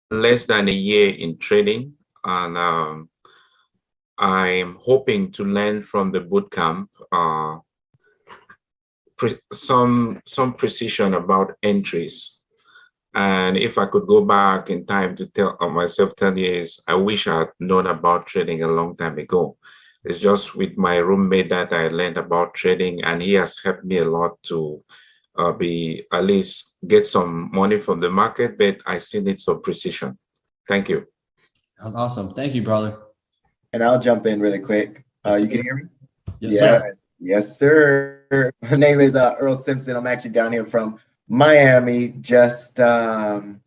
less than a year in trading, and I'm hoping to learn from the bootcamp some precision about entries. And if I could go back in time to tell myself 10 years, I wish I had known about trading a long time ago. It's just with my roommate that I learned about trading, and he has helped me a lot to be at least get some money from the market, but I still need some precision. Thank you. That was awesome. Thank you, brother. And I'll jump in really quick. Yes, You can hear me? Yes, Yes. sir. Yes, sir. My name is Earl Simpson. I'm actually down here from Miami. Just met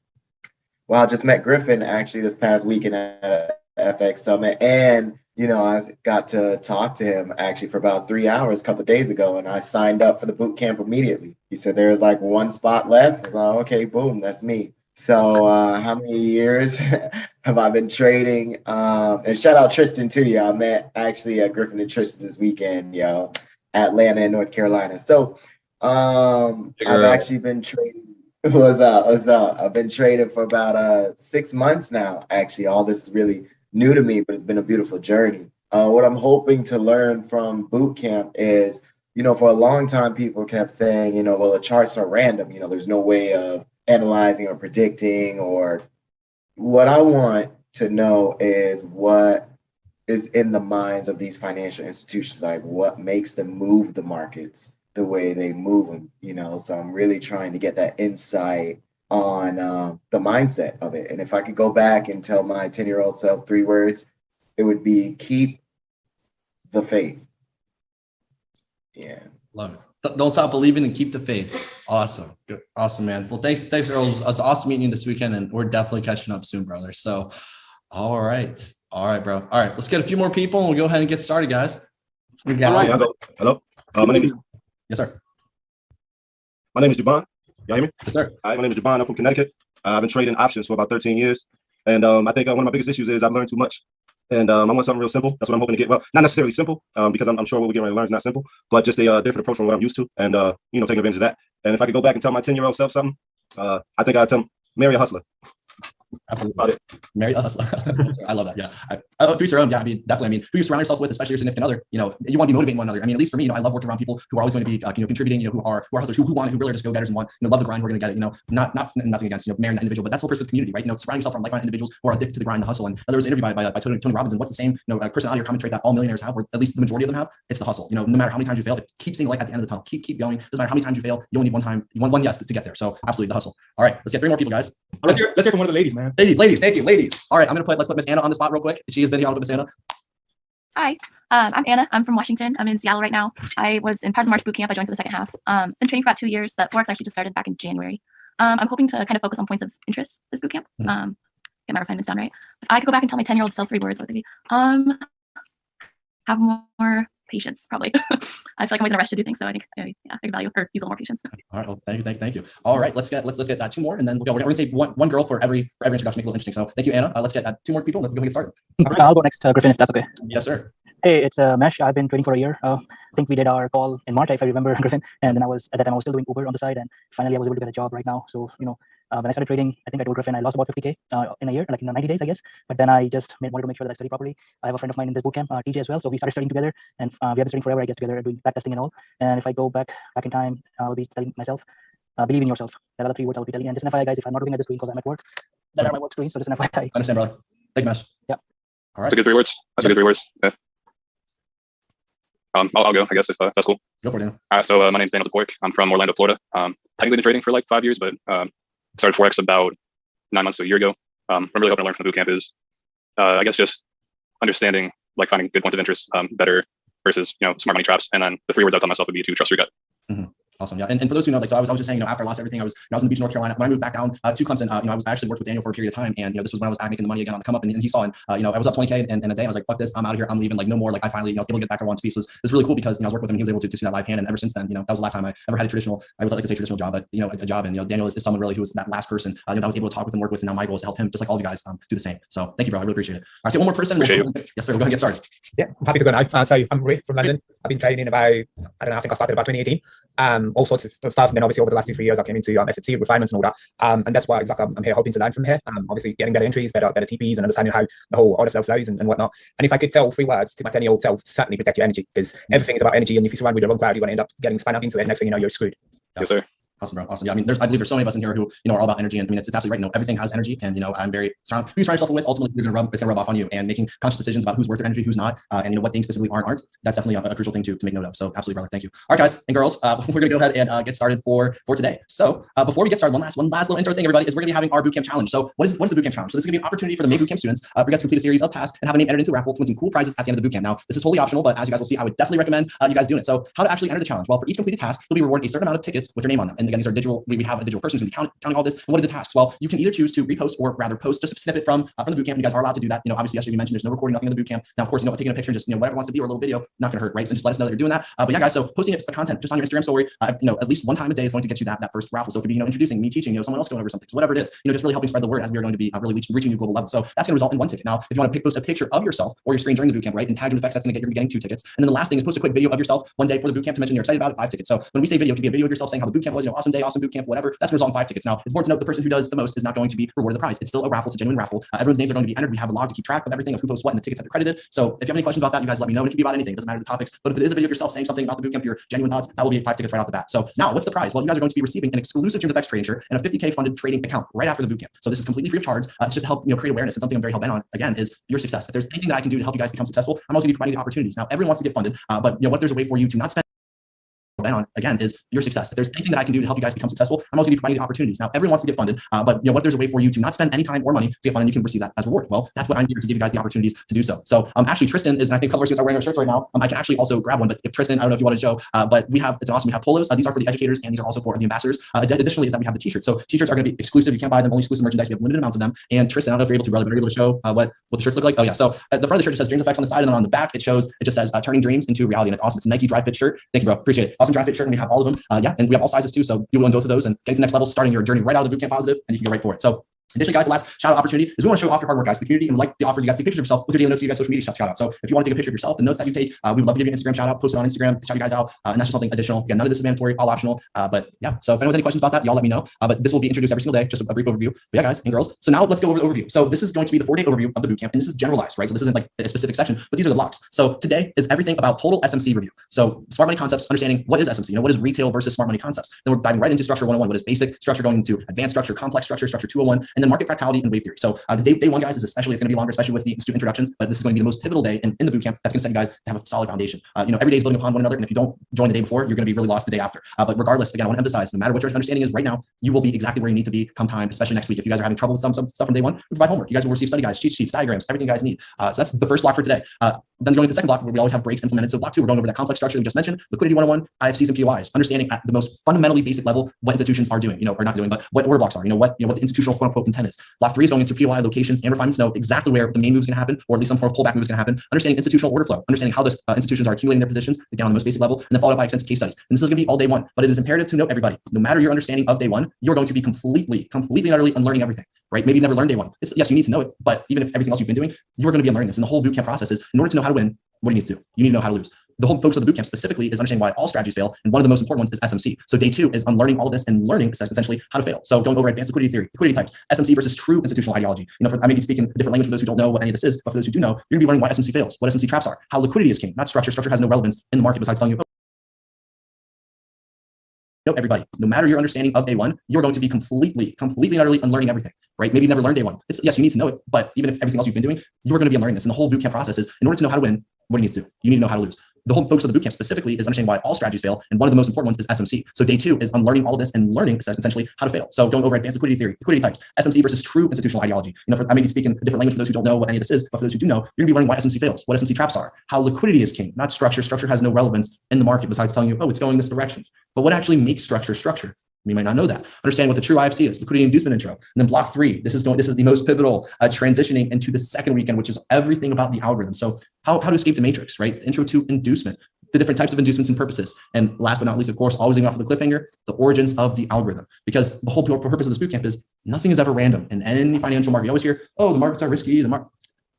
Griffin actually this past weekend at a FX Summit, and I got to talk to him actually for about 3 hours a couple of days ago, and I signed up for the boot camp immediately. He said there was like one spot left. I was like, okay, boom, that's me. So how many years have I been trading? And shout out Tristan too, yo. I met actually Griffin and Tristan this weekend, yo, Atlanta and North Carolina. So I've actually been trading. What's up? I've been trading for about 6 months now. Actually, all this is really new to me, but it's been a beautiful journey. What I'm hoping to learn from boot camp is, for a long time, people kept saying, well, the charts are random. There's no way of analyzing or predicting. Or what I want to know is what is in the minds of these financial institutions, like what makes them move the markets the way they move them. So I'm really trying to get that insight on the mindset of it. And if I could go back and tell my 10-year-old self 3 words, it would be keep the faith. Yeah. Love it. Don't stop believing and keep the faith. Awesome. Good. Awesome, man. Well, thanks, Earl. It was awesome meeting you this weekend, and we're definitely catching up soon, brother. So, all right, bro. All right, let's get a few more people, and we'll go ahead and get started, guys. All right. Hello. My name is. Yes, sir. My name is Jabon. Y'all hear me? Yes, sir. Hi, my name is Jabon. I'm from Connecticut. I've been trading options for about 13 years. And I think one of my biggest issues is I've learned too much. And I want something real simple. That's what I'm hoping to get. Well, not necessarily simple, because I'm sure what we're getting ready to learn is not simple, but just a different approach from what I'm used to, and taking advantage of that. And if I could go back and tell my 10-year-old self something, I think I'd tell him, marry a hustler. Absolutely. About it. Marry a hustler. I love that. Yeah. To each your own. Yeah. I mean, definitely. I mean, who you surround yourself with, especially your significant other, you want to be motivating one another. I mean, at least for me, I love working around people who are always going to be, contributing, who are hustlers, who want it, who really are just go-getters and want, love the grind. We're going to get it, not nothing against, marrying that individual, but that's the first with the community, right? Surround yourself from like-minded individuals who are addicted to the grind, the hustle. And there was an interview by Tony Robbins, and what's the same, personality or common trait that all millionaires have, or at least the majority of them have? It's the hustle. No matter how many times you fail, keep seeing the light at the end of the tunnel. Keep going. Doesn't matter how many times you fail. You only need one time, one yes to get there. So absolutely the hustle. All right, let's get 3 more people, guys. Let's hear from one of the ladies, man. Ladies, thank you, ladies. All right, let's put Miss Anna on the spot real quick. She has been here. I'll put Miss Anna. Hi, I'm Anna. I'm from Washington. I'm in Seattle right now. I was in part of the March boot camp. I joined for the second half. Been training for about 2 years, but Forex actually just started back in January. I'm hoping to kind of focus on points of interest this boot camp. Get my refinements down right. If I could go back and tell my 10-year-old self 3 words, what would they be? Have more patience, probably. I feel like I'm always in a rush to do things, so I think I could value or use a little more patience. All right, well, thank you. All right, let's get 2 more, and then we'll go. We're gonna say one girl for every introduction, make it a little interesting. So thank you, Anna. Let's get 2 more people, and we'll get started. Right. I'll go next, Griffin, if that's okay. Yes, sir. Hey, it's Mesh. I've been trading for a year. I think we did our call in March, if I remember, Griffin. And then at that time I was still doing Uber on the side, and finally I was able to get a job right now. So when I started trading, I think I told Griffin I lost about 50K in a year, like in 90 days, I guess. But then I just wanted to make sure that I study properly. I have a friend of mine in this bootcamp, TJ as well. So we started studying together, and we have been studying forever, I guess, together, doing back testing and all. And if I go back in time, I'll be telling myself, believe in yourself. That are the 3 words I'll be telling. And just an FYI, guys, if I'm not looking at the screen because I'm at work, that are my work screens. So just an FYI. Understand, brother. Thank you, Mesh. Yeah. All right. That's a good 3 words. Yeah. I'll go, I guess, if that's cool. Go for it, Dan. All right, so my name's Daniel DePork. I'm from Orlando, Florida. Technically been trading for like 5 years, but started Forex about 9 months to a year ago. I'm really hoping to learn from the bootcamp is, I guess, just understanding, like finding good points of interest better versus, smart money traps. And then the 3 words I've tell myself would be to trust your gut. Mm-hmm. Awesome. Yeah. And for those who know, so I was just saying, after I lost everything, I was in the beach in North Carolina. When I moved back down to Clemson, I actually worked with Daniel for a period of time. And, this was when I was back making the money again on the come up. And he saw, and, I was up 20K in a day. I was like, fuck this, I'm out of here. I'm leaving. Like, no more. Like, I finally, was able to get back where I wanted to be. So it's really cool because, I was working with him. He was able to see that live hand. And ever since then, that was the last time I ever had a traditional, I would like to say traditional job, but, a job. And, Daniel is someone really who was that last person that I was able to talk with and work with. And now my goal is to help him, just like all of you guys, do the same. So thank you, bro. I really appreciate it. All right. So one more person. Appreciate you. Yes, sir. We'll go ahead and get started. Yeah, I'm happy to go now. So I'm Ray from London. I've been training about, I don't know, I think I started about 2018. All sorts of stuff. And then obviously over the last 2-3 years, I came into SHC refinements and all that. And that's why exactly I'm here hoping to learn from here. Obviously getting better entries, better TPs, and understanding how the whole order flow flows and whatnot. And if I could tell 3 words to my 10-year-old self, certainly protect your energy, because everything is about energy. And if you surround with the wrong crowd, you're going to end up getting spun up into it. And next thing you know, you're screwed. Yes, sir. Awesome, bro. Awesome. Yeah, I mean, I believe there's so many of us in here who, are all about energy, and I mean, it's absolutely right. Everything has energy, and I'm very surrounded. Who you surround yourself with, ultimately, it's going to rub off on you, and making conscious decisions about who's worth your energy, who's not, and what things specifically aren't. That's definitely a crucial thing to make note of. So, absolutely, brother. Thank you. All right, guys and girls, we're going to go ahead and get started for today. So, before we get started, one last little intro thing, everybody, is we're going to be having our bootcamp challenge. So, what is the bootcamp challenge? So, this is going to be an opportunity for the May bootcamp students for you guys to complete a series of tasks and have a name entered into a raffle to win some cool prizes at the end of the bootcamp. Now, this is totally optional, but as you guys will see, I would definitely recommend you guys doing it. So, how to actually enter the challenge? Well, for each completed task, you'll be rewarded a certain amount of tickets with your name on them. And again, these are digital. We have a digital person who's going to be counting all this. And what are the tasks? Well, you can either choose to repost or rather post just a snippet from the bootcamp. You guys are allowed to do that. Obviously, yesterday we mentioned there's no recording, nothing of the bootcamp. Now, of course, taking a picture, just whatever wants to be, or a little video, not going to hurt, right? So just let us know that you're doing that. But yeah, guys, so posting the content just on your Instagram story, at least one time a day is going to get you that first raffle. So it could be introducing me, teaching someone else going over something, so whatever it is, just really helping spread the word as we are going to be really reaching new global levels. So that's going to result in 1 ticket. Now, if you want to post a picture of yourself or your screen during the bootcamp, right, and tag effects, that's going to you're getting 2 tickets. And then the last thing is post a quick video of yourself one day for the bootcamp to mention you're excited about it, 5 tickets. So when we say video, it could be a video of yourself saying how the bootcamp was, awesome day, awesome bootcamp, whatever. That's going to result in 5 tickets. Now, it's important to note the person who does the most is not going to be rewarded the prize. It's still a raffle. It's a genuine raffle. Everyone's names are going to be entered. We have a log to keep track of everything, of who posts what, and the tickets that are credited. So if you have any questions about that, you guys let me know. It can be about anything. It doesn't matter the topics. But if it is a video of yourself saying something about the bootcamp, your genuine thoughts, that will be 5 tickets right off the bat. So now, what's the prize? Well, you guys are going to be receiving an exclusive Dreams FX trading shirt and a 50K funded trading account right after the bootcamp. So this is completely free of charge. It's just to help create awareness. And something I'm very hell bent on, again, is your success. If there's anything that I can do to help you guys become successful, I'm also going to be providing the opportunities. Now, everyone wants to get funded, but what if there's a way for you to not spend on, again, is your success. If there's anything that I can do to help you guys become successful, I'm also going to be providing the opportunities. Now, everyone wants to get funded, but what if there's a way for you to not spend any time or money to get funded, and you can receive that as a reward? Well, that's what I'm here to give you guys the opportunities to do so. So actually, Tristan is, and I think a couple of students are wearing our shirts right now. I can actually also grab one, but if Tristan, I don't know if you want to show, but it's awesome. We have polos. These are for the educators, and these are also for the ambassadors. Additionally, is that we have the t-shirts. So t-shirts are going to be exclusive. You can't buy them, only exclusive merchandise. We have limited amounts of them. And Tristan, I don't know if you're able to, brother, but you're able to show what the shirts look like. Oh yeah. So at the front of the shirt, it says Dreams Effects on the side, and then on the back, it just says turning dreams into reality. And it's awesome. It's a Nike dry fit shirt. Thank you, bro. Appreciate it. Awesome dry fit shirt, and we have all of them. Yeah, and we have all sizes too. So you will go through those and get to the next level, starting your journey right out of the bootcamp positive, and you can go right for it. So additionally, guys, the last shout out opportunity is we want to show off your hard work, guys, to the community, and we'd like to offer you guys to take pictures of yourself with your daily notes, you guys social media shout out. So if you want to take a picture of yourself, the notes that you take, we would love to give you an Instagram shout out, post it on Instagram, shout you guys out, and that's just something additional. Again, none of this is mandatory, all optional. But yeah, so if anyone has any questions about that, y'all let me know. But this will be introduced every single day, just a brief overview. But yeah, guys and girls. So now let's go over the overview. So this is going to be the 4-day overview of the bootcamp, and this is generalized, right? So this isn't like a specific section, but these are the blocks. So today is everything about total SMC review. So smart money concepts, understanding what is SMC, what is retail versus smart money concepts. Then we're diving right into structure 101, what is basic structure, going into advanced structure, complex structure, structure 201, and then market fractality and wave theory. So the day 1, guys, is especially, it's going to be longer, especially with the institute introductions, but this is going to be the most pivotal day in the bootcamp. That's going to set you guys to have a solid foundation. Every day is building upon one another, and if you don't join the day before, you're going to be really lost the day after. But regardless, again, I want to emphasize, no matter what your understanding is right now, you will be exactly where you need to be come time, especially next week. If you guys are having trouble with some stuff from day 1, we provide homework. You guys will receive study guides, cheat sheets, diagrams, everything you guys need. So that's the first block for today. Then going to the second block, where we always have breaks implemented. So block 2, we're going over that complex structure that we just mentioned, liquidity 101, IFCs and POIs, understanding at the most fundamentally basic level what institutions are doing, or not doing, but what order blocks are, what the institutional quote unquote intent is. Block 3 is going into POI locations and refinements, know exactly where the main move is going to happen, or at least some form of pullback move is going to happen. Understanding institutional order flow, understanding how those institutions are accumulating their positions, again on the most basic level, and then followed by extensive case studies. And this is going to be all day 1, but it is imperative to note, everybody, no matter your understanding of day 1, you're going to be completely and utterly unlearning everything. Right? Maybe you've never learned day 1. Yes, you need to know it, but even if everything else you've been doing, you're going to be unlearning this. And the whole bootcamp process is, in order to know how to win, what do you need to do? You need to know how to lose. The whole focus of the bootcamp specifically is understanding why all strategies fail, and one of the most important ones is SMC. So day 2 is unlearning all of this and learning essentially how to fail. So going over advanced liquidity theory, liquidity types, SMC versus true institutional ideology. I may be speaking a different language for those who don't know what any of this is, but for those who do know, you're going to be learning why SMC fails, what SMC traps are, how liquidity is king, not structure. Structure has no relevance in the market besides telling you, everybody, no matter your understanding of day 1, you're going to be completely and utterly unlearning everything, right? Maybe you've never learned day 1. Yes, you need to know it, but even if everything else you've been doing, you're going to be unlearning this. And the whole bootcamp process is, in order to know how to win, what do you need to do? You need to know how to lose. The whole focus of the bootcamp specifically is understanding why all strategies fail, and one of the most important ones is SMC. So day 2 is unlearning all of this and learning essentially how to fail. So going over advanced liquidity theory, liquidity types, SMC versus true institutional ideology. I may be speaking a different language for those who don't know what any of this is, but for those who do know, you're going to be learning why SMC fails, what SMC traps are, how liquidity is king, not structure. Structure has no relevance in the market besides telling you, it's going this direction. But what actually makes structure structure? You might not know that. Understand what the true IFC is, liquidity inducement intro. And then block 3, this is the most pivotal, transitioning into the second weekend, which is everything about the algorithm. So how to escape the matrix, right? Intro to inducement, the different types of inducements and purposes. And last but not least, of course, always off of the cliffhanger, the origins of the algorithm. Because the whole purpose of this bootcamp is nothing is ever random in any financial market. You always hear, the markets are risky.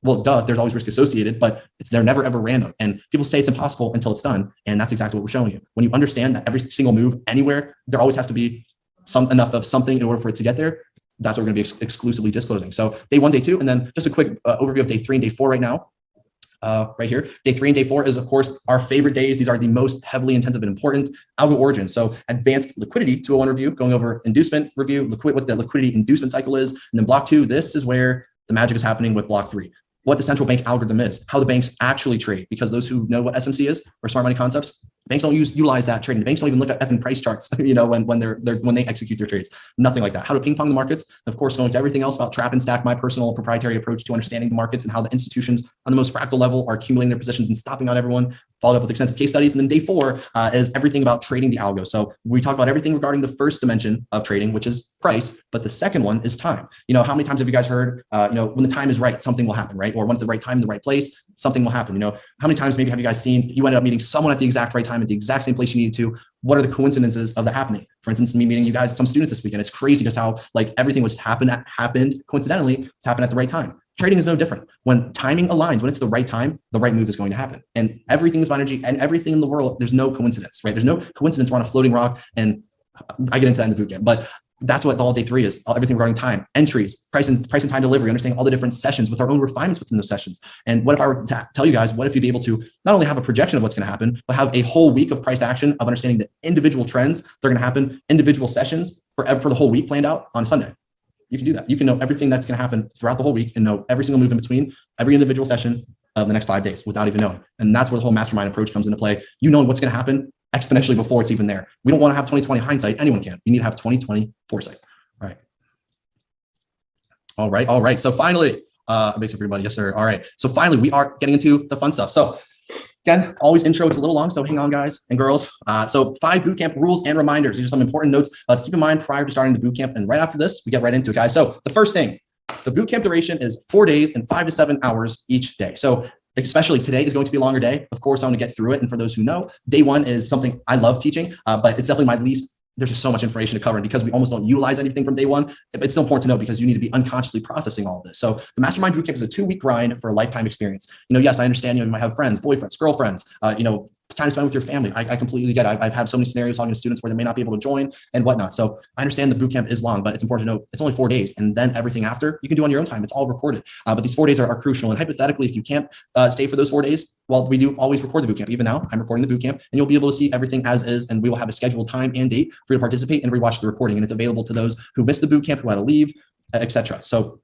Well, duh, there's always risk associated, but they're never ever random. And people say it's impossible until it's done. And that's exactly what we're showing you. When you understand that every single move anywhere, there always has to be enough of something in order for it to get there. That's what we're going to be exclusively disclosing. So day 1, day 2, and then just a quick overview of day 3 and day 4 right now. Right here, day 3 and day 4 is, of course, our favorite days. These are the most heavily intensive and important algo origin. So advanced liquidity 201 review, going over inducement review, what the liquidity inducement cycle is. And then block 2, this is where the magic is happening with block 3. What the central bank algorithm is, how the banks actually trade, because those who know what SMC is, or smart money concepts, banks don't utilize that trading. Banks don't even look at effing price charts, when they execute their trades. Nothing like that. How to ping pong the markets. And of course, going to everything else about trap and stack, my personal proprietary approach to understanding the markets and how the institutions on the most fractal level are accumulating their positions and stopping out everyone. Followed up with extensive case studies. And then day 4 is everything about trading the algo. So we talk about everything regarding the first dimension of trading, which is price, but the second one is time. How many times have you guys heard, when the time is right, something will happen, right? Or when it's the right time in the right place, something will happen. How many times maybe have you guys seen you ended up meeting someone at the exact right time at the exact same place you needed to? What are the coincidences of that happening? For instance, me meeting you guys, some students this weekend. It's crazy just how everything was happened coincidentally to happen at the right time. Trading is no different. When timing aligns, when it's the right time, the right move is going to happen. And everything is about energy, and everything in the world, there's no coincidence, right? There's no coincidence we're on a floating rock, and I get into that in the boot camp, but that's what all day 3 is. Everything regarding time, entries, price and time delivery, understanding all the different sessions with our own refinements within those sessions. And what if I were to tell you guys, what if you'd be able to not only have a projection of what's going to happen, but have a whole week of price action of understanding the individual trends that are going to happen, individual sessions for the whole week planned out on Sunday. You can do that. You can know everything that's going to happen throughout the whole week and know every single move in between every individual session of the next 5 days without even knowing. And that's where the whole mastermind approach comes into play. You know what's going to happen exponentially before it's even there. We don't want to have 2020 hindsight. Anyone can. You need to have 2020 foresight. All right. So finally, makes it for everybody. Yes, sir. All right. So finally, we are getting into the fun stuff. So again, always intro, it's a little long, so hang on, guys and girls. So 5 bootcamp rules and reminders. These are some important notes to keep in mind prior to starting the bootcamp. And right after this, we get right into it, guys. So the first thing, the bootcamp duration is 4 days and 5 to 7 hours each day. So especially today is going to be a longer day. Of course, I want to get through it. And for those who know, day 1 is something I love teaching, but it's definitely my least. There's just so much information to cover. And because we almost don't utilize anything from day 1, it's still important to know because you need to be unconsciously processing all of this. So the Mastermind Bootcamp is a 2-week grind for a lifetime experience. Yes, I understand, you might have friends, boyfriends, girlfriends, time to spend with your family. I completely get it. I've had so many scenarios talking to students where they may not be able to join and whatnot. So I understand the bootcamp is long, but it's important to know it's only 4 days. And then everything after you can do on your own time. It's all recorded. But these 4 days are crucial. And hypothetically, if you can't stay for those 4 days, well, we do always record the bootcamp. Even now, I'm recording the bootcamp and you'll be able to see everything as is. And we will have a scheduled time and date for you to participate and rewatch the recording. And it's available to those who missed the bootcamp, who had to leave, etc. So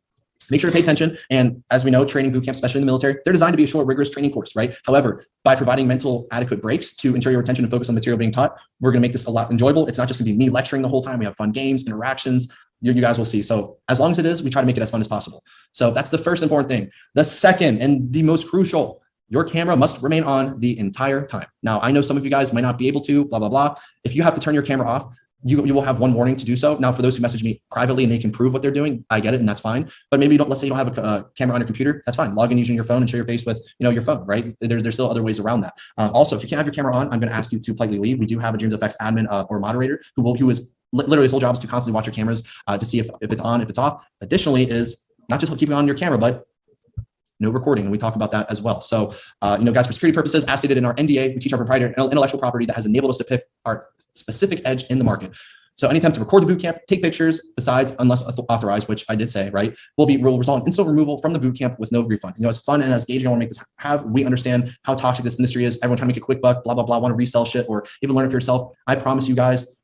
make sure to pay attention. And as we know, training bootcamps, especially in the military, they're designed to be a short, rigorous training course, right? However, by providing mental adequate breaks to ensure your attention and focus on the material being taught, we're going to make this a lot enjoyable. It's not just going to be me lecturing the whole time. We have fun games, interactions. You guys will see. So as long as it is, we try to make it as fun as possible. So that's the first important thing. The second and the most crucial, your camera must remain on the entire time. Now, I know some of you guys might not be able to, blah, blah, blah. If you have to turn your camera off, you will have one warning to do so. Now, for those who message me privately and they can prove what they're doing, I get it, and that's fine. But maybe let's say you don't have a camera on your computer, that's fine. Log in using your phone and show your face with your phone, right? There's still other ways around that. Also, if you can't have your camera on, I'm going to ask you to politely leave. We do have a Dreams Effects admin or moderator who is literally his whole job is to constantly watch your cameras to see if it's on, if it's off. Additionally, is not just keeping on your camera, but no recording. And we talk about that as well. So, guys, for security purposes, as stated in our NDA, we teach our proprietary intellectual property that has enabled us to pick our specific edge in the market. So any attempt to record the bootcamp, take pictures, besides, unless authorized, which I did say, right, will result in instant removal from the bootcamp with no refund. As fun and as engaging I want to make this have, we understand how toxic this industry is. Everyone trying to make a quick buck, blah, blah, blah, want to resell shit or even learn it for yourself. I promise you guys,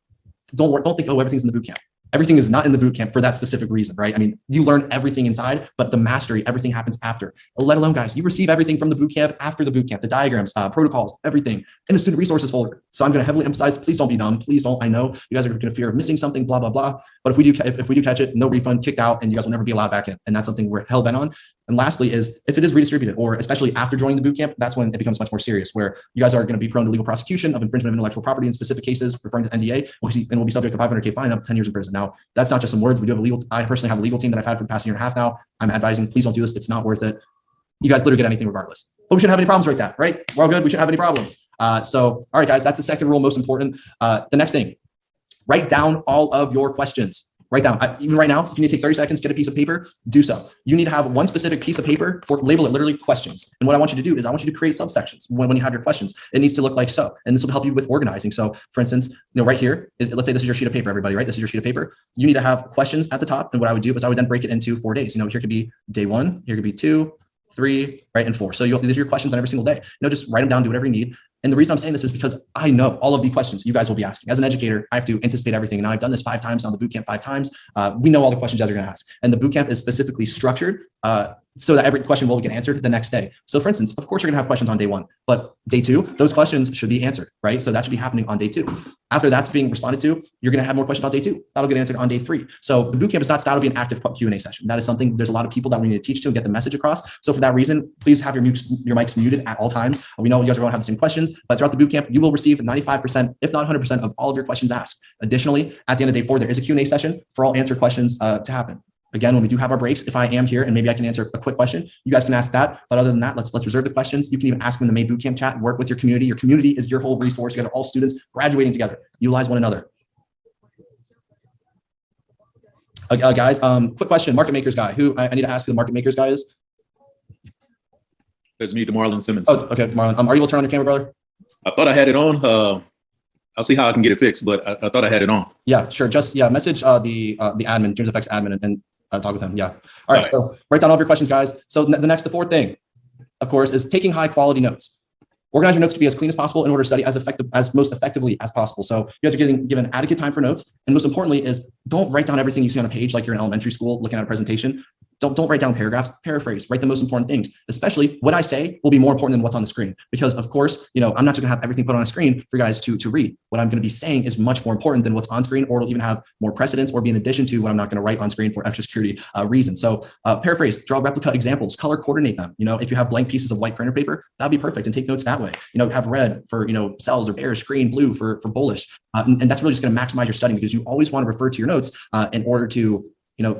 don't think, oh, everything's in the bootcamp. Everything is not in the bootcamp for that specific reason, right? I mean, you learn everything inside, but the mastery, everything happens after. Let alone, guys, you receive everything from the bootcamp after the bootcamp, the diagrams, protocols, everything in the student resources folder. So I'm going to heavily emphasize, please don't be dumb. Please don't. I know you guys are going to fear of missing something, blah, blah, blah. But if we do catch it, no refund, kicked out, and you guys will never be allowed back in. And that's something we're hell bent on. And lastly is if it is redistributed, or especially after joining the bootcamp, that's when it becomes much more serious, where you guys are going to be prone to legal prosecution of infringement of intellectual property in specific cases, referring to the NDA, and will be subject to $500K fine up to 10 years in prison. Now, that's not just some words. We do have I personally have a legal team that I've had for the past year and a half now. I'm advising, please don't do this. It's not worth it. You guys literally get anything regardless. But we shouldn't have any problems like that, right? We're all good. We shouldn't have any problems. So, all right, guys, that's the second rule, most important. The next thing, write down all of your questions. write down. Even right now, if you need to take 30 seconds, get a piece of paper, do so. You need to have one specific piece of paper for label it literally questions. And what I want you to do is I want you to create subsections when you have your questions. It needs to look like so. And this will help you with organizing. So for instance, right here, let's say this is your sheet of paper, everybody, right? This is your sheet of paper. You need to have questions at the top. And what I would do is I would then break it into 4 days. Here could be day 1, here could be 2, 3, right, and 4. So these are your questions on every single day. Just write them down, do whatever you need. And the reason I'm saying this is because I know all of the questions you guys will be asking. As an educator, I have to anticipate everything. And I've done this 5 times on the bootcamp, 5 times. We know all the questions you guys are going to ask. And the bootcamp is specifically structured so that every question will get answered the next day. So for instance, of course, you're going to have questions on day 1, but day 2, those questions should be answered, right? So that should be happening on day 2. After that's being responded to, you're going to have more questions on day 2. That'll get answered on day 3. So the bootcamp is not styled to be an active Q&A session. That is something there's a lot of people that we need to teach to and get the message across. So for that reason, please have your mics muted at all times. We know you guys are going to have the same questions, but throughout the bootcamp, you will receive 95%, if not 100% of all of your questions asked. Additionally, at the end of day 4, there is a Q&A session for all answered questions to happen. Again, when we do have our breaks, if I am here and maybe I can answer a quick question, you guys can ask that. But other than that, let's reserve the questions. You can even ask them in the main bootcamp chat, work with your community. Your community is your whole resource. You guys are all students graduating together. Utilize one another. Guys, quick question, market makers guy. Who I need to ask who the market makers guy is? There's me, Marlon Simmons. Oh, okay, Marlon. Are you able to turn on your camera, brother? I thought I had it on. I'll see how I can get it fixed, but I thought I had it on. Yeah, sure. Just message the admin, Dreams FX admin, and talk with him. Yeah. All right. So write down all of your questions, guys. So the fourth thing, of course, is taking high quality notes. Organize your notes to be as clean as possible in order to study as most effectively as possible. So you guys are getting given adequate time for notes. And most importantly is don't write down everything you see on a page like you're in elementary school looking at a presentation. Don't write down paragraphs, paraphrase, write the most important things, especially what I say will be more important than what's on the screen. Because of course, I'm not just gonna have everything put on a screen for you guys to read. What I'm gonna be saying is much more important than what's on screen, or it'll even have more precedence or be in addition to what I'm not gonna write on screen for extra security reasons. So paraphrase, draw replica examples, color coordinate them. If you have blank pieces of white printer paper, that'd be perfect, and take notes that way. Have red for, cells or bears, green, blue for bullish. And that's really just gonna maximize your studying, because you always wanna refer to your notes in order to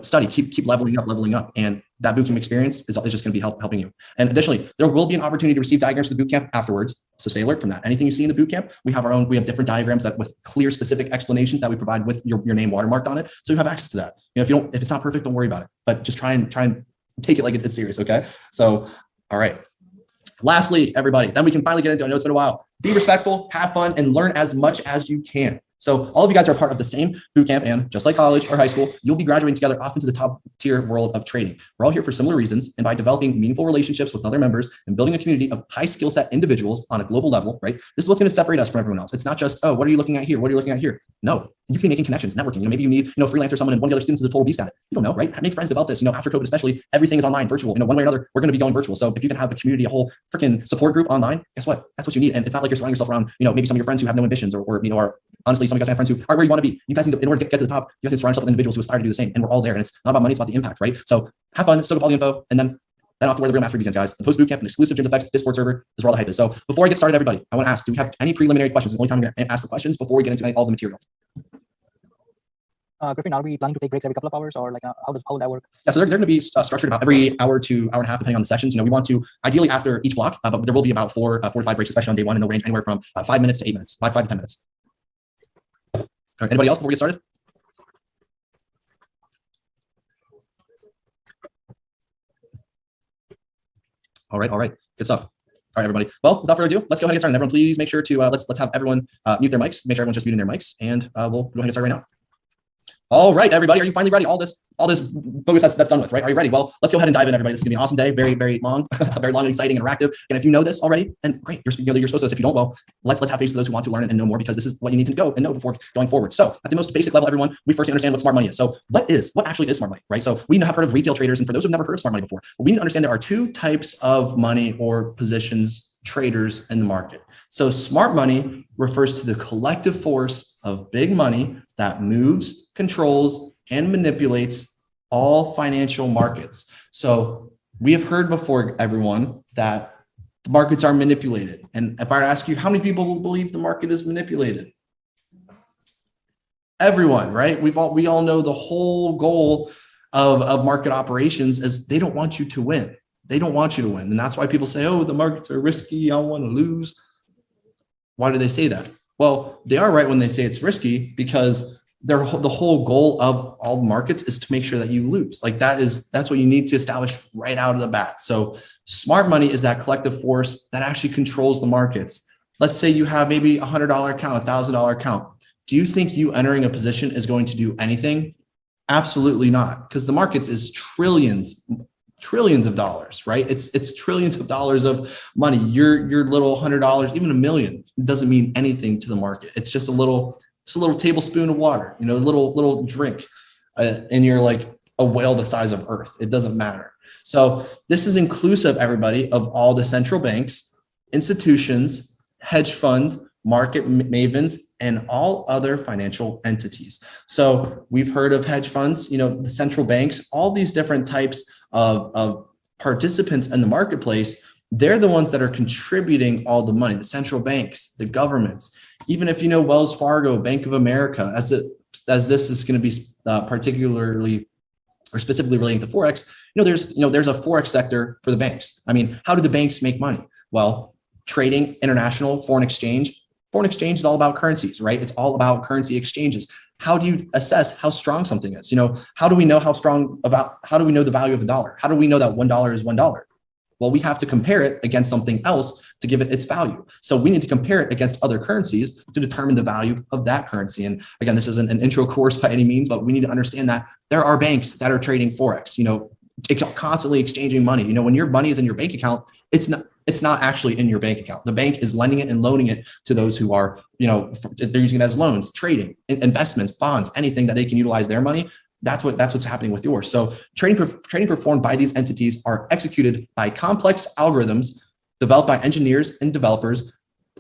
study, keep leveling up. And that bootcamp experience is just going to be helping you. And additionally, there will be an opportunity to receive diagrams for the bootcamp afterwards. So stay alert from that. Anything you see in the bootcamp, we have different diagrams that with clear, specific explanations that we provide with your name watermarked on it. So you have access to that. If it's not perfect, don't worry about it, but just try and take it like it's serious. Okay. So, all right. Lastly, everybody, then we can finally get into, I know it's been a while, be respectful, have fun, and learn as much as you can. So all of you guys are a part of the same bootcamp, and just like college or high school, you'll be graduating together off into the top tier world of trading. We're all here for similar reasons, and by developing meaningful relationships with other members and building a community of high skill set individuals on a global level, right? This is what's going to separate us from everyone else. It's not just, oh, what are you looking at here? What are you looking at here? No, you can be making connections, networking. Maybe you need, freelancer, someone, and one of the other students is a total beast at it. You don't know, right? Make friends about this. After COVID, especially, everything is online, virtual. One way or another, we're going to be going virtual. So if you can have a community, a whole freaking support group online, guess what? That's what you need. And it's not like you're surrounding yourself around, maybe some of your friends who have no ambitions, or honestly, some of you guys have friends who are where you want to be. You guys need to, in order to get to the top, you guys need to surround yourself with individuals who aspire to do the same. And we're all there. And it's not about money, it's about the impact, right? So have fun, soak up all the info, and then off to where the real mastery begins, guys. The post bootcamp, an exclusive Dreams FX Discord server is where all the hype is. So before I get started, everybody, I want to ask, do we have any preliminary questions? It's the only time I'm going to ask for questions before we get into all the material. Griffin, are we planning to take breaks every couple of hours, or how will that work? Yeah, so they're going to be structured about every hour to hour and a half, depending on the sessions. We want to ideally after each block, but there will be about 4 to 5 breaks, especially on day 1, and they'll range anywhere from 5 minutes to 8 minutes, 5 to 10 minutes. All right, anybody else before we get started? All right, good stuff. All right, everybody. Well, without further ado, let's go ahead and get started. Everyone, please make sure to let's have everyone mute their mics. Make sure everyone's just muting their mics, and we'll go ahead and get started right now. All right, everybody, are you finally ready? All this focus that's done with, right? Are you ready? Well, let's go ahead and dive in, everybody. This is gonna be an awesome day, very, very long, very long, exciting, interactive. And if you know this already, then great, you're supposed to this. If you don't, well, let's have patience for those who want to learn and know more, because this is what you need to go and know before going forward. So at the most basic level, everyone, we first understand what smart money is. So what actually is smart money, right? So we have heard of retail traders, and for those who've never heard of smart money before, we need to understand there are 2 types of money or positions traders in the market. So smart money refers to the collective force of big money that moves, controls, and manipulates all financial markets. So we have heard before, everyone, that the markets are manipulated. And if I were to ask you, how many people believe the market is manipulated? Everyone, right? We all know the whole goal of market operations is they don't want you to win. They don't want you to win. And that's why people say, oh, the markets are risky, I want to lose. Why do they say that? Well, they are right when they say it's risky, because the whole goal of all the markets is to make sure that you lose. Like that's what you need to establish right out of the bat. So smart money is that collective force that actually controls the markets. Let's say you have maybe $100 account, $1,000 account. Do you think you entering a position is going to do anything? Absolutely not, because the markets is trillions of dollars, right? It's trillions of dollars of money. Your little $100, even $1 million, doesn't mean anything to the market. It's just a little tablespoon of water, a little drink, and you're like a whale the size of Earth. It doesn't matter. So this is inclusive, everybody, of all the central banks, institutions, hedge fund, market mavens, and all other financial entities. So we've heard of hedge funds, the central banks, all these different types of participants in the marketplace. They're the ones that are contributing all the money, the central banks, the governments. Even if Wells Fargo, Bank of America, as this is going to be particularly or specifically relating to Forex, there's a Forex sector for the banks. I mean, how do the banks make money? Well, trading, international, foreign exchange. Foreign exchange is all about currencies, right? It's all about currency exchanges. How do you assess how strong something is? How do we know how do we know the value of a dollar? How do we know that $1 is $1? Well, we have to compare it against something else to give it its value. So we need to compare it against other currencies to determine the value of that currency. And again, this isn't an intro course by any means, but we need to understand that there are banks that are trading Forex, constantly exchanging money. When your money is in your bank account, it's not actually in your bank account. The bank is lending it and loaning it to those who are, they're using it as loans, trading, investments, bonds, anything that they can utilize their money. That's what's happening with yours. So trading performed by these entities are executed by complex algorithms developed by engineers and developers,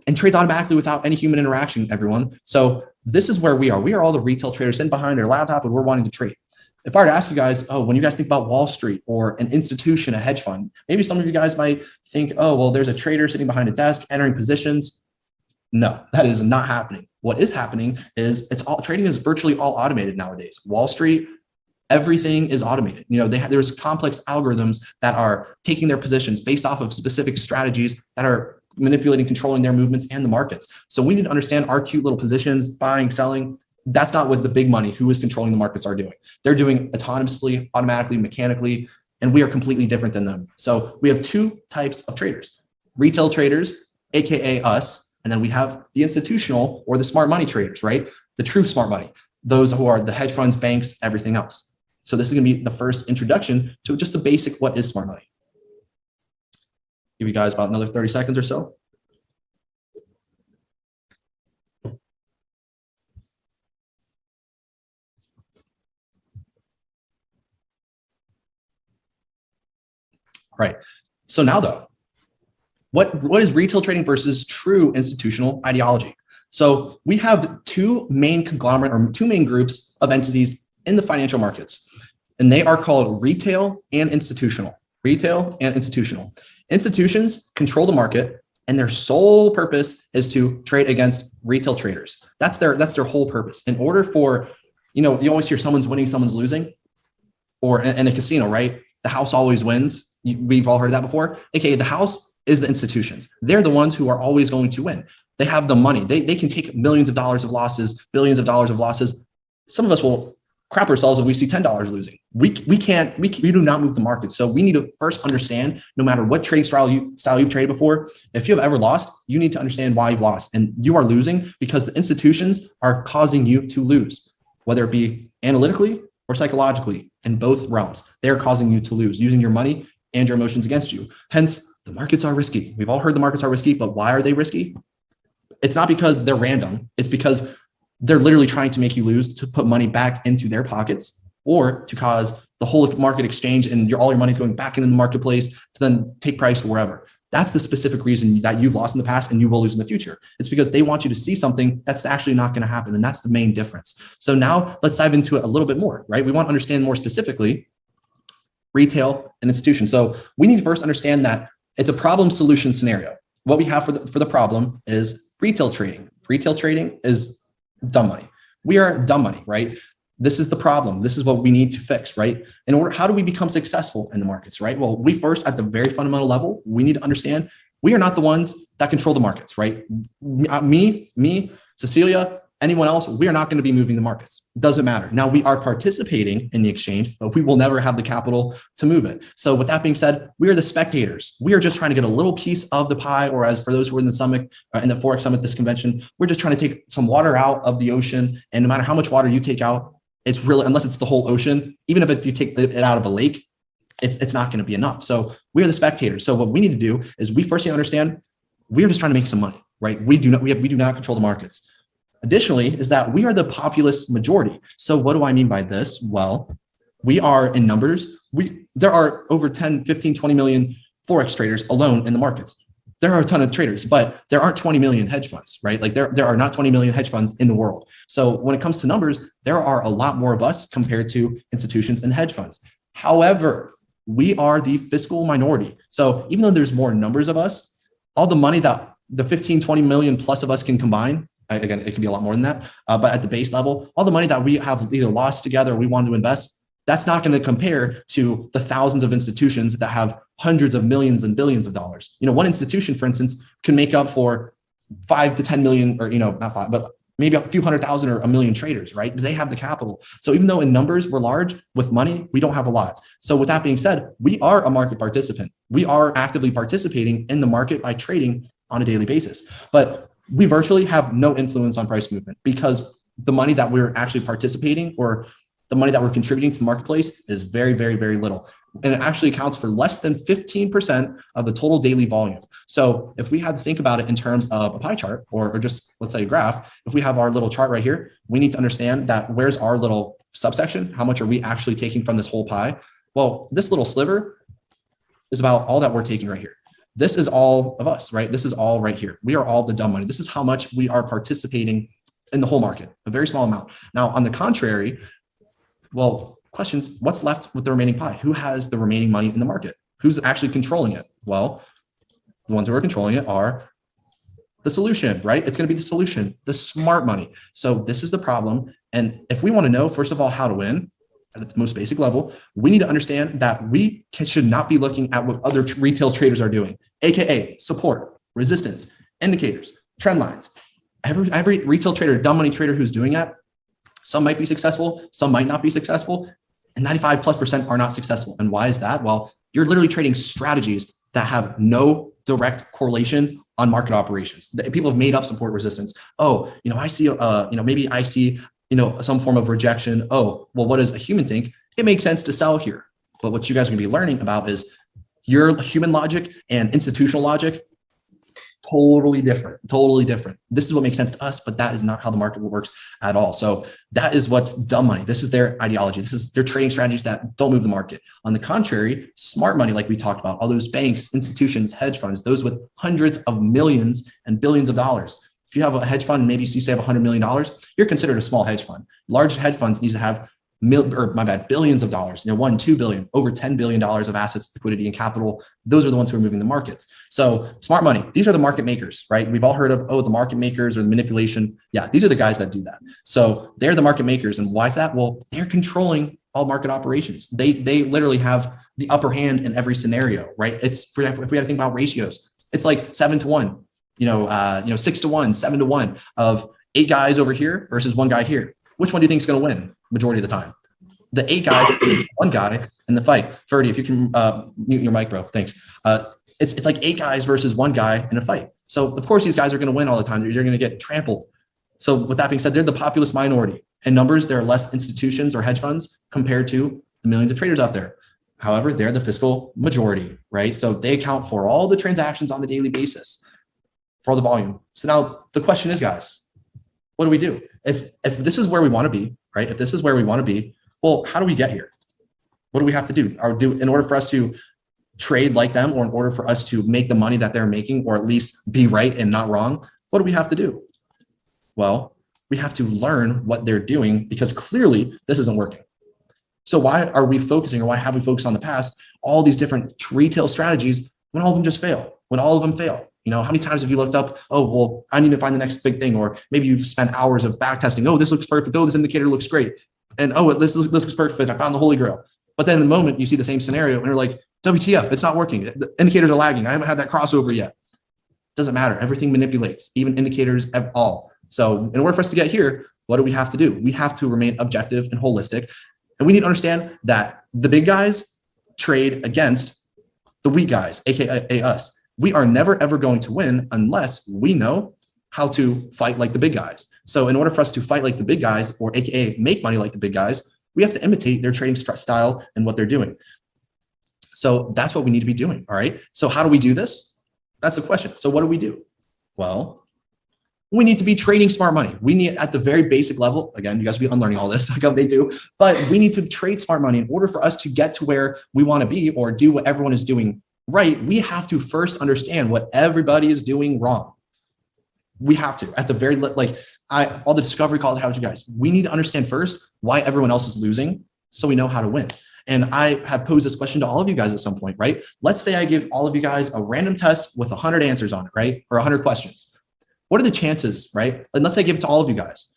and trades automatically without any human interaction, everyone. So this is where we are. We are all the retail traders sitting behind our laptop and we're wanting to trade. If I were to ask you guys, when you guys think about Wall Street or an institution, a hedge fund, maybe some of you guys might think, there's a trader sitting behind a desk entering positions. No, that is not happening. What is happening is trading is virtually all automated nowadays. Wall Street, everything is automated. There's complex algorithms that are taking their positions based off of specific strategies that are manipulating, controlling their movements and the markets. So we need to understand our cute little positions, buying, selling. That's not what the big money who is controlling the markets are doing. They're doing autonomously, automatically, mechanically, and we are completely different than them. So we have two types of traders: retail traders, AKA us, and then we have the institutional or the smart money traders, right? The true smart money, those who are the hedge funds, banks, everything else. So this is going to be the first introduction to just the basic, what is smart money? Give you guys about another 30 seconds or so. Right. So now though, what is retail trading versus true institutional ideology? So we have two main groups of entities in the financial markets, and they are called retail and institutional. Retail and institutional. Institutions control the market, and their sole purpose is to trade against retail traders. That's their whole purpose. In order for, you always hear someone's winning, someone's losing, or in a casino, right? The house always wins. We've all heard that before. AKA the house is the institutions. They're the ones who are always going to win. They have the money. They can take millions of dollars of losses, billions of dollars of losses. Some of us will crap ourselves if we see $10 losing. We do not move the market. So we need to first understand, no matter what trading style you've traded before, if you have ever lost, you need to understand why you've lost. And you are losing because the institutions are causing you to lose, whether it be analytically or psychologically. In both realms, they're causing you to lose, using your money and your emotions against you. Hence, the markets are risky. We've all heard the markets are risky, but why are they risky? It's not because they're random. It's because they're literally trying to make you lose to put money back into their pockets, or to cause the whole market exchange and all your money's going back into the marketplace to then take price wherever. That's the specific reason that you've lost in the past and you will lose in the future. It's because they want you to see something that's actually not going to happen. And that's the main difference. So now let's dive into it a little bit more, right? We want to understand more specifically retail and institution. So we need to first understand that it's a problem solution scenario. What we have for the problem is retail trading. Retail trading is dumb money. We are dumb money, right? This is the problem. This is what we need to fix, right? How do we become successful in the markets, right? Well, we first, at the very fundamental level, we need to understand we are not the ones that control the markets, right? Me, Cecilia, Anyone else, we are not going to be moving the markets. Doesn't matter. Now we are participating in the exchange, but we will never have the capital to move it. So with that being said, we are the spectators. We are just trying to get a little piece of the pie, or as for those who are in the summit, in the Forex Summit, this convention, we're just trying to take some water out of the ocean. And no matter how much water you take out, it's really, unless it's the whole ocean, even if you take it out of a lake, it's not going to be enough. So we are the spectators. So what we need to do is we firstly understand we are just trying to make some money, right? We do not control the markets. Additionally, is that we are the populist majority. So what do I mean by this? Well, we are in numbers. There are over 10, 15, 20 million Forex traders alone in the markets. There are a ton of traders, but there aren't 20 million hedge funds, right? Like there are not 20 million hedge funds in the world. So when it comes to numbers, there are a lot more of us compared to institutions and hedge funds. However, we are the fiscal minority. So even though there's more numbers of us, all the money that the 15, 20 million plus of us can combine, again, it can be a lot more than that, but at the base level, all the money that we have either lost together or we want to invest, that's not going to compare to the thousands of institutions that have hundreds of millions and billions of dollars. One institution, for instance, can make up for 5 to 10 million, or, not 5, but maybe a few 100,000 or a million traders, right? Because they have the capital. So even though in numbers we're large, with money, we don't have a lot. So with that being said, we are a market participant. We are actively participating in the market by trading on a daily basis. But we virtually have no influence on price movement, because the money that we're actually participating, or the money that we're contributing to the marketplace, is very, very, very little. And it actually accounts for less than 15% of the total daily volume. So if we had to think about it in terms of a pie chart, or just, let's say, a graph, if we have our little chart right here, we need to understand that where's our little subsection? How much are we actually taking from this whole pie? Well, this little sliver is about all that we're taking right here. This is all of us, right? This is all right here. We are all the dumb money. This is how much we are participating in the whole market, a very small amount. Now, on the contrary, well, questions, what's left with the remaining pie? Who has the remaining money in the market? Who's actually controlling it? Well, the ones who are controlling it are the solution, right? It's going to be the solution, the smart money. So this is the problem. And if we want to know, first of all, how to win, at the most basic level, we need to understand that we should not be looking at what other retail traders are doing, AKA support, resistance, indicators, trend lines. Every retail trader, dumb money trader who's doing that, some might be successful, some might not be successful, and 95+% are not successful. And why is that? Well, you're literally trading strategies that have no direct correlation on market operations. People have made up support resistance. Oh, I see, maybe I see, some form of rejection. Oh, well, what does a human think? It makes sense to sell here. But what you guys are going to be learning about is your human logic and institutional logic, totally different. This is what makes sense to us, but that is not how the market works at all. So that is what's dumb money. This is their ideology. This is their trading strategies that don't move the market. On the contrary, smart money, like we talked about, all those banks, institutions, hedge funds, those with hundreds of millions and billions of dollars. If you have a hedge fund, maybe you say have $100 million, you're considered a small hedge fund. Large hedge funds need to have billions of dollars, 1, 2 billion, over $10 billion of assets, liquidity, and capital. Those are the ones who are moving the markets. So smart money, these are the market makers, right? We've all heard of, the market makers or the manipulation. Yeah, these are the guys that do that. So they're the market makers. And why is that? Well, they're controlling all market operations. They literally have the upper hand in every scenario, right? It's, for example, if we have to think about ratios, it's like 7 to 1, 6 to 1, 7 to 1 of 8 guys over here versus 1 guy here. Which one do you think is going to win majority of the time? The 8 guys, 1 guy in the fight. Ferdy, if you can mute your mic, bro. Thanks. It's like 8 guys versus 1 guy in a fight. So of course these guys are going to win all the time. You're going to get trampled. So with that being said, they're the populist minority. In numbers, there are less institutions or hedge funds compared to the millions of traders out there. However, they're the fiscal majority, right? So they account for all the transactions on a daily basis for all the volume. So now the question is, guys, what do we do? If this is where we want to be, right? If this is where we want to be, well, how do we get here? What do we have to do? In order for us to trade like them, or in order for us to make the money that they're making, or at least be right and not wrong, what do we have to do? Well, we have to learn what they're doing, because clearly this isn't working. So why are we focusing, or why have we focused on the past, all these different retail strategies, when all of them just fail, when all of them fail? How many times have you looked up, I need to find the next big thing, or maybe you've spent hours of back testing. Oh, this looks perfect. Oh, this indicator looks great. And this looks perfect. I found the holy grail. But then in the moment you see the same scenario and you're like, WTF, it's not working. The indicators are lagging. I haven't had that crossover yet. Doesn't matter. Everything manipulates, even indicators at all. So in order for us to get here, what do we have to do? We have to remain objective and holistic. And we need to understand that the big guys trade against the weak guys, AKA us. We are never, ever going to win unless we know how to fight like the big guys. So in order for us to fight like the big guys, or AKA make money like the big guys, we have to imitate their trading style and what they're doing. So that's what we need to be doing. All right. So how do we do this? That's the question. So what do we do? Well, we need to be trading smart money. We need, at the very basic level, again, you guys will be unlearning all this like they do, but we need to trade smart money in order for us to get to where we want to be or do what everyone is doing right. We have to first understand what everybody is doing wrong. We have to, at the very, all the discovery calls I have with you guys, we need to understand first why everyone else is losing so we know how to win. And I have posed this question to all of you guys at some point, right? Let's say I give all of you guys a random test with 100 answers on it, right? Or 100 questions. What are the chances, right? And let's say I give it to all of you guys.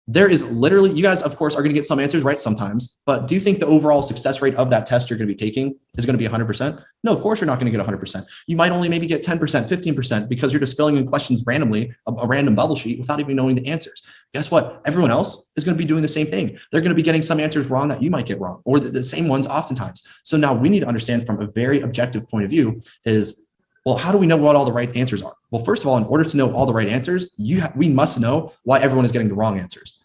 There is literally, you guys, of course, are going to get some answers right sometimes, but do you think the overall success rate of that test you're going to be taking is going to be 100%? No, of course, you're not going to get 100%. You might only maybe get 10%, 15% because you're just filling in questions randomly, a random bubble sheet without even knowing the answers. Guess what? Everyone else is going to be doing the same thing. They're going to be getting some answers wrong that you might get wrong, or the same ones oftentimes. So now we need to understand from a very objective point of view is, well, how do we know what all the right answers are? Well, first of all, in order to know all the right answers, we must know why everyone is getting the wrong answers.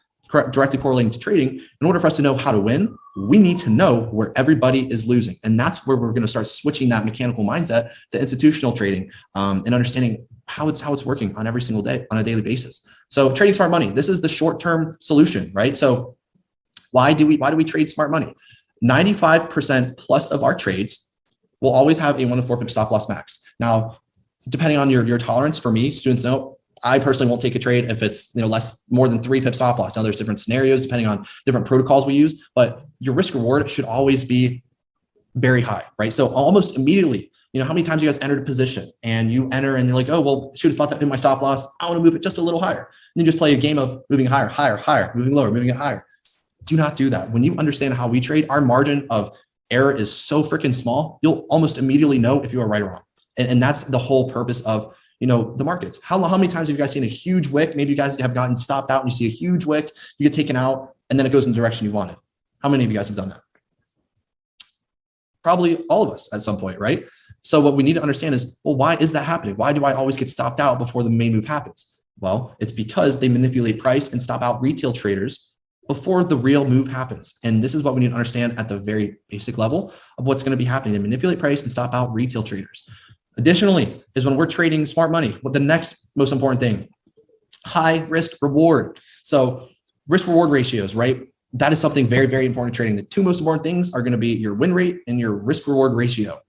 Directly correlating to trading, in order for us to know how to win, we need to know where everybody is losing. And that's where we're going to start switching that mechanical mindset to institutional trading, and understanding how it's working on every single day, on a daily basis. So trading smart money, this is the short-term solution, right? So why do we trade smart money? 95% plus of our trades will always have a 1 to 4 pip stop loss max. Now, depending on your tolerance, for me, students know, I personally won't take a trade if it's more than 3 pip stop loss. Now there's different scenarios depending on different protocols we use, but your risk reward should always be very high, right? So almost immediately, how many times you guys entered a position and you enter and you're like, oh, well, shoot, it's about to hit my stop loss. I want to move it just a little higher. And you just play a game of moving higher, higher, higher, moving lower, moving it higher. Do not do that. When you understand how we trade, our margin of error is so freaking small, you'll almost immediately know if you are right or wrong. And that's the whole purpose of the markets. How many times have you guys seen a huge wick? Maybe you guys have gotten stopped out and you see a huge wick, you get taken out, and then it goes in the direction you wanted. How many of you guys have done that? Probably all of us at some point, right? So what we need to understand is, well, why is that happening? Why do I always get stopped out before the main move happens? Well, it's because they manipulate price and stop out retail traders before the real move happens. And this is what we need to understand at the very basic level of what's going to be happening. They manipulate price and stop out retail traders. Additionally, is when we're trading smart money, what the next most important thing, high risk reward. So risk reward ratios, right? That is something very, very important in trading. The two most important things are going to be your win rate and your risk reward ratio.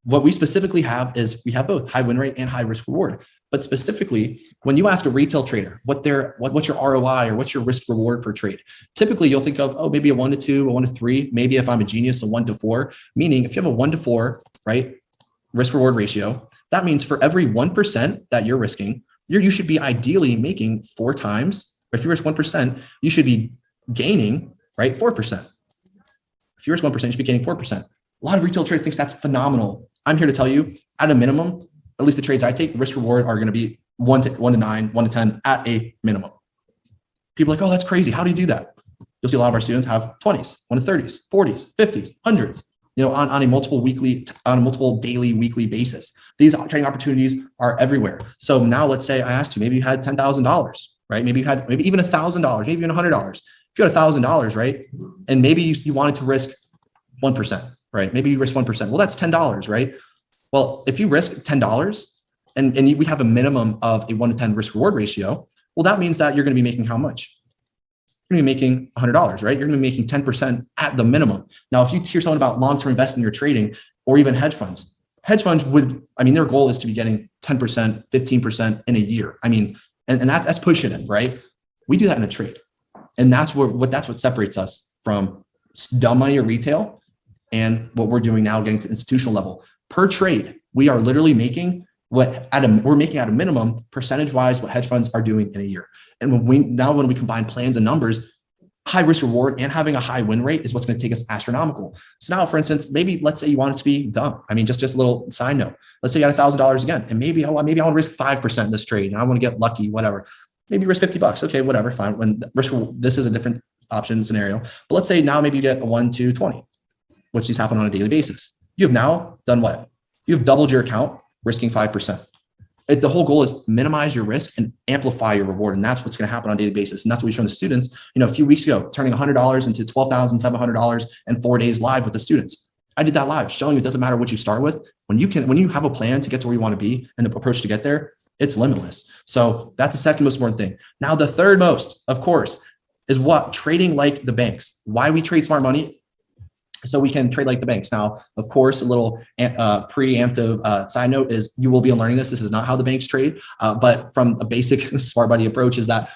What we specifically have is we have both high win rate and high risk reward. But specifically, when you ask a retail trader what's your ROI or what's your risk reward per trade, typically you'll think of, maybe a 1 to 2, a 1 to 3, maybe if I'm a genius, a 1 to 4, meaning if you have a 1 to 4, right? Risk reward ratio, that means for every 1% that you're risking, you should be ideally making 4 times. Or if you risk 1%, you should be gaining, right, 4%. If you risk 1%, you should be gaining 4%. A lot of retail traders thinks that's phenomenal. I'm here to tell you, at a minimum, at least the trades I take, risk reward are going to be 1 to 9, 1 to 10 at a minimum. People are like, oh, that's crazy. How do you do that? You'll see a lot of our students have 20s, 1 to 30s, 40s, 50s, 100s. On a multiple daily, weekly basis. These trading opportunities are everywhere. So now let's say I asked you, maybe you had $10,000, right? Maybe you had even $1,000, maybe even $100. If you had $1,000, right? And maybe you wanted to risk 1%, right? Maybe you risk 1%. Well, that's $10, right? Well, if you risk $10 and we have a minimum of a 1 to 10 risk reward ratio, well, that means that you're going to be making how much? You're going to be making $100, right? You're going to be making 10% at the minimum. Now, if you hear someone about long-term investing or trading, or even hedge funds their goal is to be getting 10%, 15% in a year. And that's pushing it, right? We do that in a trade. And that's what separates us from dumb money or retail and what we're doing now getting to institutional level. Per trade, we are literally making we're making at a minimum percentage wise what hedge funds are doing in a year. And when we combine plans and numbers, high risk reward and having a high win rate is what's going to take us astronomical. So now, for instance, maybe let's say you want it to be dumb. I mean, just a little side note. Let's say you got $1,000 again, and maybe I want to risk 5% in this trade, and I want to get lucky, whatever. Maybe risk $50. Okay, whatever, fine. When this is a different option scenario, but let's say now maybe you get a 1 to 20, which these happen on a daily basis. You have now done what? You've doubled your account, risking 5%. The whole goal is minimize your risk and amplify your reward. And that's what's going to happen on a daily basis. And that's what we showed the students, a few weeks ago, turning $100 into $12,700 in 4 days live with the students. I did that live, showing you it doesn't matter what you start with. When you have a plan to get to where you want to be and the approach to get there, it's limitless. So that's the second most important thing. Now, the third most, of course, is what? Trading like the banks. Why we trade smart money? So we can trade like the banks. Now, of course, a little preemptive side note is you will be learning this. This is not how the banks trade, but from a basic smart money approach is that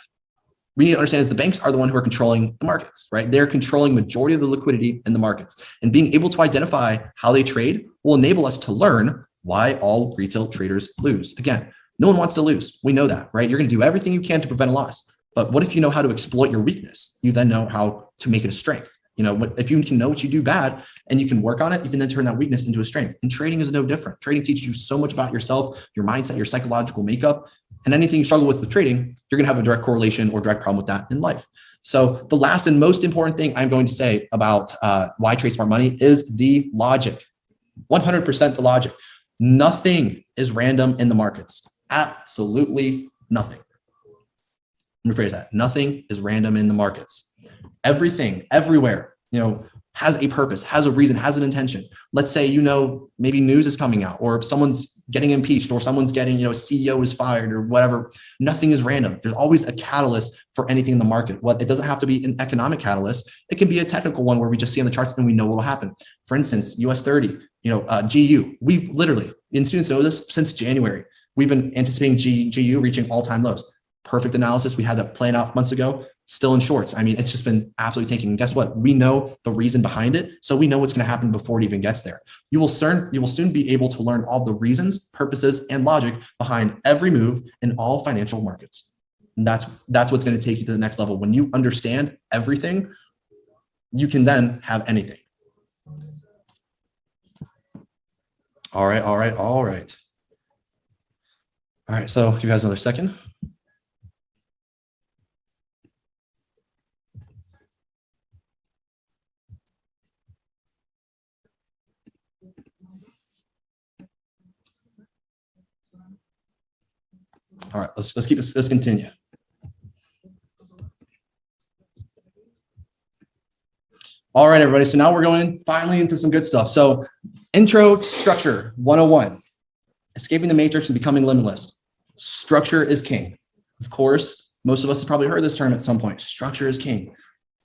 we need to understand is the banks are the one who are controlling the markets, right? They're controlling majority of the liquidity in the markets, and being able to identify how they trade will enable us to learn why all retail traders lose. Again, no one wants to lose. We know that, right? You're going to do everything you can to prevent a loss. But what if you know how to exploit your weakness? You then know how to make it a strength. If you can know what you do bad and you can work on it, you can then turn that weakness into a strength. And trading is no different. Trading teaches you so much about yourself, your mindset, your psychological makeup, and anything you struggle with trading, you're going to have a direct correlation or direct problem with that in life. So the last and most important thing I'm going to say about why trade smart money is the logic. 100% the logic. Nothing is random in the markets. Absolutely nothing. Let me rephrase that. Nothing is random in the markets. Everything, everywhere, has a purpose, has a reason, has an intention. Let's say, maybe news is coming out or someone's getting impeached or someone's getting, a CEO is fired or whatever. Nothing is random. There's always a catalyst for anything in the market. It doesn't have to be an economic catalyst. It can be a technical one where we just see on the charts and we know what will happen. For instance, US 30, GU, we literally, and students know this since January, we've been anticipating GU reaching all-time lows. Perfect analysis. We had that playing out months ago, still in shorts. I mean, it's just been absolutely tanking. And guess what? We know the reason behind it. So we know what's going to happen before it even gets there. You will soon be able to learn all the reasons, purposes, and logic behind every move in all financial markets. And that's what's going to take you to the next level. When you understand everything, you can then have anything. All right. All right. So give you guys another second. All right, let's keep this. Let's continue. All right, everybody. So now we're going finally into some good stuff. So intro to structure 101, escaping the matrix and becoming limitless. Structure is king. Of course, most of us have probably heard this term at some point. Structure is king.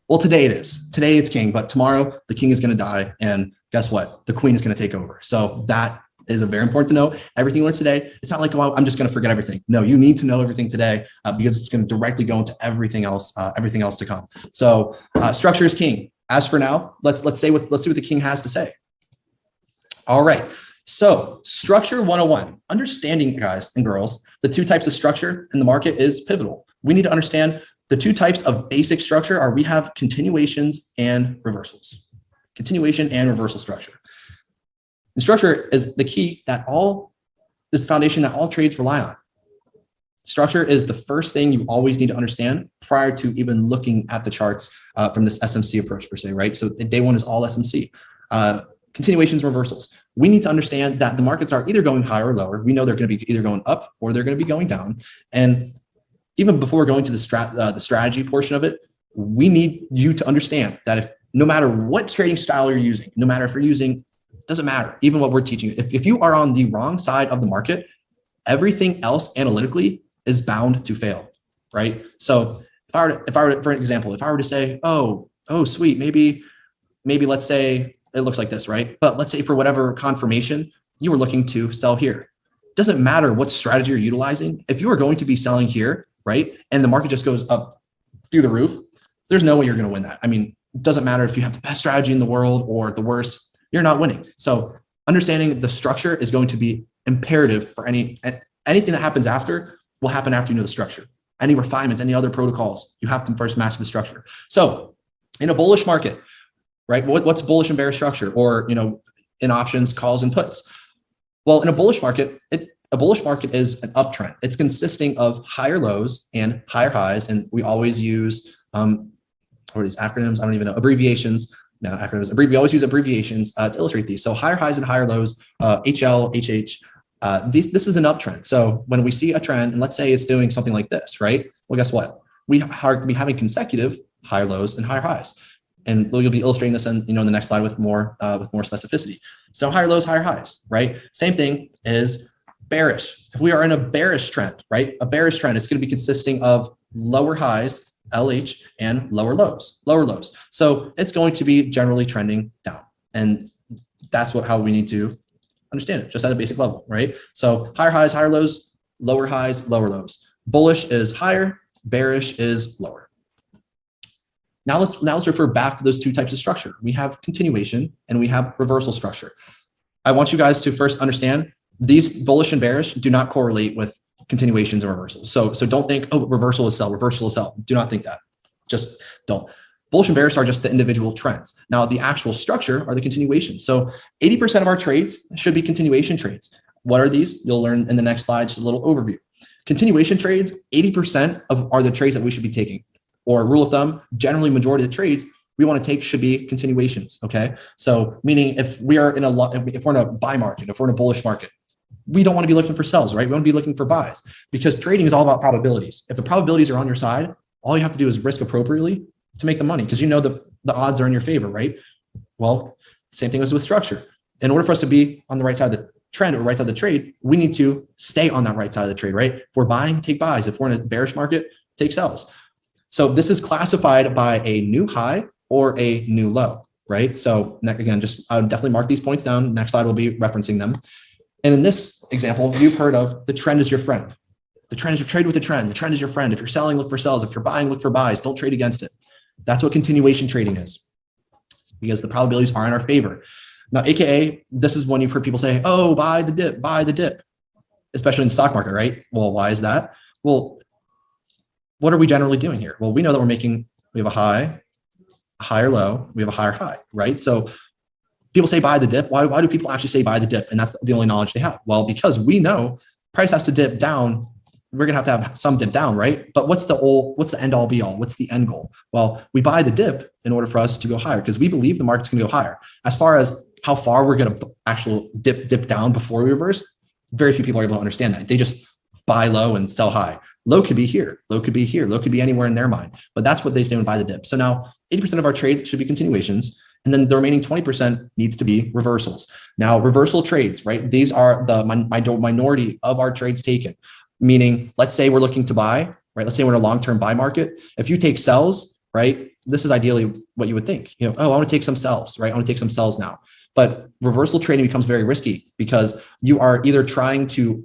Well, today it is. Today it's king, but tomorrow the king is going to die. And guess what? The queen is going to take over. So that is very important to know. Everything you learned today, it's not like, I'm just going to forget everything. No, you need to know everything today because it's going to directly go into everything else to come. So structure is king. As for now, let's see what the king has to say. All right. So structure 101, understanding, guys and girls, the two types of structure in the market is pivotal. We need to understand the two types of basic structure we have continuations and reversals. Continuation and reversal structure. And structure is the key is the foundation that all trades rely on. Structure is the first thing you always need to understand prior to even looking at the charts from this SMC approach per se, right? So day one is all SMC. Continuations, reversals. We need to understand that the markets are either going higher or lower. We know they're going to be either going up or they're going to be going down. And even before going to the strategy portion of it, we need you to understand that no matter what trading style you're using, no matter if you're using, doesn't matter, even what we're teaching you. If you are on the wrong side of the market, everything else analytically is bound to fail, right? So if I were to, for an example, if I were to say, oh, sweet, maybe let's say it looks like this, right? But let's say for whatever confirmation, you were looking to sell here. Doesn't matter what strategy you're utilizing. If you are going to be selling here, right, and the market just goes up through the roof, there's no way you're going to win that. I mean, it doesn't matter if you have the best strategy in the world or the worst. You're not winning. So understanding the structure is going to be imperative for anything that happens after will happen after you know the structure. Any refinements, any other protocols, you have to first master the structure. So In a bullish market, right? What's bullish and bearish structure, or in options, calls and puts? Well, in a bullish market, a bullish market is an uptrend. It's consisting of higher lows and higher highs, and we always use what are these acronyms? I don't even know, abbreviations. No, acronyms. We always use abbreviations to illustrate these. So higher highs and higher lows, HL, HH. This is an uptrend. So when we see a trend, and let's say it's doing something like this, right? Well, guess what? We are having consecutive higher lows and higher highs. And you'll be illustrating this in the next slide with more specificity. So higher lows, higher highs, right? Same thing is bearish. If we are in a bearish trend, right? A bearish trend is going to be consisting of lower highs, LH, and lower lows. So it's going to be generally trending down. And that's how we need to understand it, just at a basic level, right? So higher highs, higher lows, lower highs, lower lows. Bullish is higher, bearish is lower. Now let's refer back to those two types of structure. We have continuation and we have reversal structure. I want you guys to first understand these bullish and bearish do not correlate with continuations and reversals. So don't think, oh, reversal is sell. Do not think that. Just don't. Bullish and bearish are just the individual trends. Now the actual structure are the continuations. So 80% of our trades should be continuation trades. What are these? You'll learn in the next slide, just a little overview. Continuation trades, 80% are the trades that we should be taking. Or rule of thumb, generally majority of the trades we want to take should be continuations. Okay. So meaning if we're in a buy market, if we're in a bullish market, we don't want to be looking for sells, right? We want to be looking for buys, because trading is all about probabilities. If the probabilities are on your side, all you have to do is risk appropriately to make the money, because the odds are in your favor, right? Well, same thing as with structure. In order for us to be on the right side of the trend or right side of the trade, we need to stay on that right side of the trade, right? If we're buying, take buys. If we're in a bearish market, take sells. So this is classified by a new high or a new low, right? So again, I would definitely mark these points down. Next slide will be referencing them. And in this example, you've heard of the trend is your friend. The trend is your trade with the trend. The trend is your friend. If you're selling, look for sells. If you're buying, look for buys. Don't trade against it. That's what continuation trading is, because the probabilities are in our favor. Now, AKA, this is when you've heard people say, oh, buy the dip, especially in the stock market, right? Well, why is that? Well, what are we generally doing here? Well, we know that we have a high, a higher low, we have a higher high, right? So people say buy the dip. Why do people actually say buy the dip? And that's the only knowledge they have. Well, because we know price has to dip down. We're going to have some dip down, right? But what's the end all be all? What's the end goal? Well, we buy the dip in order for us to go higher, because we believe the market's going to go higher. As far as how far we're going to actual dip down before we reverse, very few people are able to understand that. They just buy low and sell high. Low could be here, low could be here, low could be anywhere in their mind. But that's what they say when buy the dip. So now 80% of our trades should be continuations. And then the remaining 20% needs to be reversals. Now, reversal trades, right? These are the minority of our trades taken. Meaning, let's say we're looking to buy, right? Let's say we're in a long-term buy market. If you take sells, right? This is ideally what you would think. Oh, I want to take some sells, right? I want to take some sells now. But reversal trading becomes very risky, because you are either going to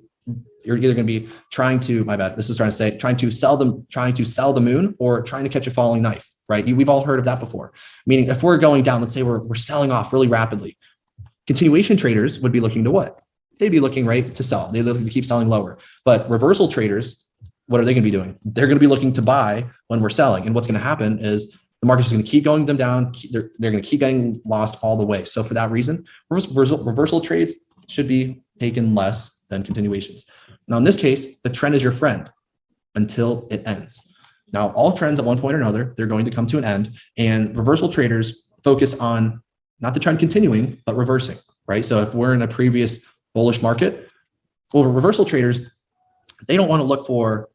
be trying to, my bad, this is trying to sell the moon, or trying to catch a falling knife, right? We've all heard of that before. Meaning if we're going down, let's say we're selling off really rapidly. Continuation traders would be looking to what? They'd be looking, right, to sell. They're looking to keep selling lower. But reversal traders, what are they going to be doing? They're going to be looking to buy when we're selling. And what's going to happen is the market's just going to keep going them down. They're going to keep getting lost all the way. So for that reason, reversal trades should be taken less than continuations. Now, in this case, the trend is your friend until it ends. Now, all trends at one point or another, they're going to come to an end, and reversal traders focus on not the trend continuing, but reversing, right? So if we're in a previous bullish market, well, reversal traders, they don't want to look for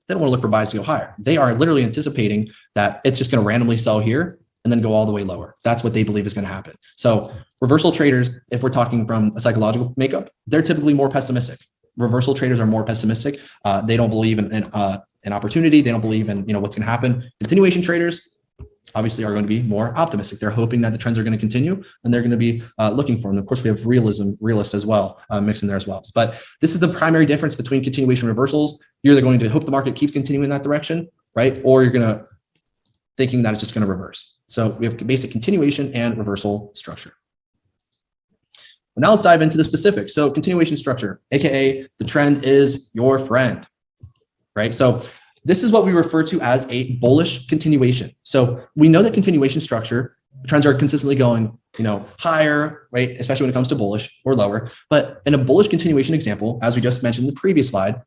buys to go higher. They are literally anticipating that it's just going to randomly sell here and then go all the way lower. That's what they believe is going to happen. So reversal traders, if we're talking from a psychological makeup, they're typically more pessimistic. Reversal traders are more pessimistic. They don't believe in opportunity. They don't believe in what's going to happen. Continuation traders obviously are going to be more optimistic. They're hoping that the trends are going to continue, and they're going to be looking for them. Of course, we have realists as well, mixed in there as well. But this is the primary difference between continuation and reversals. You're either going to hope the market keeps continuing in that direction, right? Or you're going to thinking that it's just going to reverse. So we have basic continuation and reversal structure. But now let's dive into the specifics. So continuation structure, AKA the trend is your friend, right? So This is what we refer to as a bullish continuation. So we know that continuation structure, trends are consistently going, higher, right? Especially when it comes to bullish or lower. But in a bullish continuation example, as we just mentioned in the previous slide,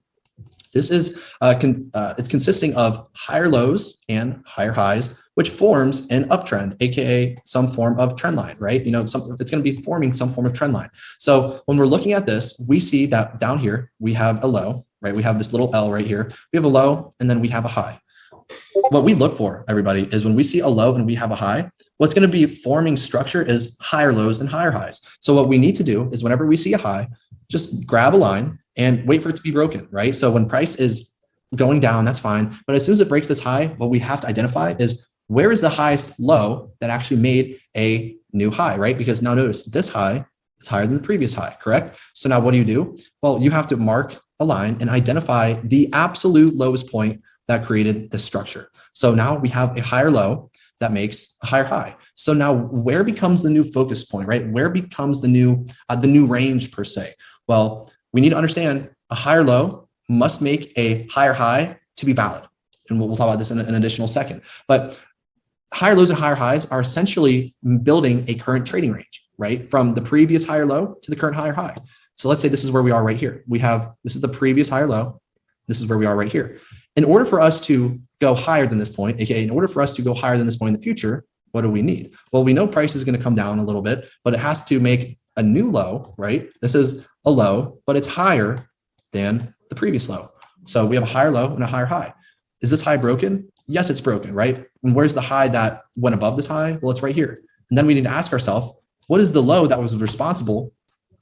this is it's consisting of higher lows and higher highs, which forms an uptrend, aka some form of trend line, right? It's going to be forming some form of trend line. So when we're looking at this, we see that down here we have a low, right? We have this little L right here. We have a low and then we have a high. What we look for, everybody, is when we see a low and we have a high, what's going to be forming structure is higher lows and higher highs. So what we need to do is whenever we see a high, just grab a line and wait for it to be broken, right? So when price is going down, that's fine. But as soon as it breaks this high, what we have to identify is where is the highest low that actually made a new high, right? Because now notice this high is higher than the previous high, correct? So now what do? Well, you have to mark a line and identify the absolute lowest point that created this structure. So now we have a higher low that makes a higher high. So now where becomes the new focus point, right? Where becomes the new range per se? Well, we need to understand a higher low must make a higher high to be valid. And we'll talk about this in an additional second. But higher lows and higher highs are essentially building a current trading range, right? From the previous higher low to the current higher high. So let's say this is where we are right here. This is the previous higher low. This is where we are right here. In order for us to go higher than this point, aka in order for us to go higher than this point in the future, what do we need? Well, we know price is going to come down a little bit, but it has to make a new low, right? This is a low, but it's higher than the previous low. So we have a higher low and a higher high. Is this high broken? Yes, it's broken, right? And where's the high that went above this high? Well, it's right here. And then we need to ask ourselves, what is the low that was responsible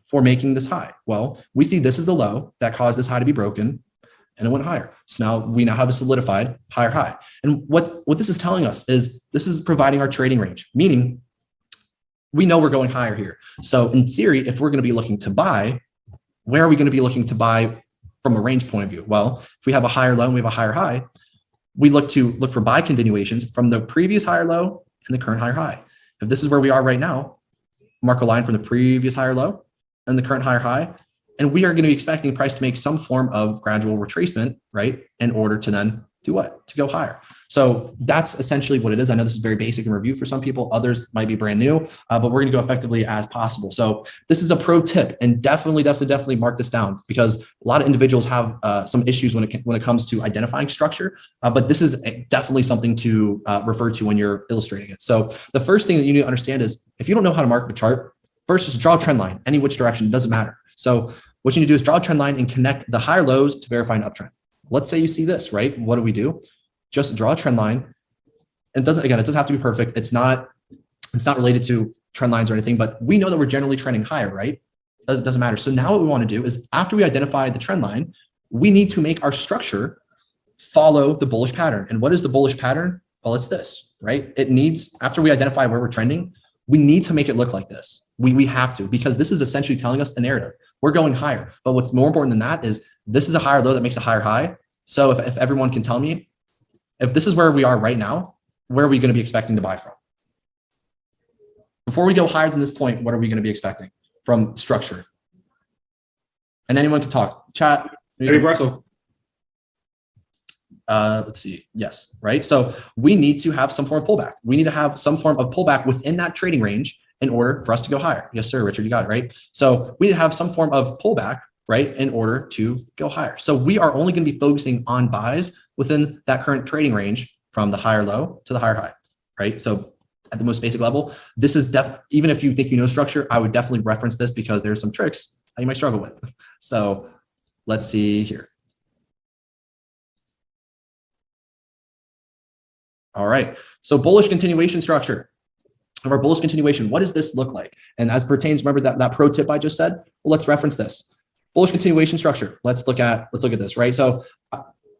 for making this high? Well, we see this is the low that caused this high to be broken and it went higher. So now we have a solidified higher high. And what this is telling us is this is providing our trading range, meaning we know we're going higher here. So in theory, if we're going to be looking to buy, where are we going to be looking to buy from a range point of view? Well, if we have a higher low and we have a higher high, we look for buy continuations from the previous higher low and the current higher high. If this is where we are right now, mark a line from the previous higher low and the current higher high, and we are going to be expecting price to make some form of gradual retracement, right? In order to then do what? To go higher. So that's essentially what it is. I know this is very basic in review for some people. Others might be brand new, but we're going to go effectively as possible. So this is a pro tip, and definitely mark this down because a lot of individuals have some issues when it comes to identifying structure. But this is definitely something to refer to when you're illustrating it. So the first thing that you need to understand is if you don't know how to mark the chart, first just draw a trend line, any which direction, it doesn't matter. So what you need to do is draw a trend line and connect the higher lows to verify an uptrend. Let's say you see this, right? What do? Just draw a trend line. And it doesn't have to be perfect. It's not related to trend lines or anything, but we know that we're generally trending higher, right? It doesn't matter. So now what we want to do is after we identify the trend line, we need to make our structure follow the bullish pattern. And what is the bullish pattern? Well, it's this, right? It needs, after we identify where we're trending, we need to make it look like this. We have to, because this is essentially telling us the narrative. We're going higher. But what's more important than that is this is a higher low that makes a higher high. So if everyone can tell me, if this is where we are right now, where are we going to be expecting to buy from? Before we go higher than this point, what are we going to be expecting from structure? And anyone can talk. Chat. Maybe Russell. Let's see. Yes, right. So we need to have some form of pullback. We need to have some form of pullback within that trading range in order for us to go higher. Yes, sir, Richard, you got it, right? So we need to have some form of pullback, right, in order to go higher. So we are only going to be focusing on buys within that current trading range from the higher low to the higher high, right? So at the most basic level, this is even if you think you know structure, I would definitely reference this because there's some tricks that you might struggle with. So let's see here. All right, so bullish continuation structure. Of our bullish continuation, what does this look like? And as pertains, remember that pro tip I just said? Well, let's reference this. Bullish continuation structure. Let's look at this, right? So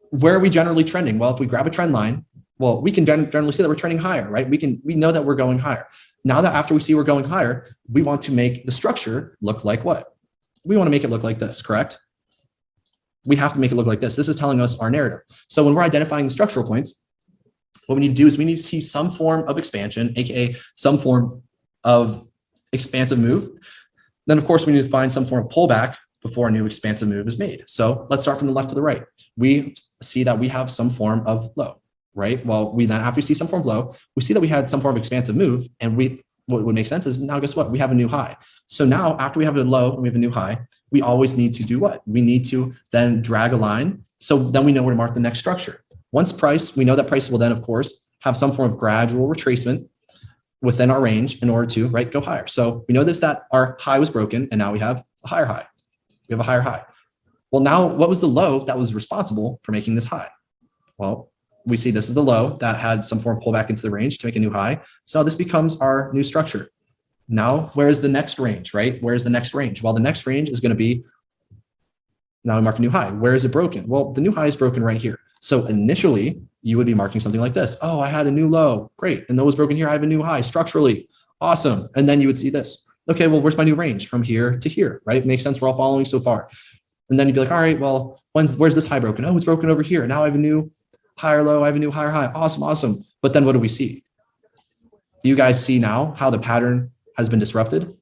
where are we generally trending? Well, if we grab a trend line, well, we can generally see that we're trending higher, right? We know that we're going higher. Now that after we see we're going higher, we want to make the structure look like what? We want to make it look like this, correct? We have to make it look like this. This is telling us our narrative. So when we're identifying the structural points, what we need to do is we need to see some form of expansion, aka some form of expansive move. Then, of course, we need to find some form of pullback before a new expansive move is made. So let's start from the left to the right. We see that we have some form of low, right? Well, we then, after we see some form of low, we see that we had some form of expansive move, and what would make sense is now guess what? We have a new high. So now after we have a low and we have a new high, we always need to do what? We need to then drag a line. So then we know where to mark the next structure. Once price, we know that price will then, of course, have some form of gradual retracement within our range in order to, right, go higher. So we know this, that our high was broken, and now we have a higher high. We have a higher high. Well, now what was the low that was responsible for making this high? Well, we see this is the low that had some form of pullback into the range to make a new high. So this becomes our new structure. Now, where's the next range, right? Where's the next range? Well, the next range is going to be, now we mark a new high. Where is it broken? Well, the new high is broken right here. So initially, you would be marking something like this. Oh, I had a new low. Great. And that was broken here. I have a new high structurally. Awesome. And then you would see this. Okay, well, where's my new range? From here to here, right? Makes sense. We're all following so far. And then you'd be like, all right, well, where's this high broken? Oh, it's broken over here. Now I have a new higher low. I have a new higher high. Awesome, awesome. But then what do we see? Do you guys see now how the pattern has been disrupted?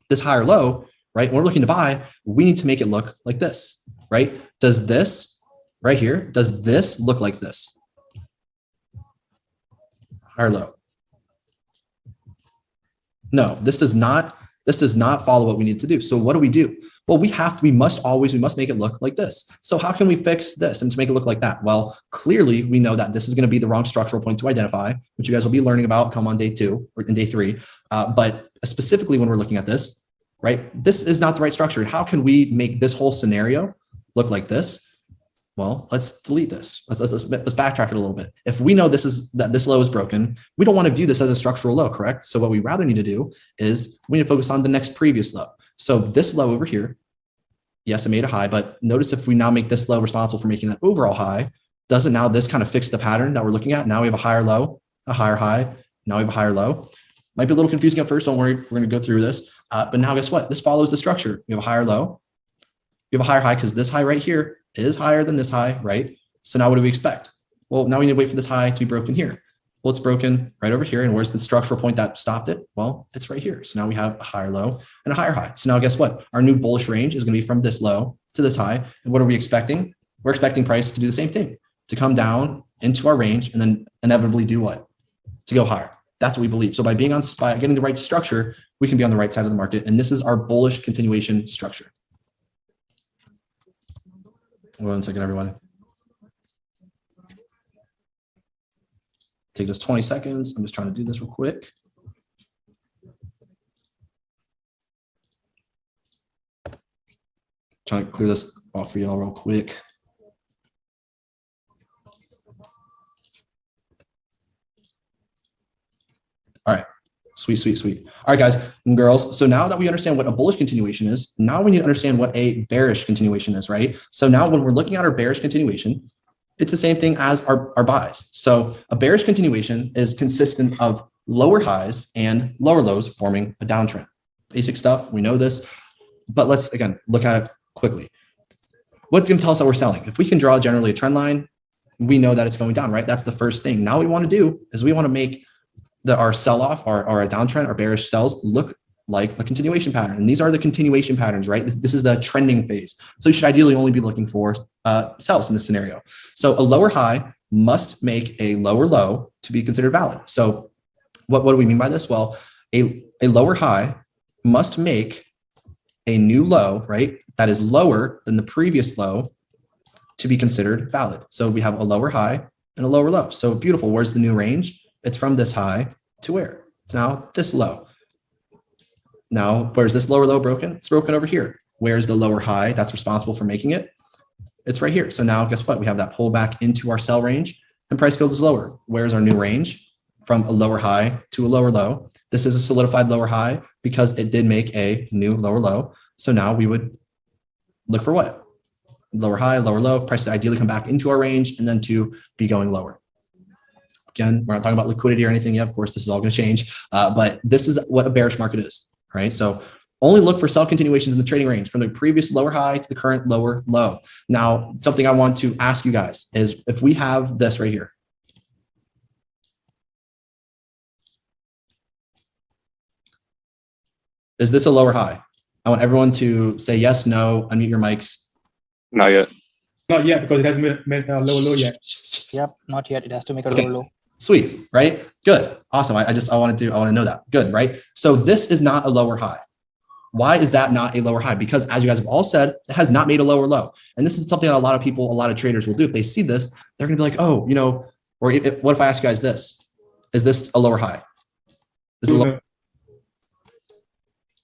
This higher low, right? When we're looking to buy, we need to make it look like this, right? Does this right here, does this look like this? Higher low. No, this does not follow what we need to do. So what do? Well, we must make it look like this. So how can we fix this and to make it look like that? Well, clearly we know that this is going to be the wrong structural point to identify, which you guys will be learning about come on day 2 or in day 3. But specifically when we're looking at this, right, this is not the right structure. How can we make this whole scenario look like this? Well, let's delete this. Let's backtrack it a little bit. If we know that this low is broken, we don't want to view this as a structural low, correct? So what we rather need to do is we need to focus on the next previous low. So this low over here, yes, it made a high, but notice if we now make this low responsible for making that overall high, doesn't now this kind of fix the pattern that we're looking at? Now we have a higher low, a higher high. Now we have a higher low. Might be a little confusing at first. Don't worry, we're going to go through this. But now guess what? This follows the structure. We have a higher low. We have a higher high because this high right here is higher than this high, right? So now what do we expect? Well, now we need to wait for this high to be broken here. Well, it's broken right over here. And where's the structural point that stopped it? Well, it's right here. So now we have a higher low and a higher high. So now guess what? Our new bullish range is going to be from this low to this high. And what are we expecting? We're expecting price to do the same thing, to come down into our range and then inevitably do what? To go higher. That's what we believe. So by getting the right structure, we can be on the right side of the market. And this is our bullish continuation structure. 1 second, everyone. Take just 20 seconds. I'm just trying to do this real quick. Trying to clear this off for y'all real quick. All right. Sweet, sweet, sweet. All right, guys and girls. So now that we understand what a bullish continuation is, now we need to understand what a bearish continuation is, right? So now when we're looking at our bearish continuation, it's the same thing as our buys. So a bearish continuation is consistent of lower highs and lower lows forming a downtrend. Basic stuff, we know this, but let's again look at it quickly. What's going to tell us that we're selling? If we can draw generally a trend line, we know that it's going down, right? That's the first thing. Now what we want to do is we want to make our sell-off or a downtrend, our bearish sells look like a continuation pattern. And these are the continuation patterns, right? This is the trending phase. So you should ideally only be looking for sells in this scenario. So a lower high must make a lower low to be considered valid. So what do we mean by this? Well, a lower high must make a new low, right? That is lower than the previous low to be considered valid. So we have a lower high and a lower low. So beautiful. Where's the new range? It's from this high to where? To now this low. Now, where's this lower low broken? It's broken over here. Where's the lower high that's responsible for making it? It's right here. So now guess what? We have that pullback into our sell range and price goes lower. Where's our new range? From a lower high to a lower low. This is a solidified lower high because it did make a new lower low. So now we would look for what? Lower high, lower low, price to ideally come back into our range and then to be going lower. Again, we're not talking about liquidity or anything yet. Of course, this is all going to change, but this is what a bearish market is, right? So only look for sell continuations in the trading range from the previous lower high to the current lower low. Now, something I want to ask you guys is if we have this right here, is this a lower high? I want everyone to say yes, no, unmute your mics. Not yet. Not yet, because it hasn't made a low yet. Yep, not yet. It has to make a Okay. lower low. Sweet, right? Good, awesome. I want to know that. Good, right? So this is not a lower high. Why is that not a lower high? Because as you guys have all said, it has not made a lower low. And this is something that a lot of people, a lot of traders will do. If they see this, they're going to be like, oh, you know, or what if I ask you guys this? Is this a lower high? Is it a lower?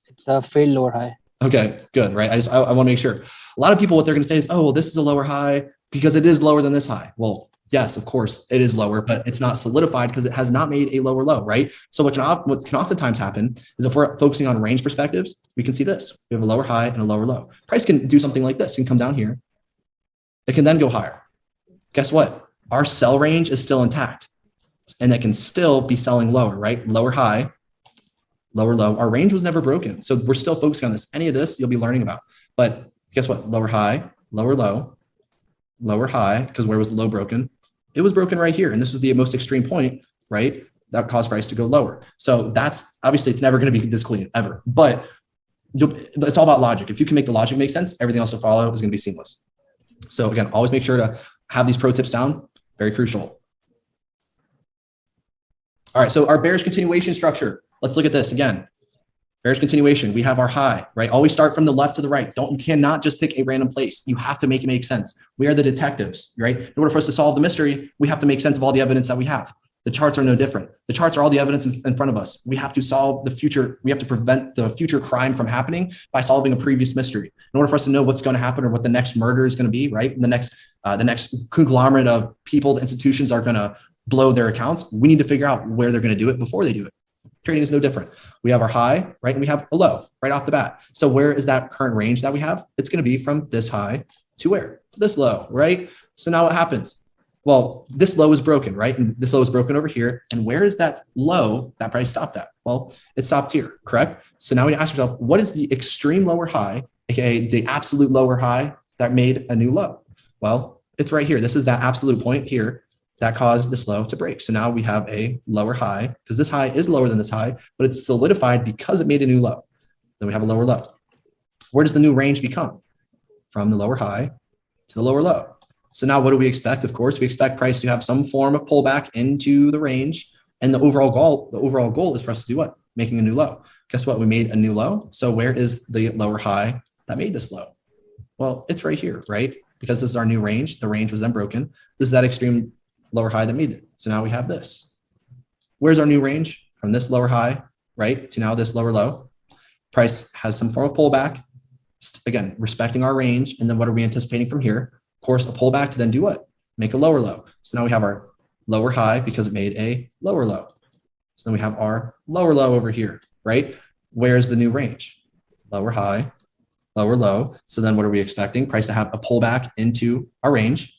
It's a failed lower high. Okay, good, right? I want to make sure. A lot of people, what they're going to say is, oh, well, this is a lower high because it is lower than this high. Well, yes, of course, it is lower, but it's not solidified because it has not made a lower low, right? So what can oftentimes happen is if we're focusing on range perspectives, we can see this. We have a lower high and a lower low. Price can do something like this. It can come down here. It can then go higher. Guess what? Our sell range is still intact, and that can still be selling lower, right? Lower high, lower low. Our range was never broken. So we're still focusing on this. Any of this you'll be learning about. But guess what? Lower high, lower low, lower high, because where was the low broken? It was broken right here. And this was the most extreme point, right? That caused price to go lower. So that's obviously it's never going to be this clean ever, but it's all about logic. If you can make the logic make sense, everything else to follow is going to be seamless. So again, always make sure to have these pro tips down. Very crucial. All right. So our bearish continuation structure. Let's look at this again. Bearish continuation. We have our high, right? Always start from the left to the right. You cannot just pick a random place. You have to make it make sense. We are the detectives, right? In order for us to solve the mystery, we have to make sense of all the evidence that we have. The charts are no different. The charts are all the evidence in front of us. We have to solve the future. We have to prevent the future crime from happening by solving a previous mystery. In order for us to know what's going to happen or what the next murder is going to be, right? The next conglomerate of people, the institutions are going to blow their accounts. We need to figure out where they're going to do it before they do it. Trading is no different. We have our high, right? And we have a low right off the bat. So where is that current range that we have? It's going to be from this high to where? To this low, right? So now what happens? Well, this low is broken, right? And this low is broken over here. And where is that low that price stopped at? Well, it stopped here, correct? So now we ask ourselves, what is the extreme lower high, aka the absolute lower high that made a new low? Well, it's right here. This is that absolute point here that caused this low to break. So now we have a lower high because this high is lower than this high, but it's solidified because it made a new low. Then we have a lower low. Where does the new range become? From the lower high to the lower low. So now what do we expect? Of course, we expect price to have some form of pullback into the range. And the overall goal is for us to do what? Making a new low. Guess what? We made a new low. So where is the lower high that made this low? Well, it's right here, right? Because this is our new range. The range was then broken. This is that extreme lower high that made it. So now we have this. Where's our new range? From this lower high, right, to now this lower low. Price has some form of pullback. Again, respecting our range. And then what are we anticipating from here? Of course, a pullback to then do what? Make a lower low. So now we have our lower high because it made a lower low. So then we have our lower low over here, right? Where's the new range? Lower high, lower low. So then what are we expecting? Price to have a pullback into our range.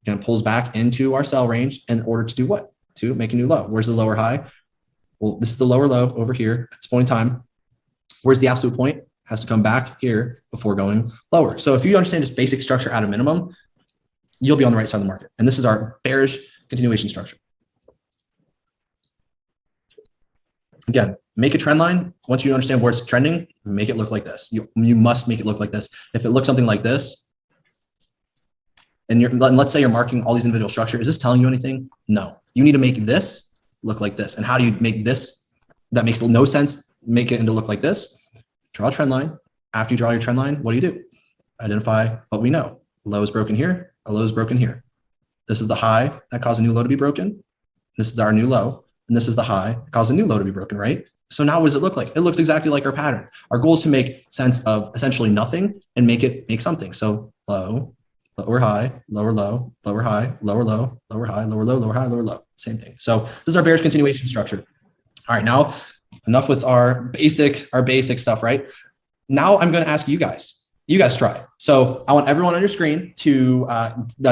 Again, it pulls back into our sell range in order to do what? To make a new low. Where's the lower high? Well, this is the lower low over here at this point in time. Where's the absolute point? Has to come back here before going lower. So if you understand this basic structure at a minimum, you'll be on the right side of the market. And this is our bearish continuation structure. Again, make a trend line. Once you understand where it's trending, make it look like this. You must make it look like this. If it looks something like this, and let's say you're marking all these individual structures, is this telling you anything? No. You need to make this look like this. And how do you make this? That makes no sense. Make it into look like this. Draw a trend line. After you draw your trend line, what do? Identify what we know. Low is broken here. A low is broken here. This is the high that caused a new low to be broken. This is our new low. And this is the high that caused a new low to be broken, right? So now what does it look like? It looks exactly like our pattern. Our goal is to make sense of essentially nothing and make it make something. So low, lower high, lower low, lower high, lower low, lower high, lower low, lower high, lower low. Same thing. So this is our bearish continuation structure. All right, now enough with our basic stuff, right? Now I'm going to ask you guys. You guys try. So I want everyone on your screen to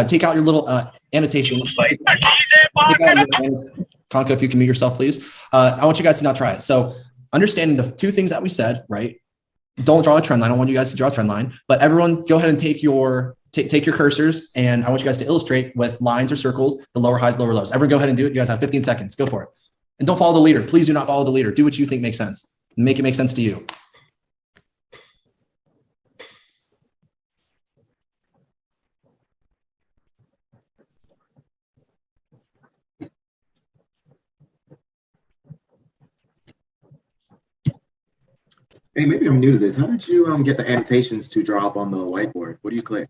take out your little annotation. Conka, if you can mute yourself, please. I want you guys to now try it. So understanding the two things that we said, right? Don't draw a trend line. I don't want you guys to draw a trend line, but everyone go ahead and take your cursors, and I want you guys to illustrate with lines or circles the lower highs, lower lows. Everyone go ahead and do it. You guys have 15 seconds. Go for it. And don't follow the leader. Please do not follow the leader. Do what you think makes sense. Make it make sense to you. Hey, maybe I'm new to this. How did you get the annotations to draw up on the whiteboard? What do you click?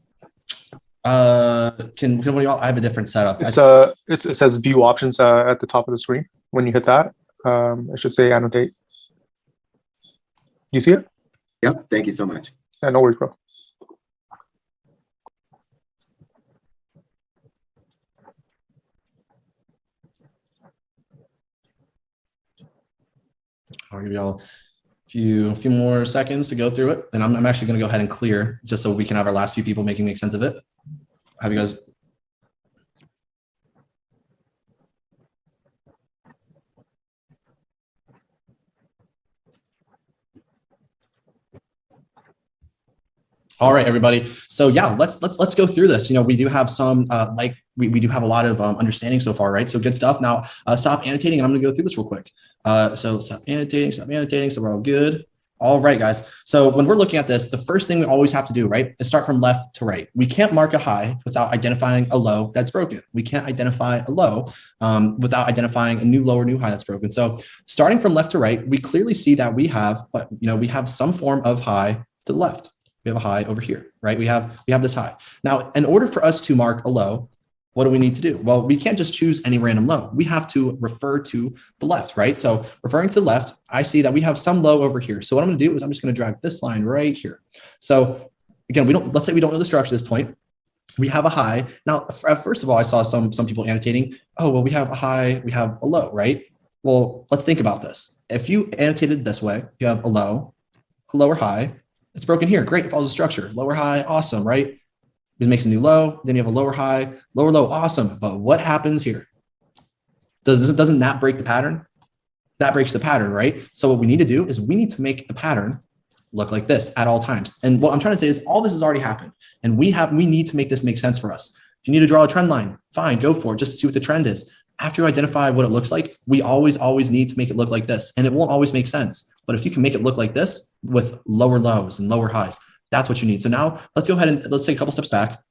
Can one of y'all? I have a different setup. It says view options at the top of the screen. When you hit that, it should say annotate. You see it? Yep. Thank you so much. Yeah, no worries, bro. I'll give y'all a few more seconds to go through it. And I'm actually going to go ahead and clear just so we can have our last few people make sense of it. Have you guys? All right, everybody. So yeah, let's go through this. You know, we do have some we do have a lot of understanding so far, right? So good stuff. Now stop annotating, and I'm going to go through this real quick. So stop annotating. So we're all good. All right, guys. So when we're looking at this, the first thing we always have to do, right, is start from left to right. We can't mark a high without identifying a low that's broken. We can't identify a low without identifying a new low or new high that's broken. So starting from left to right, we clearly see that we have we have some form of high to the left. We have a high over here, right? We have this high. Now, in order for us to mark a low, what do we need to do? Well, we can't just choose any random low. We have to refer to the left, right? So referring to the left, I see that we have some low over here. So what I'm going to do is I'm just going to drag this line right here. So again, let's say we don't know the structure at this point. We have a high. Now, first of all, I saw some people annotating, oh, well, we have a high, we have a low, right? Well, let's think about this. If you annotated this way, you have a low, a lower high. It's broken here. Great. It follows the structure. Lower high. Awesome. Right. It makes a new low. Then you have a lower high, lower low. Awesome. But what happens here? Doesn't that break the pattern? That breaks the pattern, right? So what we need to do is we need to make the pattern look like this at all times. And what I'm trying to say is all this has already happened. And we need to make this make sense for us. If you need to draw a trend line, fine, go for it. Just to see what the trend is. After you identify what it looks like, we always need to make it look like this. And it won't always make sense. But if you can make it look like this with lower lows and lower highs, that's what you need. So now let's go ahead and let's take a couple steps back.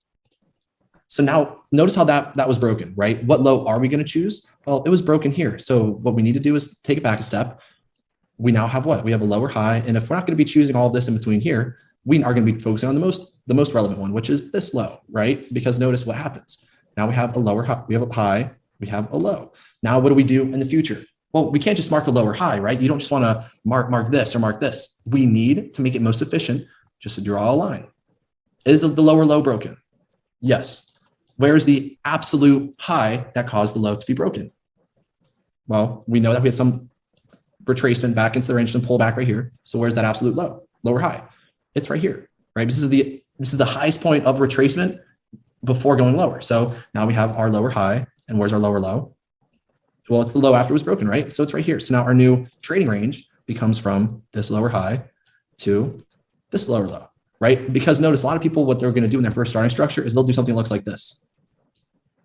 So now notice how that was broken, right? What low are we going to choose? Well, it was broken here. So what we need to do is take it back a step. We now have what? We have a lower high. And if we're not going to be choosing all of this in between here, we are going to be focusing on the most relevant one, which is this low, right? Because notice what happens. Now we have a lower high, we have a high, we have a low. Now what do we do in the future? Well, we can't just mark a lower high, right? You don't just want to mark this or mark this. We need to make it most efficient just to draw a line. Is the lower low broken? Yes. Where's the absolute high that caused the low to be broken? Well, we know that we had some retracement back into the range and pull back right here. So where's that absolute low, lower high? It's right here, right? This is the highest point of retracement before going lower. So now we have our lower high, and where's our lower low? Well, it's the low after it was broken, right? So it's right here. So now our new trading range becomes from this lower high to this lower low, right? Because notice a lot of people, what they're going to do in their first starting structure is they'll do something that looks like this.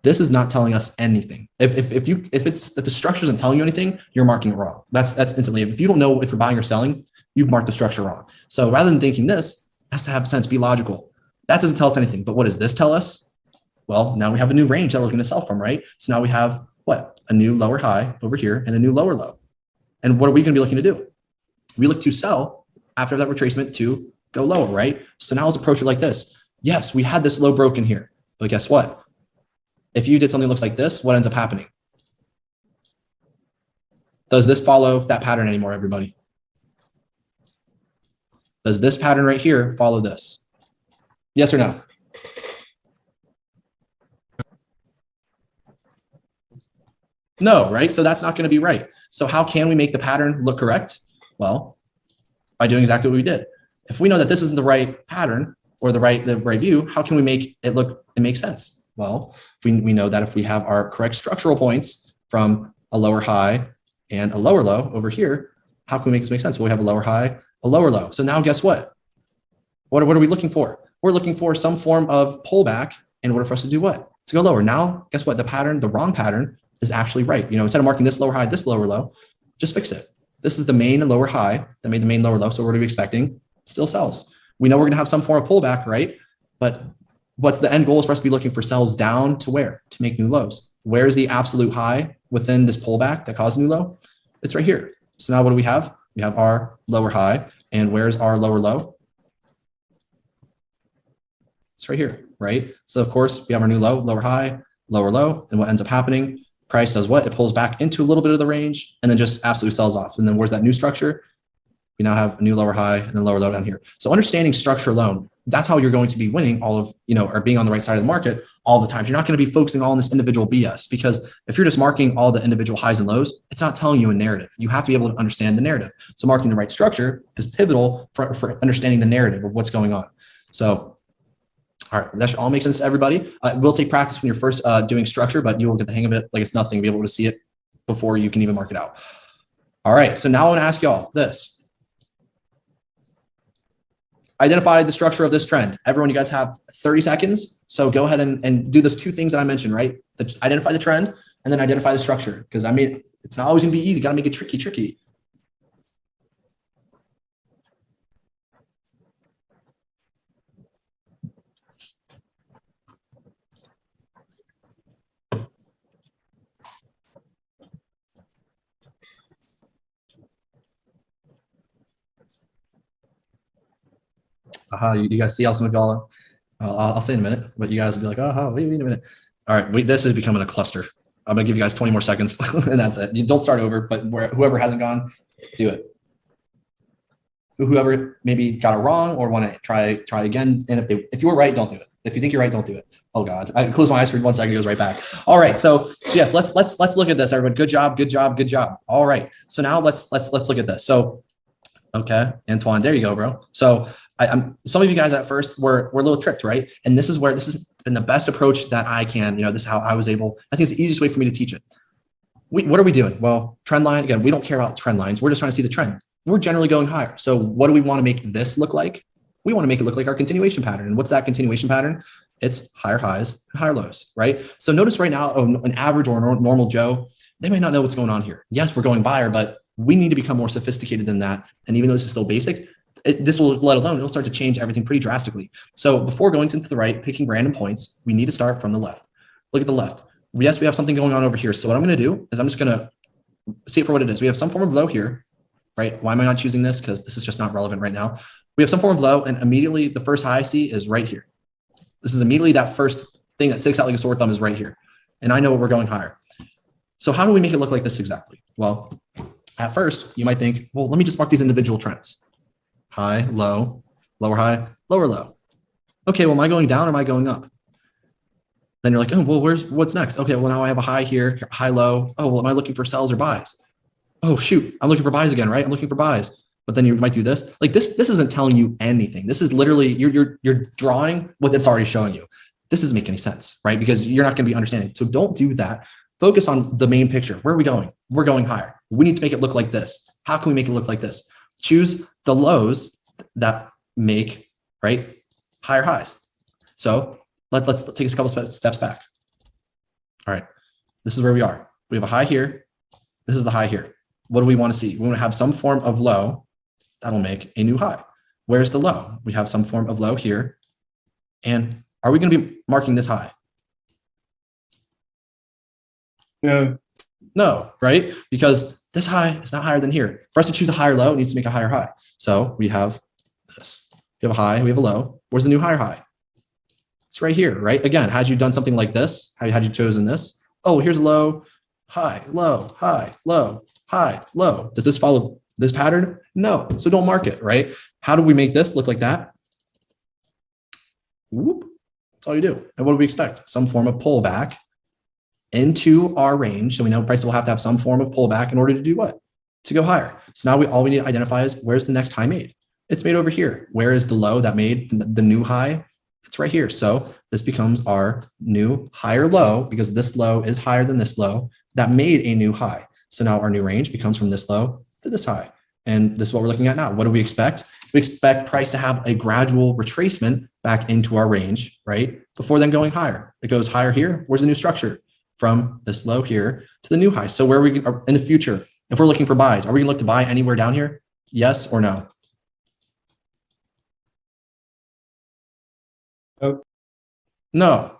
This is not telling us anything. If the structure isn't telling you anything, you're marking it wrong. That's instantly. If you don't know if you're buying or selling, you've marked the structure wrong. So rather than thinking this, it has to have sense, be logical. That doesn't tell us anything. But what does this tell us? Well, now we have a new range that we're going to sell from, right? So now we have what? A new lower high over here and a new lower low. And what are we going to be looking to do? We look to sell after that retracement to go lower, right? So now let's approach it like this. Yes, we had this low broken here, but guess what? If you did something that looks like this, what ends up happening? Does this follow that pattern anymore, everybody? Does this pattern right here follow this? Yes or no? No, right? So that's not going to be right. So how can we make the pattern look correct? Well, by doing exactly what we did. If we know that this isn't the right pattern or the right view, how can we make it look and make sense? Well, we know that if we have our correct structural points from a lower high and a lower low over here, how can we make this make sense? Well, we have a lower high, a lower low. So now guess what? What are we looking for? We're looking for some form of pullback in order for us to do what? To go lower. Now, guess what? The pattern, the wrong pattern is actually right. You know, instead of marking this lower high, this lower low, just fix it. This is the main and lower high that made the main lower low. So what are we expecting? Still sells. We know we're going to have some form of pullback, right? But what's the end goal is for us to be looking for sells down to where? To make new lows. Where's the absolute high within this pullback that caused a new low? It's right here. So now what do we have? We have our lower high. And where's our lower low? It's right here, right? So of course we have our new low, lower high, lower low. And what ends up happening, price does what? It pulls back into a little bit of the range and then just absolutely sells off. And then where's that new structure? We now have a new lower high and then lower low down here. So understanding structure alone, that's how you're going to be winning all of, or being on the right side of the market all the time. You're not going to be focusing all on this individual BS, because if you're just marking all the individual highs and lows, it's not telling you a narrative. You have to be able to understand the narrative. So marking the right structure is pivotal for understanding the narrative of what's going on. So, all right, that should all make sense to everybody. It will take practice when you're first doing structure, but you will get the hang of it like it's nothing. You'll be able to see it before you can even mark it out. All right, so now I want to ask y'all this. Identify the structure of this trend. Everyone, you guys have 30 seconds. So go ahead and do those two things that I mentioned, right? Identify the trend and then identify the structure. Because I mean, it's not always gonna be easy. You gotta make it tricky. You guys see how some of y'all, I'll say in a minute, but you guys will be like, oh, wait a minute. All right, this is becoming a cluster. I'm gonna give you guys 20 more seconds and that's it. You don't start over, but whoever hasn't gone, do it. Whoever maybe got it wrong or want to try again. And if you were right, don't do it. If you think you're right, don't do it. Oh God, I close my eyes for 1 second, it goes right back. All right, so yes, let's look at this, everyone. Good job. All right, so now let's look at this. So, okay, Antoine, there you go, bro. So some of you guys at first were a little tricked, right? And this has been the best approach that I can, this is how I was able, I think it's the easiest way for me to teach it. What are we doing? Well, trend line, again, we don't care about trend lines. We're just trying to see the trend. We're generally going higher. So what do we want to make this look like? We want to make it look like our continuation pattern. And what's that continuation pattern? It's higher highs and higher lows, right? So notice right now, an average or a normal Joe, they might not know what's going on here. Yes, we're going buyer, but we need to become more sophisticated than that. And even though this is still basic, this will, let alone, it'll start to change everything pretty drastically. So before going to the right, picking random points, we need to start from the left. Look at the left. Yes, we have something going on over here. So what I'm going to do is I'm just going to see it for what it is. We have some form of low here, right? Why am I not choosing this? Because this is just not relevant right now. We have some form of low, and immediately the first high I see is right here. This is immediately that first thing that sticks out like a sore thumb is right here. And I know we're going higher. So how do we make it look like this exactly? Well, at first you might think, well, let me just mark these individual trends. High, low, lower high, lower low. Okay, well, am I going down or am I going up? Then you're like, oh, well, what's next? Okay, well, now I have a high here, high, low. Oh, well, am I looking for sells or buys? Oh, shoot, I'm looking for buys again, right? I'm looking for buys. But then you might do this. Like this isn't telling you anything. This is literally, you're drawing what it's already showing you. This doesn't make any sense, right? Because you're not going to be understanding. So don't do that. Focus on the main picture. Where are we going? We're going higher. We need to make it look like this. How can we make it look like this? Choose the lows that make, right, higher highs. So let's take a couple steps back. All right, this is where we are. We have a high here. This is the high here. What do we want to see? We want to have some form of low that'll make a new high. Where's the low? We have some form of low here. And are we going to be marking this high? No, right? Because this high is not higher than here. For us to choose a higher low, it needs to make a higher high. So we have this. We have a high, we have a low. Where's the new higher high? It's right here, right? Again, had you done something like this, had you chosen this? Oh, here's a low, high, low, high, low, high, low. Does this follow this pattern? No. So don't mark it, right? How do we make this look like that? Whoop. That's all you do. And what do we expect? Some form of pullback into our range. So we know prices will have to have some form of pullback in order to do what? To go higher. So now all we need to identify is where's the next high made? It's made over here. Where is the low that made the new high? It's right here. So this becomes our new higher low because this low is higher than this low that made a new high. So now our new range becomes from this low to this high. And this is what we're looking at now. What do we expect? We expect price to have a gradual retracement back into our range, right? Before then going higher. It goes higher here. Where's the new structure? From this low here to the new high. So where are we in the future? If we're looking for buys, are we gonna look to buy anywhere down here? Yes or no? No,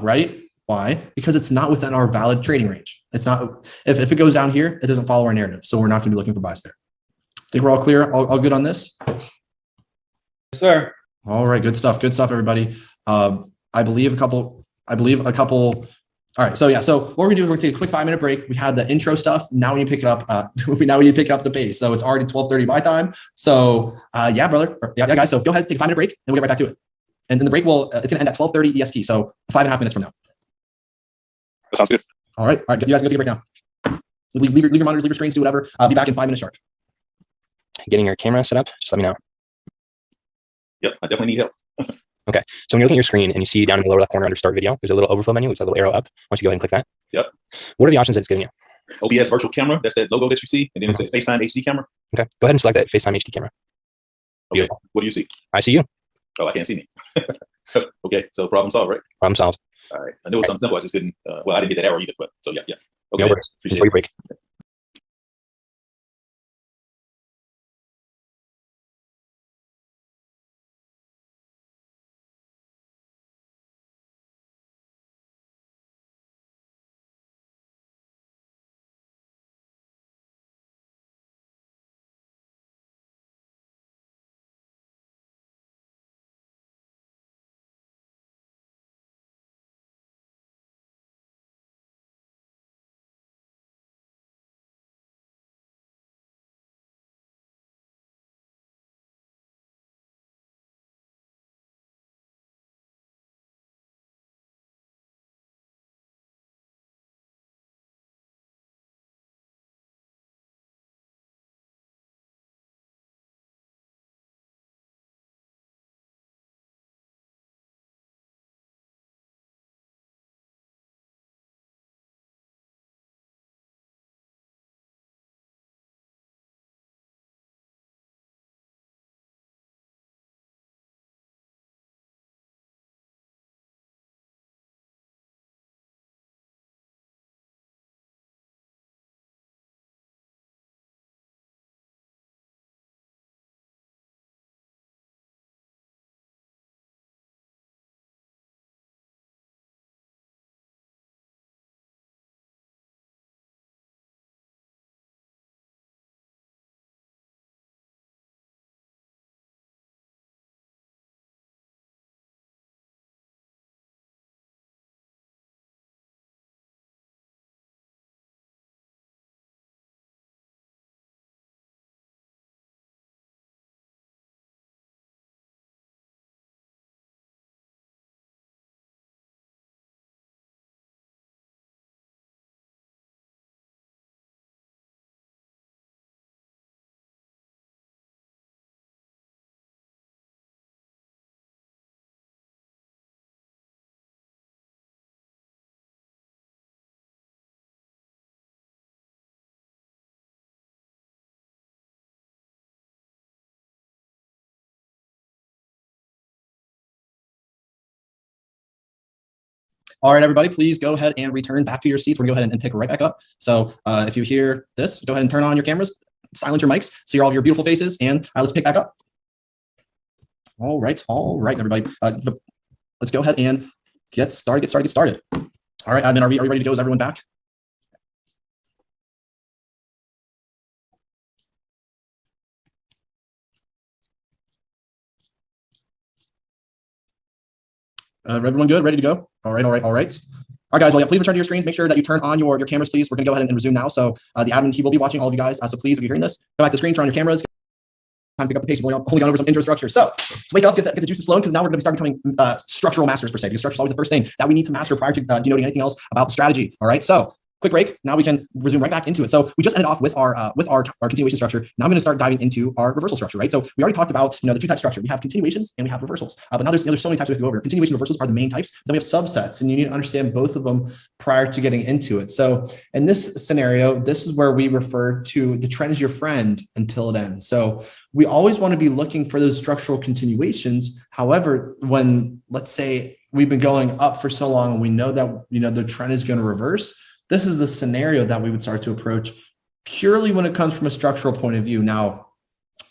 right? Why? Because it's not within our valid trading range. It's not, if it goes down here, it doesn't follow our narrative. So we're not gonna be looking for buys there. think we're all clear, all good on this? Yes, sir. All right, good stuff, everybody. I believe a couple. All right, so yeah, so what we're gonna do is we're gonna take a quick 5-minute break. We had the intro stuff. Now we need to pick it up. Now we need to pick up the pace. So it's already 12:30 my time. So yeah, brother, yeah, guys. So go ahead, take a 5-minute break, and we'll get right back to it. And then the break it's gonna end at 12:30 EST. So 5.5 minutes from now. That sounds good. All right, you guys can go take a break now. Leave your monitors, leave your screens, do whatever. I'll be back in 5 minutes sharp. Getting your camera set up, just let me know. Yep, I definitely need help. Okay, so when you're looking at your screen and you see down in the lower left corner under Start Video, there's a little overflow menu. It's a little arrow up. Once you go ahead and click that. Yep. What are the options that it's giving you? OBS virtual camera. That's that logo that you see, and then it says FaceTime HD camera. Okay, go ahead and select that FaceTime HD camera. Okay. Beautiful. What do you see? I see you. Oh, I can't see me. Okay, so problem solved, right? Problem solved. All right. I knew it was something simple. I just didn't. Well, I didn't get that error either. But so yeah. Okay. No worries. Appreciate Before you it. break. All right, everybody, please go ahead and return back to your seats. We're gonna go ahead and pick right back up. So if you hear this, go ahead and turn on your cameras, silence your mics, see all of your beautiful faces, and let's pick back up. All right, everybody. Let's go ahead and get started. All right, admin, are we ready to go? Is everyone back? Everyone good? Ready to go? All right. All right, guys. Well, yeah, please return to your screens. Make sure that you turn on your cameras, please. We're going to go ahead and resume now. So the admin, he will be watching all of you guys. So please, if you're hearing this, go back to the screen, turn on your cameras. Time to pick up the pace. We're holding on over some intro structure. So let's wake up, get the juices flowing, because now we're going to start becoming structural masters per se. Because structure is always the first thing that we need to master prior to denoting anything else about the strategy. All right. So quick break. Now we can resume right back into it. So we just ended off with our continuation structure. Now I'm going to start diving into our reversal structure, right? So we already talked about the two type structure. We have continuations and we have reversals. But now there's so many types we have to go over. Continuation and reversals are the main types. Then we have subsets, and you need to understand both of them prior to getting into it. So in this scenario, this is where we refer to the trend is your friend until it ends. So we always want to be looking for those structural continuations. However, when let's say we've been going up for so long and we know that the trend is going to reverse, this is the scenario that we would start to approach purely when it comes from a structural point of view. Now,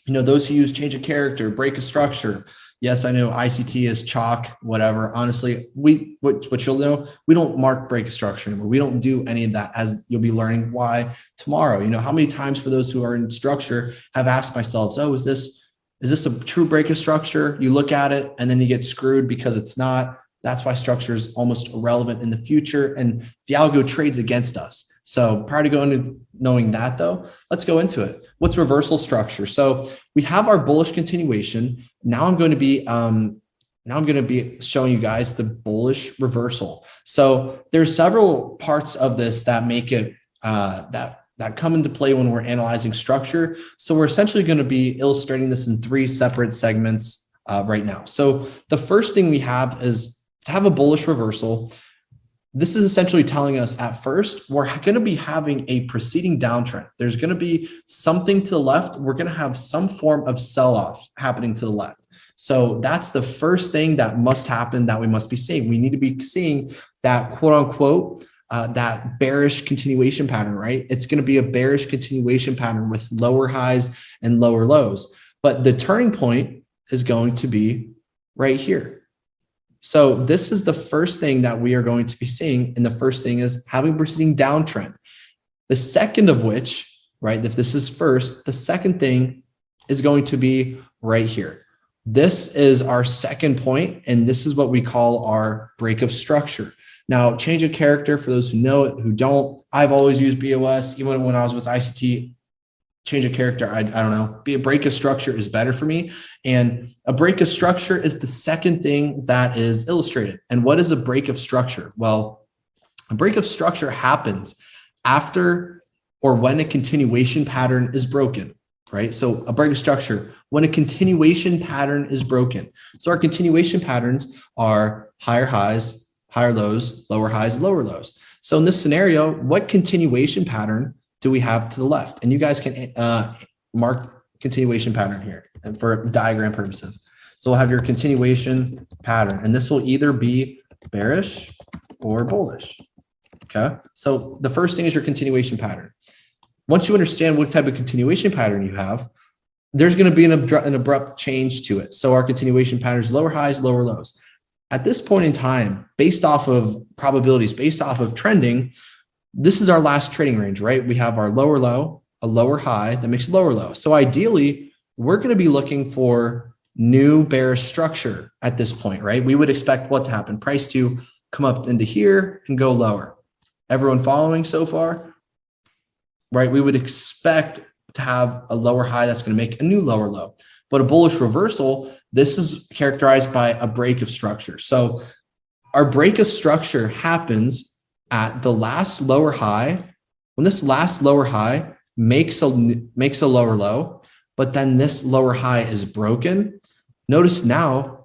those who use change of character, break a structure, Yes, I know ICT is chalk, whatever. Honestly, what you'll know, we don't mark break of structure anymore. We don't do any of that, as you'll be learning why tomorrow. You know, how many times for those who are in structure have asked myself, oh, is this a true break of structure? You look at it and then you get screwed because it's not. That's why structure is almost irrelevant in the future, and the algo trades against us. So prior to going to knowing that though, let's go into it. What's reversal structure? So we have our bullish continuation. Now I'm going to be showing you guys the bullish reversal. So there's several parts of this that make it that come into play when we're analyzing structure. So we're essentially going to be illustrating this in 3 separate segments right now. So the first thing we have is to have a bullish reversal. This is essentially telling us at first, we're going to be having a preceding downtrend. There's going to be something to the left. We're going to have some form of sell-off happening to the left. So that's the first thing that must happen, that we must be seeing. We need to be seeing that quote unquote, that bearish continuation pattern, right? It's going to be a bearish continuation pattern with lower highs and lower lows. But the turning point is going to be right here. So this is the first thing that we are going to be seeing. And the first thing is having preceding downtrend. The second of which, right, if this is first, the second thing is going to be right here. This is our second point, and this is what we call our break of structure. Now, change of character, for those who know it, who don't, I've always used BOS, even when I was with ICT. Change of character, I don't know. Be a break of structure is better for me. And a break of structure is the second thing that is illustrated. And what is a break of structure? Well, a break of structure happens after or when a continuation pattern is broken, right? So a break of structure, when a continuation pattern is broken. So our continuation patterns are higher highs, higher lows, lower highs, lower lows. So in this scenario, what continuation pattern do we have to the left? And you guys can mark continuation pattern here and for diagram purposes. So we'll have your continuation pattern, and this will either be bearish or bullish. Okay. So the first thing is your continuation pattern. Once you understand what type of continuation pattern you have, there's going to be an abrupt change to it. So our continuation pattern is lower highs, lower lows. At this point in time, based off of probabilities, based off of trending, this is our last trading range, right? We have our lower low, a lower high that makes a lower low. So ideally, we're going to be looking for new bearish structure at this point, right? We would expect what to happen? Price to come up into here and go lower. Everyone following so far? Right? We would expect to have a lower high that's going to make a new lower low. But a bullish reversal, this is characterized by a break of structure. So our break of structure happens at the last lower high, when this last lower high makes a lower low, but then this lower high is broken. Notice now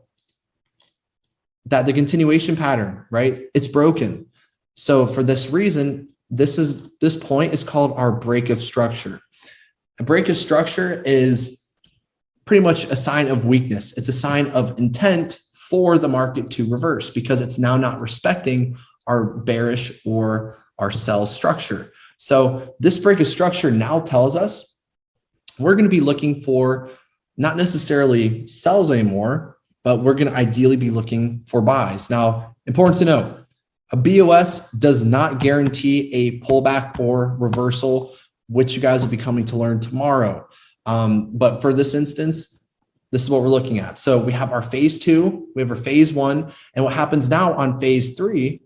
that the continuation pattern, right? It's broken. So for this reason, this point is called our break of structure. A break of structure is pretty much a sign of weakness. It's a sign of intent for the market to reverse because it's now not respecting our bearish or our sell structure. So this break of structure now tells us we're going to be looking for not necessarily sells anymore, but we're going to ideally be looking for buys. Now, important to note, a BOS does not guarantee a pullback or reversal, which you guys will be coming to learn tomorrow. But for this instance, this is what we're looking at. So we have our phase 2, we have our phase 1, and what happens now on phase 3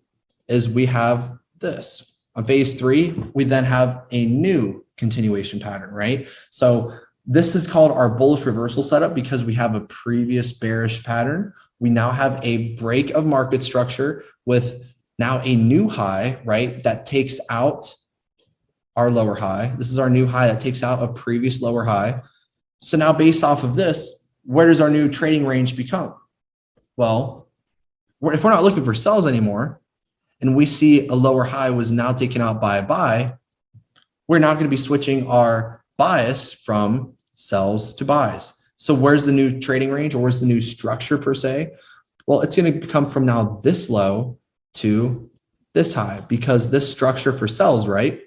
is we have this. On phase 3, we then have a new continuation pattern, right? So this is called our bullish reversal setup because we have a previous bearish pattern. We now have a break of market structure with now a new high, right? That takes out our lower high. This is our new high that takes out a previous lower high. So now based off of this, where does our new trading range become? Well, if we're not looking for sells anymore, and we see a lower high was now taken out by a buy, we're now going to be switching our bias from sells to buys. So where's the new trading range, or where's the new structure per se? Well, it's going to come from now this low to this high because this structure for sells, right?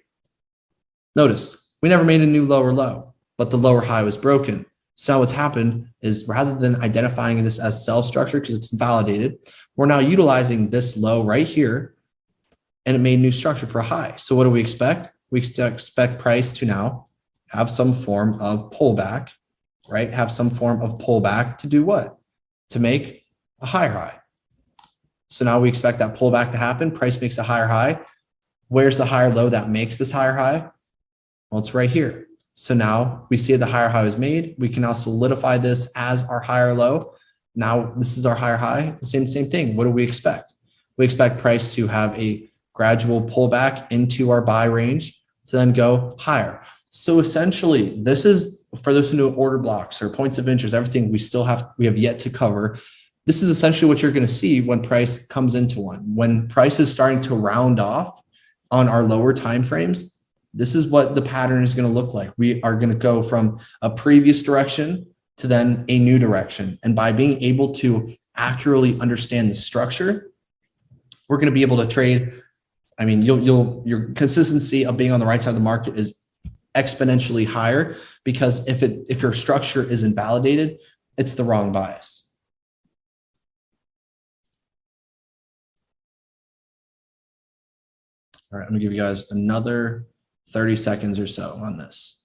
Notice we never made a new lower low, but the lower high was broken. So now what's happened is rather than identifying this as sell structure because it's validated, we're now utilizing this low right here and it made new structure for a high. So what do we expect? We expect price to now have some form of pullback, right? Have some form of pullback to do what? To make a higher high. So now we expect that pullback to happen. Price makes a higher high. Where's the higher low that makes this higher high? Well, it's right here. So now we see the higher high was made. We can now solidify this as our higher low. Now this is our higher high. The same thing. What do we expect? We expect price to have a gradual pullback into our buy range to then go higher. So essentially, this is for those who know order blocks or points of interest, everything we have yet to cover. This is essentially what you're going to see when price comes into one. When price is starting to round off on our lower time frames, this is what the pattern is going to look like. We are going to go from a previous direction to then a new direction. And by being able to accurately understand the structure, we're going to be able to trade. I mean, your consistency of being on the right side of the market is exponentially higher because if your structure is invalidated, it's the wrong bias. All right, I'm gonna give you guys another 30 seconds or so on this.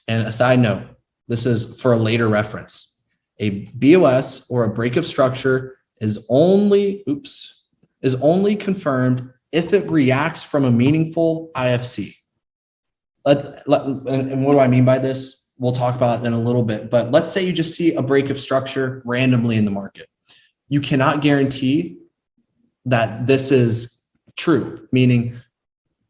And a side note, this is for a later reference. A BOS or a break of structure is only confirmed if it reacts from a meaningful IFC. And what do I mean by this? We'll talk about it in a little bit, but let's say you just see a break of structure randomly in the market. You cannot guarantee that this is true, meaning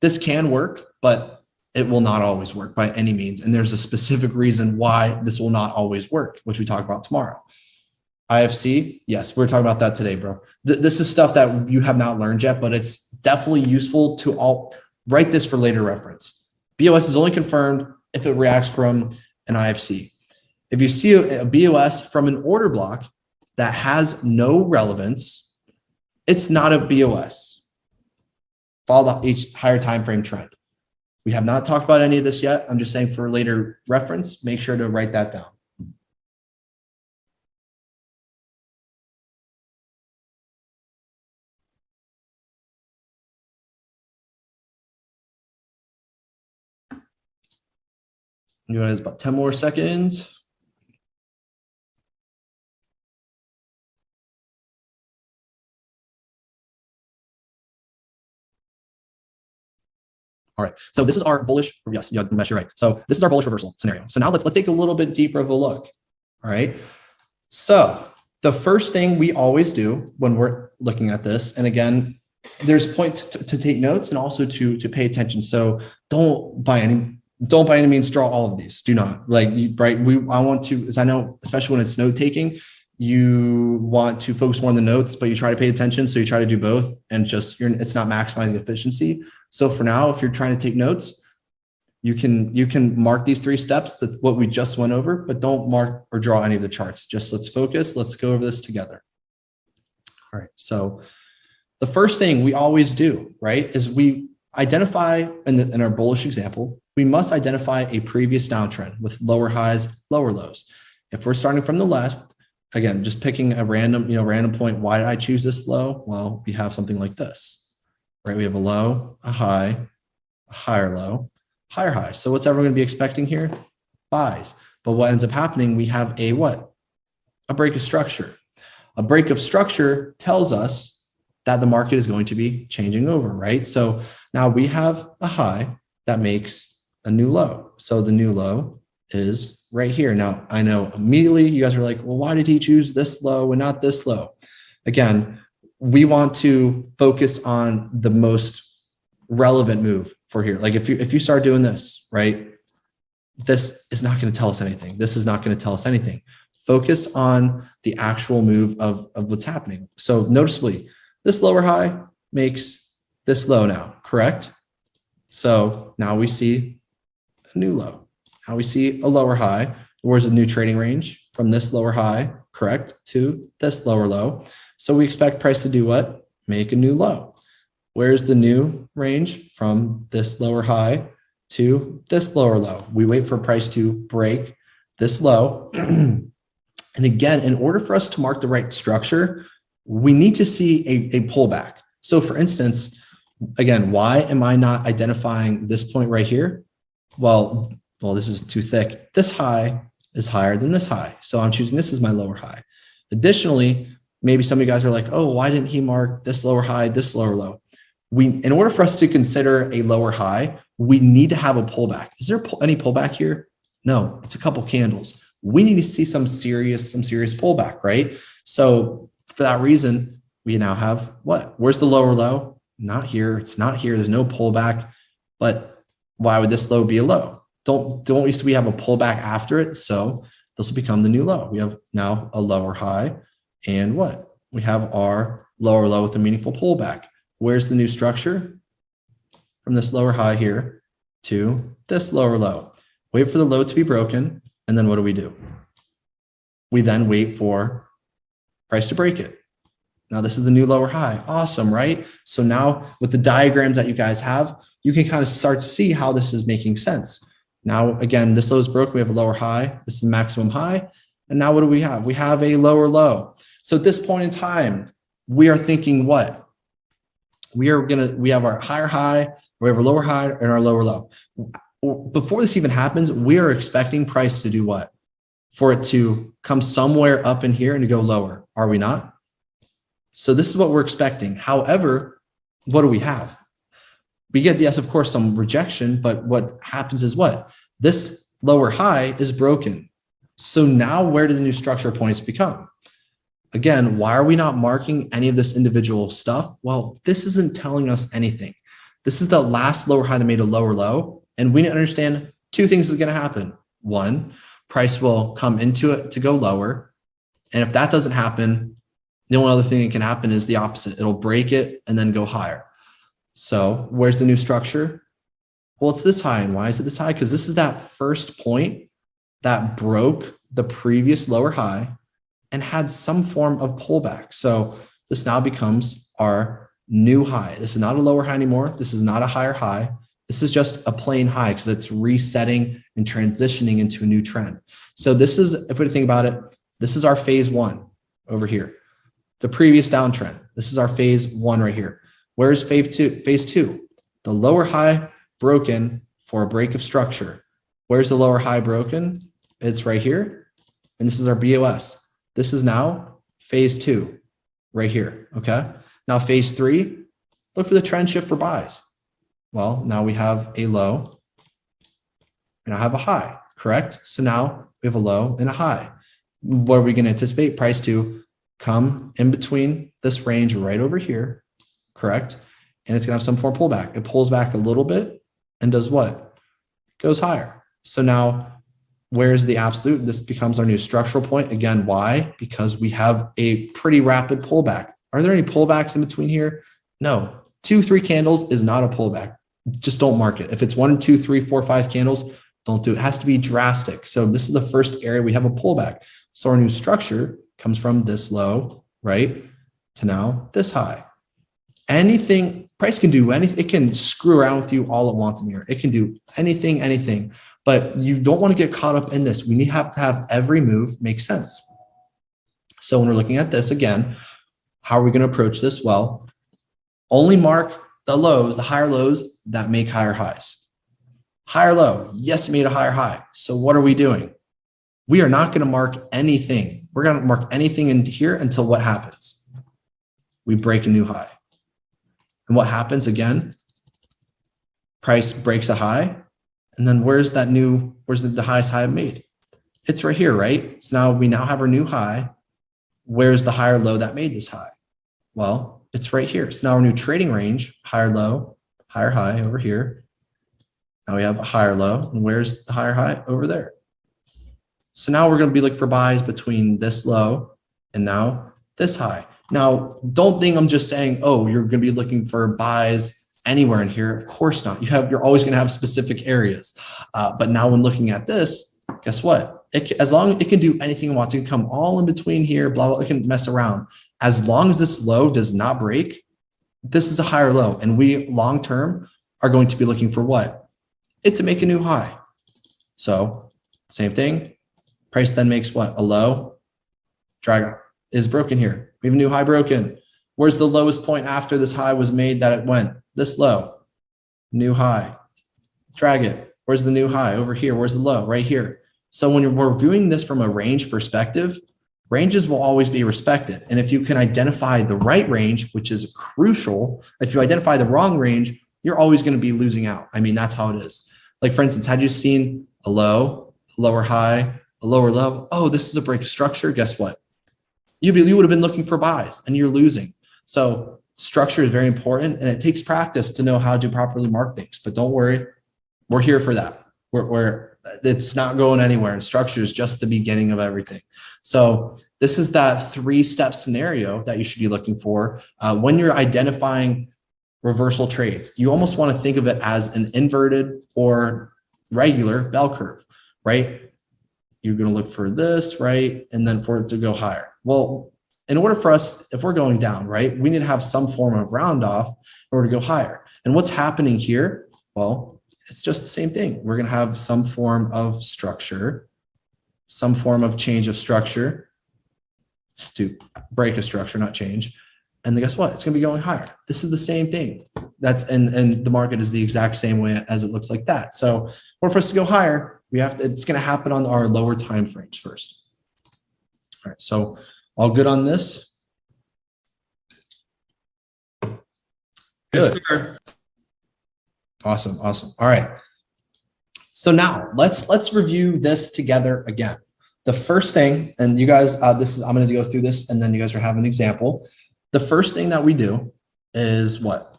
this can work, but it will not always work by any means. And there's a specific reason why this will not always work, which we talk about tomorrow. IFC, yes, we're talking about that today, bro. This is stuff that you have not learned yet, but it's definitely useful to all write this for later reference. BOS is only confirmed if it reacts from an IFC. If you see a BOS from an order block that has no relevance, it's not a BOS. Follow each higher time frame trend. We have not talked about any of this yet. I'm just saying for later reference, make sure to write that down. You guys, about 10 more seconds. All right, so this is our bullish, yes, you're right. So this is our bullish reversal scenario. So now let's take a little bit deeper of a look. All right, so the first thing we always do when we're looking at this, and again, there's points to take notes and also to pay attention. So don't by any means draw all of these. Do not right. I want to, as I know, especially when it's note taking, you want to focus more on the notes, but you try to pay attention. So you try to do both, and it's not maximizing efficiency. So for now, if you're trying to take notes, you can mark these 3 steps, that what we just went over, but don't mark or draw any of the charts. Just let's focus. Let's go over this together. All right. So the first thing we always do, right, is we identify in our bullish example, we must identify a previous downtrend with lower highs, lower lows. If we're starting from the left, again, just picking a random point. Why did I choose this low? Well, we have something like this, right? We have a low, a high, a higher low, higher high. So what's everyone going to be expecting here? Buys. But what ends up happening, we have a what? A break of structure. A break of structure tells us that the market is going to be changing over, right? So now we have a high that makes a new low. So the new low is right here. Now, I know immediately you guys are like, well, why did he choose this low and not this low? Again, we want to focus on the most relevant move for here. Like if you start doing this, right, this is not going to tell us anything. This is not going to tell us anything. Focus on the actual move of what's happening. So noticeably, this lower high makes this low now, correct? So now we see a new low. Now we see a lower high. Where's the new trading range? From this lower high, correct, to this lower low. So we expect price to do what? Make a new low. Where's the new range from this lower high to this lower low? We wait for price to break this low. And again, in order for us to mark the right structure, we need to see a pullback. So for instance, again, why am I not identifying this point right here? Well, this is too thick. This high is higher than this high. So I'm choosing this as my lower high. Additionally, maybe some of you guys are like, oh, why didn't he mark this lower high, this lower low? In order for us to consider a lower high, we need to have a pullback. Is there any pullback here? No, it's a couple candles. We need to see some serious pullback, right? So for that reason, we now have what? Where's the lower low? Not here. It's not here. There's no pullback. But why would this low be a low? Don't we have a pullback after it? So this will become the new low. We have now a lower high, and what? We have our lower low with a meaningful pullback. Where's the new structure? From this lower high here to this lower low. Wait for the low to be broken, and then what do? We then wait for price to break it. Now this is the new lower high. Awesome, right? So now with the diagrams that you guys have, you can kind of start to see how this is making sense. Now, again, this low is broken. We have a lower high. This is maximum high. And now what do we have? We have a lower low. So at this point in time, we are thinking what? We have our higher high, we have our lower high, and our lower low. Before this even happens, we are expecting price to do what? For it to come somewhere up in here and to go lower. Are we not? So this is what we're expecting. However, what do we have? We get, yes, of course, some rejection, but what happens is what? This lower high is broken. So now where do the new structure points become? Again, why are we not marking any of this individual stuff? Well, this isn't telling us anything. This is the last lower high that made a lower low. And we need to understand two things is going to happen. One, price will come into it to go lower. And if that doesn't happen, the only other thing that can happen is the opposite. It'll break it and then go higher. So where's the new structure? Well, it's this high. And why is it this high? Because this is that first point that broke the previous lower high and had some form of pullback. So this now becomes our new high. This is not a lower high anymore. This is not a higher high. This is just a plain high because it's resetting and transitioning into a new trend. So this is, if we think about it, this is our phase one over here. The previous downtrend. This is our phase one right here. Where's phase two? Phase two, the lower high broken for a break of structure. Where's the lower high broken? It's right here. And this is our BOS. This is now phase two right here. Okay. Now phase three, look for the trend shift for buys. Well, now we have a low and I have a high, correct? So now we have a low and a high. What are we going to anticipate? Price to come in between this range right over here, correct? And it's going to have some form of pullback. It pulls back a little bit and does what? Goes higher. So now where's the absolute? This becomes our new structural point. Again, why? Because we have a pretty rapid pullback. Are there any pullbacks in between here? No. 2, 3 candles is not a pullback. Just don't mark it. If it's 1, 2, 3, 4, 5 candles, don't do it. It has to be drastic. So this is the first area we have a pullback. So our new structure comes from this low, right, to now this high. Anything, price can do anything. It can screw around with you all it wants in here. It can do anything, but you don't want to get caught up in this. We have to have every move make sense. So when we're looking at this again, how are we going to approach this? Well, only mark the lows, the higher lows that make higher highs. Higher low, yes, it made a higher high. So what are we doing? We are not going to mark anything. We're going to mark anything in here until what happens? We break a new high. And what happens again? Price breaks a high. And then where's the highest high made? It's right here, right? So we now have our new high. Where's the higher low that made this high? Well, it's right here. So now our new trading range, higher low, higher high over here. Now we have a higher low. And where's the higher high? Over there. So now we're going to be looking for buys between this low and now this high. Now, don't think I'm just saying, oh, you're going to be looking for buys anywhere in here. Of course not. You're always going to have specific areas. But now when looking at this, guess what? As long as it can do anything it wants, it can come all in between here, blah, blah, it can mess around. As long as this low does not break, This is a higher low, and we long-term are going to be looking for what? It to make a new high. So same thing, price then makes what? A low, drag is broken here. We have a new high broken. Where's the lowest point after this high was made that it went? This low, new high, drag it. Where's the new high? Over here. Where's the low? Right here. So when we're viewing this from a range perspective, ranges will always be respected. And if you can identify the right range, which is crucial, if you identify the wrong range, you're always going to be losing out. I mean, that's how it is. Like for instance, had you seen a low, a lower high, a lower low? Oh, this is a break of structure. Guess what? You would have been looking for buys and you're losing. So structure is very important, and it takes practice to know how to properly mark things. But don't worry, we're here for that. It's not going anywhere, and structure is just the beginning of everything. So this is that 3-step scenario that you should be looking for when you're identifying reversal trades. You almost want to think of it as an inverted or regular bell curve, right? You're going to look for this, right? And then for it to go higher. Well, in order for us, if we're going down, right, we need to have some form of round off in order to go higher. And what's happening here? Well, it's just the same thing. We're going to have some form of structure, some form of change of structure. It's to break a structure, not change. And then guess what? It's going to be going higher. This is the same thing. And the market is the exact same way as it looks like that. So in order for us to go higher, it's going to happen on our lower time frames first. All right. So all good on this? Good. Yes, sir. Awesome. All right. So now let's review this together again. The first thing, and you guys, I'm going to go through this, and then you guys are having an example. The first thing that we do is what?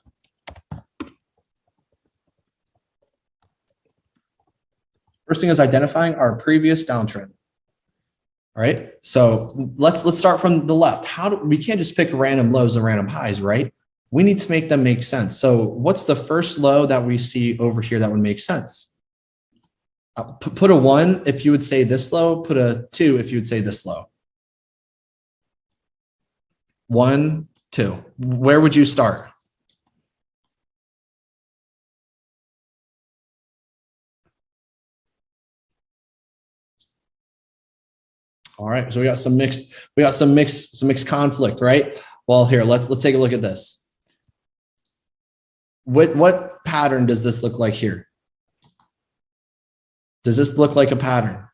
First thing is identifying our previous downtrend. All right. So let's start from the left. We can't just pick random lows and random highs, right? We need to make them make sense. So what's the first low that we see over here that would make sense? Put a 1 if you would say this low, put a 2 if you would say this low. 1, 2. Where would you start? All right, so we got some mixed conflict, right? Well, here, let's take a look at this. What pattern does this look like here? Does this look like a pattern?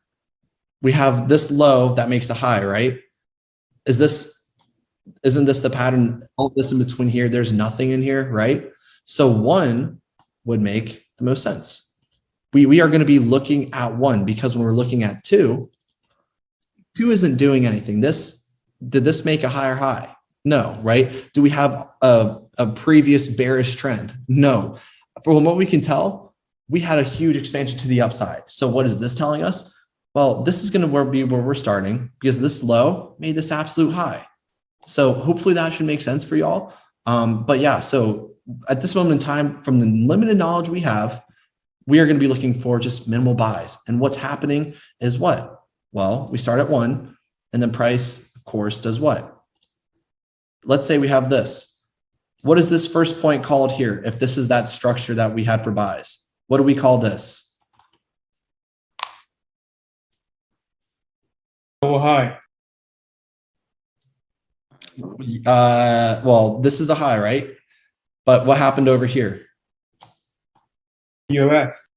We have this low that makes a high, right? Isn't this the pattern? All this in between here, there's nothing in here, right? So 1 would make the most sense. We are going to be looking at 1 because when we're looking at 2 isn't doing anything. Did this make a higher high? No, right? Do we have a previous bearish trend? No. From what we can tell, we had a huge expansion to the upside. So what is this telling us? Well, this is going to be where we're starting because this low made this absolute high. So hopefully that should make sense for y'all. But yeah, so at this moment in time, from the limited knowledge we have, we are going to be looking for just minimal buys. And what's happening is what? Well, we start at 1 and then price, of course, does what? Let's say we have this. What is this first point called here? If this is that structure that we had for buys, what do we call this? Low high. Well, this is a high, right? But what happened over here? BOS,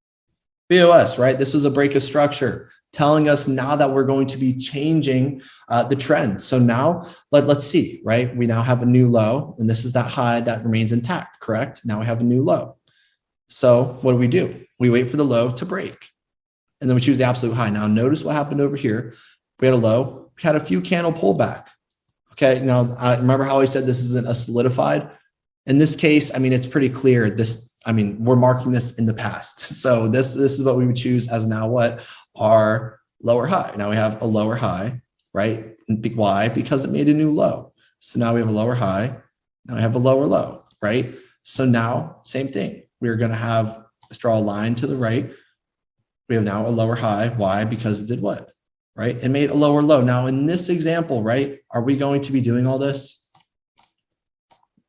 right? This was a break of structure, telling us now that we're going to be changing the trend. So now let's see, right? We now have a new low, and this is that high that remains intact, correct? Now we have a new low. So what do? We wait for the low to break, and then we choose the absolute high. Now notice what happened over here. We had a low, we had a few candle pullback. Okay, now I remember how I said this isn't a solidified. In this case, I mean, it's pretty clear. We're marking this in the past. So this is what we would choose as now what? Our lower high. Now we have a lower high, right? Why? Because it made a new low. So now we have a lower high. Now we have a lower low, right? So now, same thing. We're going to let's draw a line to the right. We have now a lower high. Why? Because it did what? Right? It made a lower low. Now in this example, right? Are we going to be doing all this?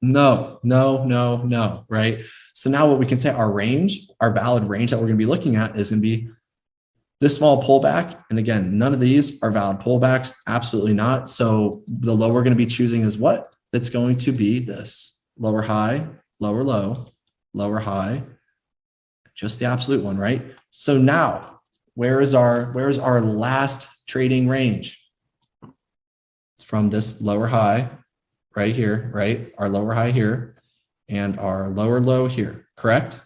No, no, no, no, right? So now what we can say, our range, our valid range that we're going to be looking at is going to be this small pullback. And again, none of these are valid pullbacks. Absolutely not. So the low we're going to be choosing is what? It's going to be this lower high, lower low, lower high, just the absolute one, right? So now where is our last trading range? It's from this lower high right here, right? Our lower high here and our lower low here, correct?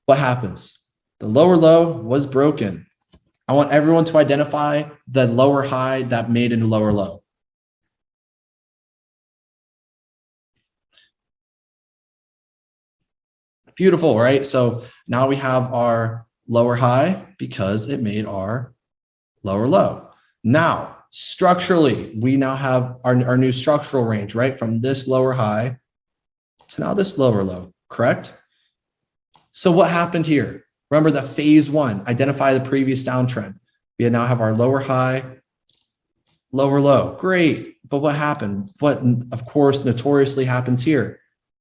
What happens? The lower low was broken. I want everyone to identify the lower high that made into lower low. Beautiful, right? So now we have our lower high because it made our lower low. Now, structurally, we now have our new structural range, right? From this lower high to now this lower low, correct? So what happened here? Remember that phase one, identify the previous downtrend. We now have our lower high, lower low. Great. But what happened? What, of course, notoriously happens here?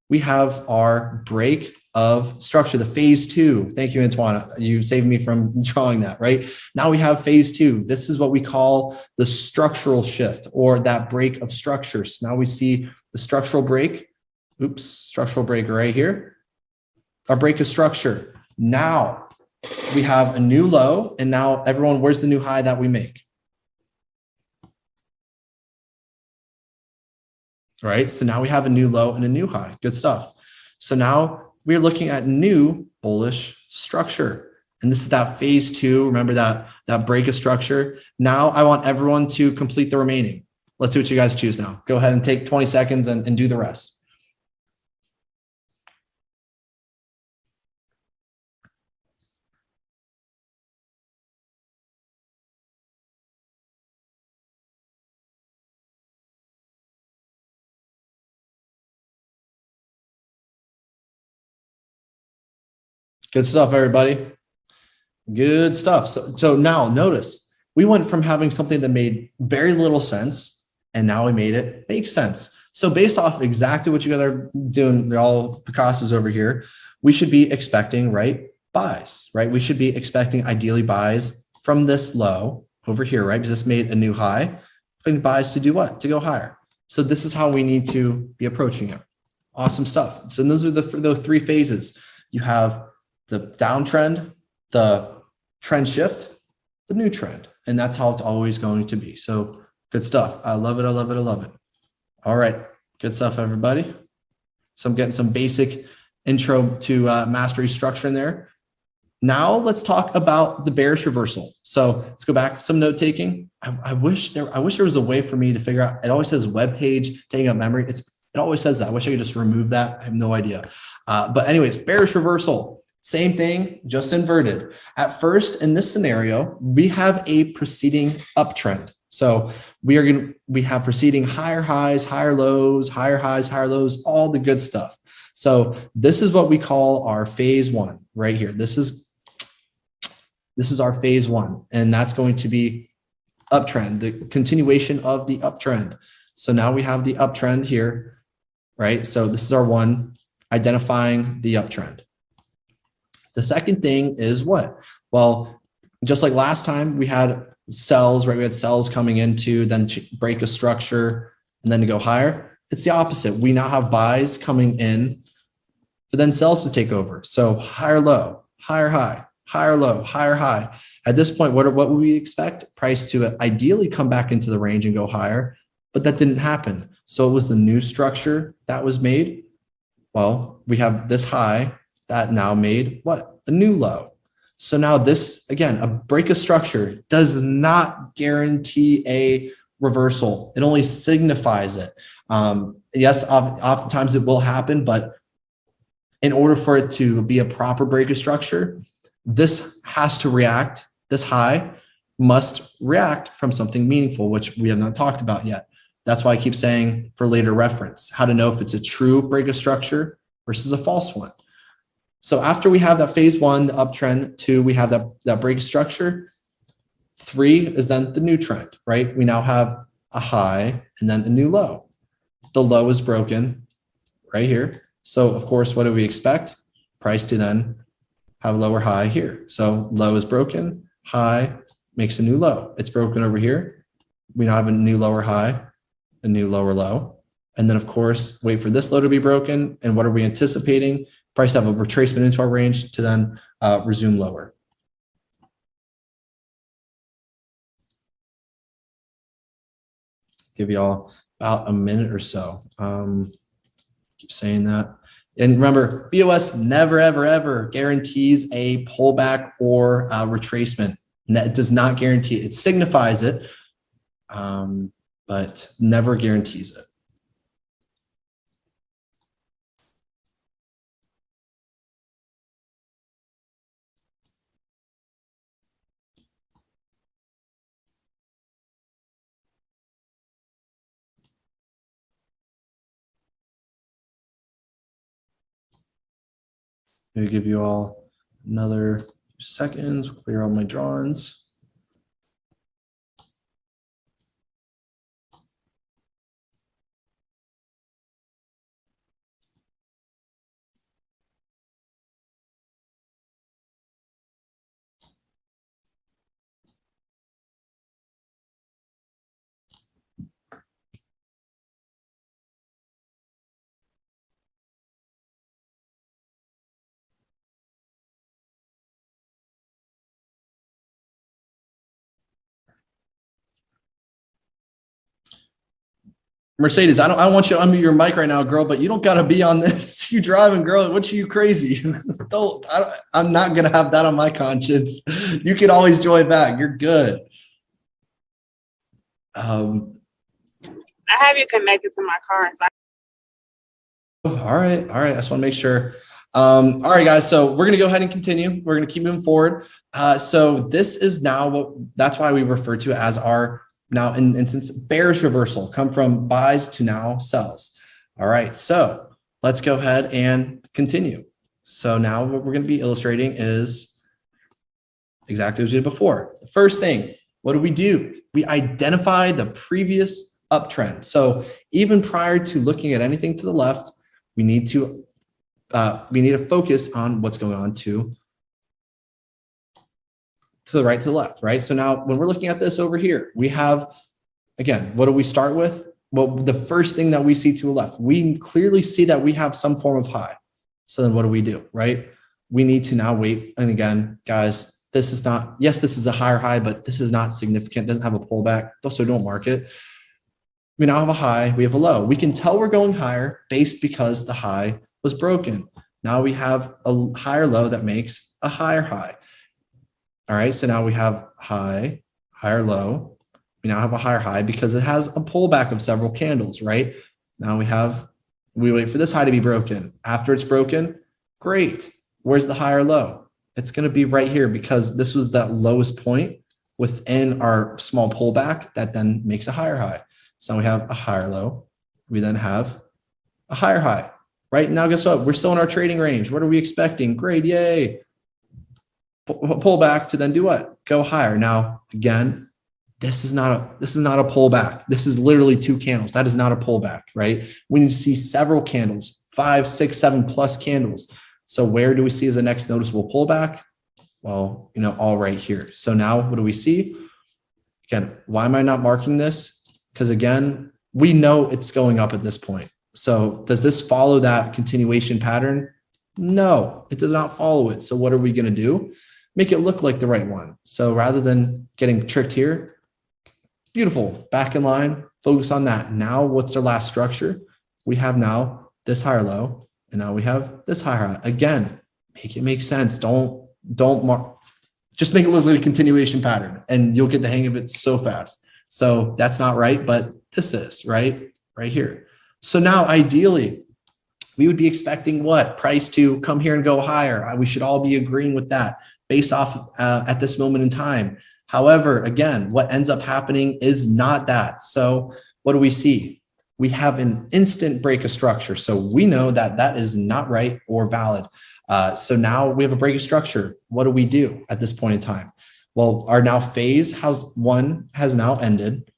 We have our break of structure, the phase two. Thank you, Antoine. You saved me from drawing that, right? Now we have phase two. This is what we call the structural shift or that break of structures. Now we see the structural break. Oops, structural break right here. Our break of structure. Now we have a new low. And now everyone, where's the new high that we make? All right, so now we have a new low and a new high. Good stuff. So now we're looking at new bullish structure. And this is that phase two. Remember that break of structure. Now I want everyone to complete the remaining. Let's see what you guys choose now. Go ahead and take 20 seconds and do the rest. Good stuff, everybody. Good stuff. So now notice we went from having something that made very little sense, and now we made it make sense. So based off exactly what you guys are doing, all Picasso's over here, we should be expecting, right, buys, right? We should be expecting ideally buys from this low over here, right? Because this made a new high. And buys to do what? To go higher. So this is how we need to be approaching it. Awesome stuff. So those are those three phases. You have the downtrend, the trend shift, the new trend. And that's how it's always going to be. So good stuff. I love it. I love it. I love it. All right. Good stuff, everybody. So I'm getting some basic intro to mastery structure in there. Now let's talk about the bearish reversal. So let's go back to some note taking. I wish there was a way for me to figure out. It always says web page taking up memory. It always says that. I wish I could just remove that. I have no idea. But anyways, bearish reversal. Same thing, just inverted. At first, in this scenario, we have a preceding uptrend. So we have preceding higher highs, higher lows, higher highs, higher lows, all the good stuff. So this is what we call our phase one right here. This is our phase one, and that's going to be uptrend, the continuation of the uptrend. So now we have the uptrend here, right? So this is our one, identifying the uptrend. The second thing is what? Well, just like last time, we had sells, right? We had sells coming into, then break a structure, and then to go higher. It's the opposite. We now have buys coming in, but then sells to take over. So higher low, higher high, higher low, higher high. At this point, what would we expect? Price to ideally come back into the range and go higher, but that didn't happen. So it was the new structure that was made. Well, we have this high that now made what? A new low. So now this, again, a break of structure does not guarantee a reversal. It only signifies it. Yes, oftentimes it will happen, but in order for it to be a proper break of structure, this has to react, this high must react from something meaningful, which we have not talked about yet. That's why I keep saying for later reference, how to know if it's a true break of structure versus a false one. So after we have that phase one, the uptrend, two, we have that break of structure. Three is then the new trend, right? We now have a high and then a new low. The low is broken. right here. So of course, what do we expect? Price to then have a lower high here. So low is broken, high makes a new low. It's broken over here. We now have a new lower high, a new lower low. And then of course, wait for this low to be broken. And what are we anticipating? Price to have a retracement into our range to then resume lower. Give you all about a minute or so. Keep saying that. And remember, BOS never, ever, ever guarantees a pullback or a retracement. It does not guarantee it. It signifies it, but never guarantees it. Let me give you all another seconds, clear all my drawings. Mercedes, I don't want you to unmute your mic right now, girl, but you don't got to be on this. You driving, girl. What you crazy? I'm not going to have that on my conscience. You can always join back. You're good. I have you connected to my car. So all right. I just want to make sure. All right, guys. So we're going to go ahead and continue. We're going to keep moving forward. So this is now that's why we refer to it as our now in instance bearish reversal, come from buys to now sells. All right. So let's go ahead and continue. So now what we're going to be illustrating is exactly what we did before. The first thing, what do? We identify the previous uptrend. So even prior to looking at anything to the left, we need to focus on what's going on to the right, to the left, right? So now when we're looking at this over here, we have, again, what do we start with? Well, the first thing that we see to the left, we clearly see that we have some form of high. So then what do, right? We need to now wait. And again, guys, this is not, yes, this is a higher high, but this is not significant. It doesn't have a pullback. So don't mark it. We now have a high, we have a low. We can tell we're going higher based because the high was broken. Now we have a higher low that makes a higher high. All right, so now we have high, higher low. We now have a higher high because it has a pullback of several candles, right? Now we wait for this high to be broken. After it's broken, great. Where's the higher low? It's going to be right here because this was that lowest point within our small pullback that then makes a higher high. So we have a higher low. We then have a higher high, right? Now guess what? We're still in our trading range. What are we expecting? Great, yay. Pull back to then do what? Go higher. Now, again, this is not a pullback. This is literally 2 candles. That is not a pullback, right? We need to see several candles, 5, 6, 7+ candles. So where do we see as the next noticeable pullback? Well, all right here. So now what do we see? Again, why am I not marking this? Because again, we know it's going up at this point. So does this follow that continuation pattern? No, it does not follow it. So what are we going to do? Make it look like the right one. So rather than getting tricked here, beautiful, back in line, focus on that. Now what's our last structure? We have now this higher low, and now we have this higher high. Again, make it make sense. Don't mark, just make it look like a continuation pattern and you'll get the hang of it so fast. So that's not right, but this is right here. So now ideally, we would be expecting what? Price to come here and go higher. We should all be agreeing with that based off at this moment in time. However, again, what ends up happening is not that. So what do we see? We have an instant break of structure. So we know that that is not right or valid. So now we have a break of structure. What do we do at this point in time? Well, our now phase has now ended.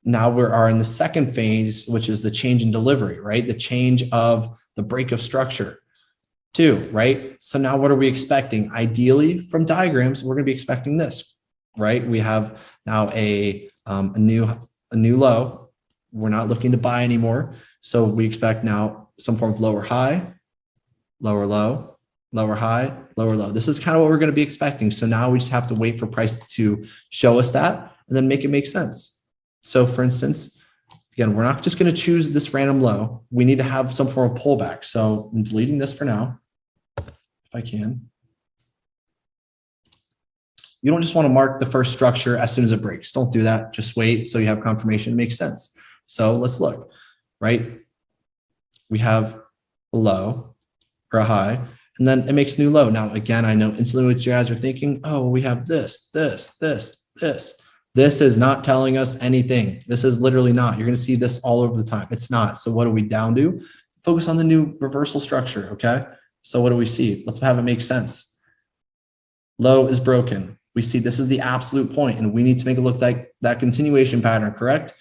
now we are in the second phase, which is the change in delivery, right? The change of the break of structure too, right? So now what are we expecting? Ideally from diagrams, we're going to be expecting this, right? We have now a new low. We're not looking to buy anymore. So we expect now some form of lower high, lower low, lower high, lower low. This is kind of what we're going to be expecting. So now we just have to wait for price to show us that and then make it make sense. So for instance, again, we're not just going to choose this random low. We need to have some form of pullback. So I'm deleting this for now, if I can. You don't just want to mark the first structure as soon as it breaks. Don't do that. Just wait so you have confirmation. It makes sense. So let's look, right? We have a low or a high, and then it makes new low. Now, again, I know instantly what you guys are thinking. Oh, we have this. This is not telling us anything. This is literally not. You're going to see this all over the time. It's not. So what do we down do? Focus on the new reversal structure, okay? So what do we see? Let's have it make sense. Low is broken. We see this is the absolute point, and we need to make it look like that continuation pattern, correct?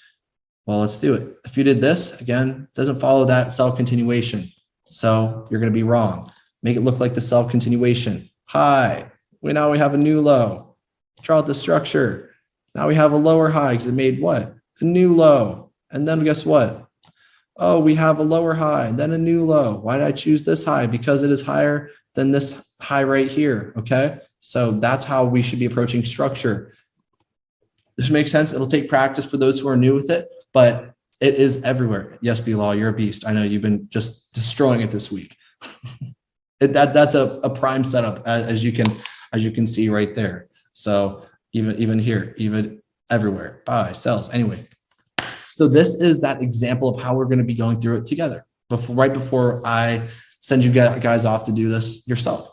Well, let's do it. If you did this, again, it doesn't follow that self-continuation. So you're going to be wrong. Make it look like the self-continuation. High. Now we have a new low. Draw out the structure. Now we have a lower high because it made what? A new low. And then guess what? Oh, we have a lower high and then a new low. Why did I choose this high? Because it is higher than this high right here, okay? So that's how we should be approaching structure. This makes sense. It'll take practice for those who are new with it, but it is everywhere. Yes, B-Law, you're a beast. I know you've been just destroying it this week. That's a prime setup as you can see right there. So even here, even everywhere, buy, sells, anyway. So this is that example of how we're going to be going through it together right before I send you guys off to do this yourself.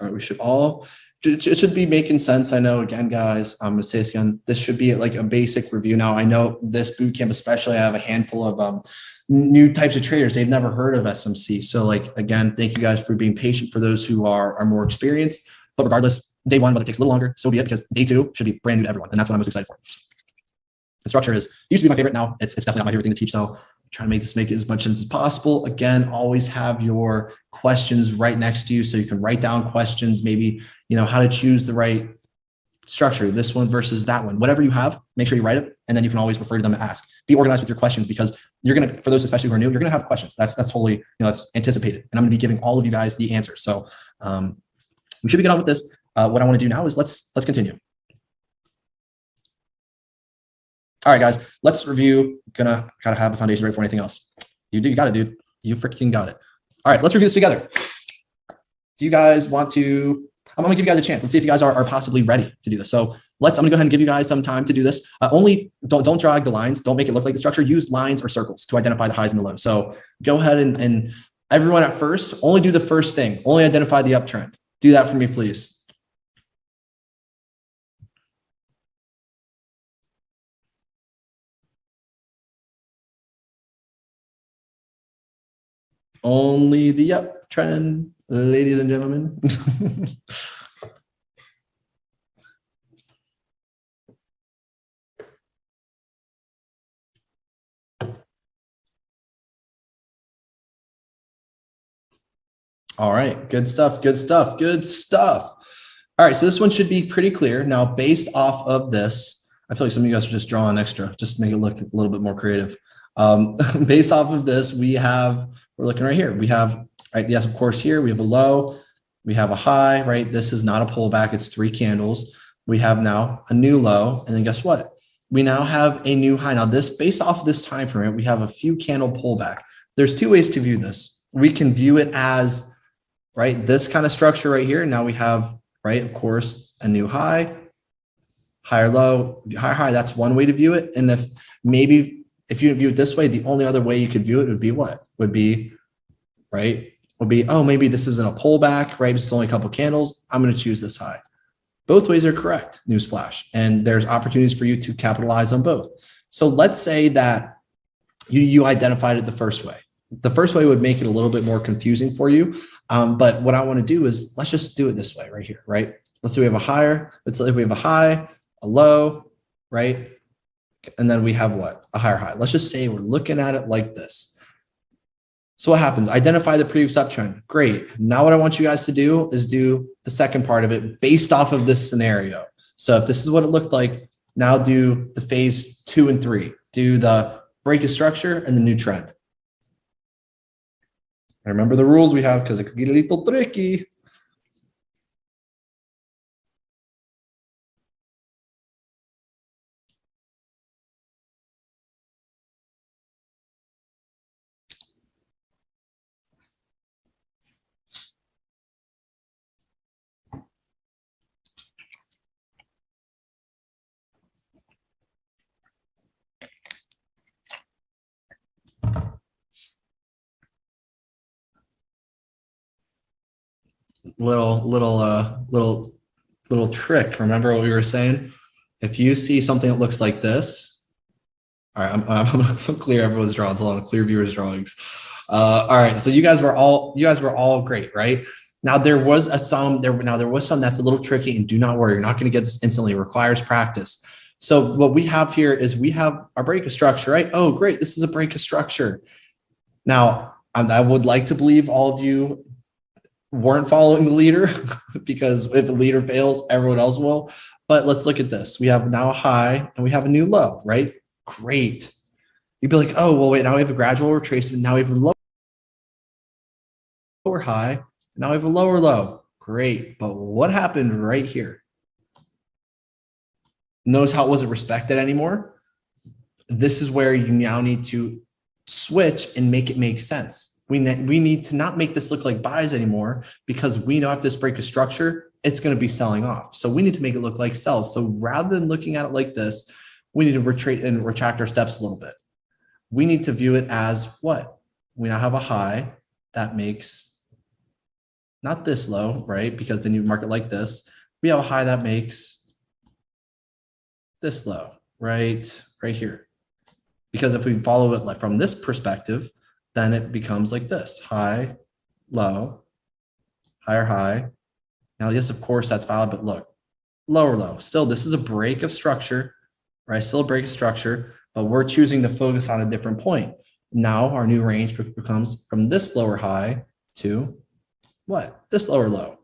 All right, we should all, it should be making sense. I know, again, guys, I'm going to say this again, this should be like a basic review. Now, I know this bootcamp, especially, I have a handful of new types of traders. They've never heard of SMC. So like, again, thank you guys for being patient for those who are more experienced. But regardless, day one, whether it takes a little longer, so be it, because day two should be brand new to everyone. And that's what I'm most excited for. The structure used to be my favorite. Now it's definitely not my favorite thing to teach. So trying to make it as much as possible. Again, always have your questions right next to you so you can write down questions, maybe, how to choose the right structure, this one versus that one, whatever you have, make sure you write it. And then you can always refer to them and ask. Be organized with your questions, because you're going to, for those especially who are new, you're going to have questions. That's totally, that's anticipated. And I'm going to be giving all of you guys the answers. So we should be good on with this. What I want to do now is let's continue. All right, guys, let's review. Gotta have a foundation right for anything else. You got it, dude. You freaking got it. All right, let's review this together. Do you guys want to, I'm gonna give you guys a chance. Let's see if you guys are possibly ready to do this. So I'm gonna go ahead and give you guys some time to do this. Only don't drag the lines. Don't make it look like the structure. Use lines or circles to identify the highs and the lows. So go ahead and everyone at first, only do the first thing. Only identify the uptrend. Do that for me, please. Only the uptrend, ladies and gentlemen. All right, good stuff, good stuff, good stuff. All right, so this one should be pretty clear. Now, based off of this, I feel like some of you guys are just drawing extra, just to make it look a little bit more creative. Based off of this, we're looking right here. We have, right, yes, of course, here we have a low, we have a high, right? This is not a pullback, it's 3 candles. We have now a new low, and then guess what? We now have a new high. Now this, based off of this time frame, we have a few candle pullback. There's 2 ways to view this. We can view it as, right, this kind of structure right here. Now we have, right, of course, a new high, higher low, higher high. That's one way to view it. And if you view it this way, the only other way you could view it would be what? Would be, oh, maybe this isn't a pullback, right? It's only a couple candles. I'm going to choose this high. Both ways are correct, newsflash. And there's opportunities for you to capitalize on both. So let's say that You identified it the first way. The first way would make it a little bit more confusing for you. But what I want to do is let's just do it this way right here, right? Let's say we have a higher, let's say we have a high, a low, right? And then we have what? A higher high. Let's just say we're looking at it like this. So what happens? Identify the previous uptrend. Great. Now what I want you guys to do is do the second part of it based off of this scenario. So if this is what it looked like, now do the phase 2 and 3. Do the break of structure and the new trend. I remember the rules we have because it could get a little tricky. Little trick. Remember what we were saying? If you see something that looks like this, all right, I'm gonna clear everyone's drawings. Hold on, clear viewers' drawings. All right, so you guys were all great, right? Now there was some that's a little tricky, and do not worry, you're not going to get this instantly. It requires practice. So what we have here is we have our break of structure, right? Oh, great, this is a break of structure. Now I would like to believe all of you weren't following the leader because if the leader fails, everyone else will. But let's look at this. We have now a high and we have a new low, right? Great. You'd be like, oh, well, wait, now we have a gradual retracement. Now we have a lower high. Now we have a lower low. Great. But what happened right here? Notice how it wasn't respected anymore. This is where you now need to switch and make it make sense. We need to not make this look like buys anymore because we know if this break of structure, it's going to be selling off. So we need to make it look like sells. So rather than looking at it like this, we need to retreat and retract our steps a little bit. We need to view it as what? We now have a high that makes not this low, right? Because then you mark it like this. We have a high that makes this low, right here. Because if we follow it from this perspective, then it becomes like this: high, low, higher high. Now, yes, of course, that's valid, but look, lower low. Still, this is a break of structure, right? Still a break of structure, but we're choosing to focus on a different point. Now, our new range becomes from this lower high to what? This lower low.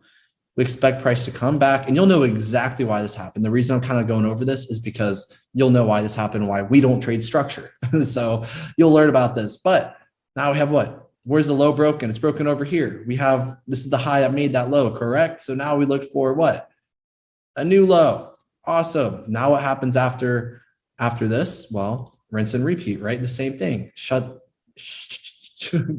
We expect price to come back, and you'll know exactly why this happened. The reason I'm kind of going over this is because you'll know why this happened, why we don't trade structure. So you'll learn about this, but now we have what? Where's the low broken? It's broken over here. We have, this is the high that made that low, correct? So now we look for what? A new low. Awesome. Now what happens after this? Well, rinse and repeat, right? The same thing.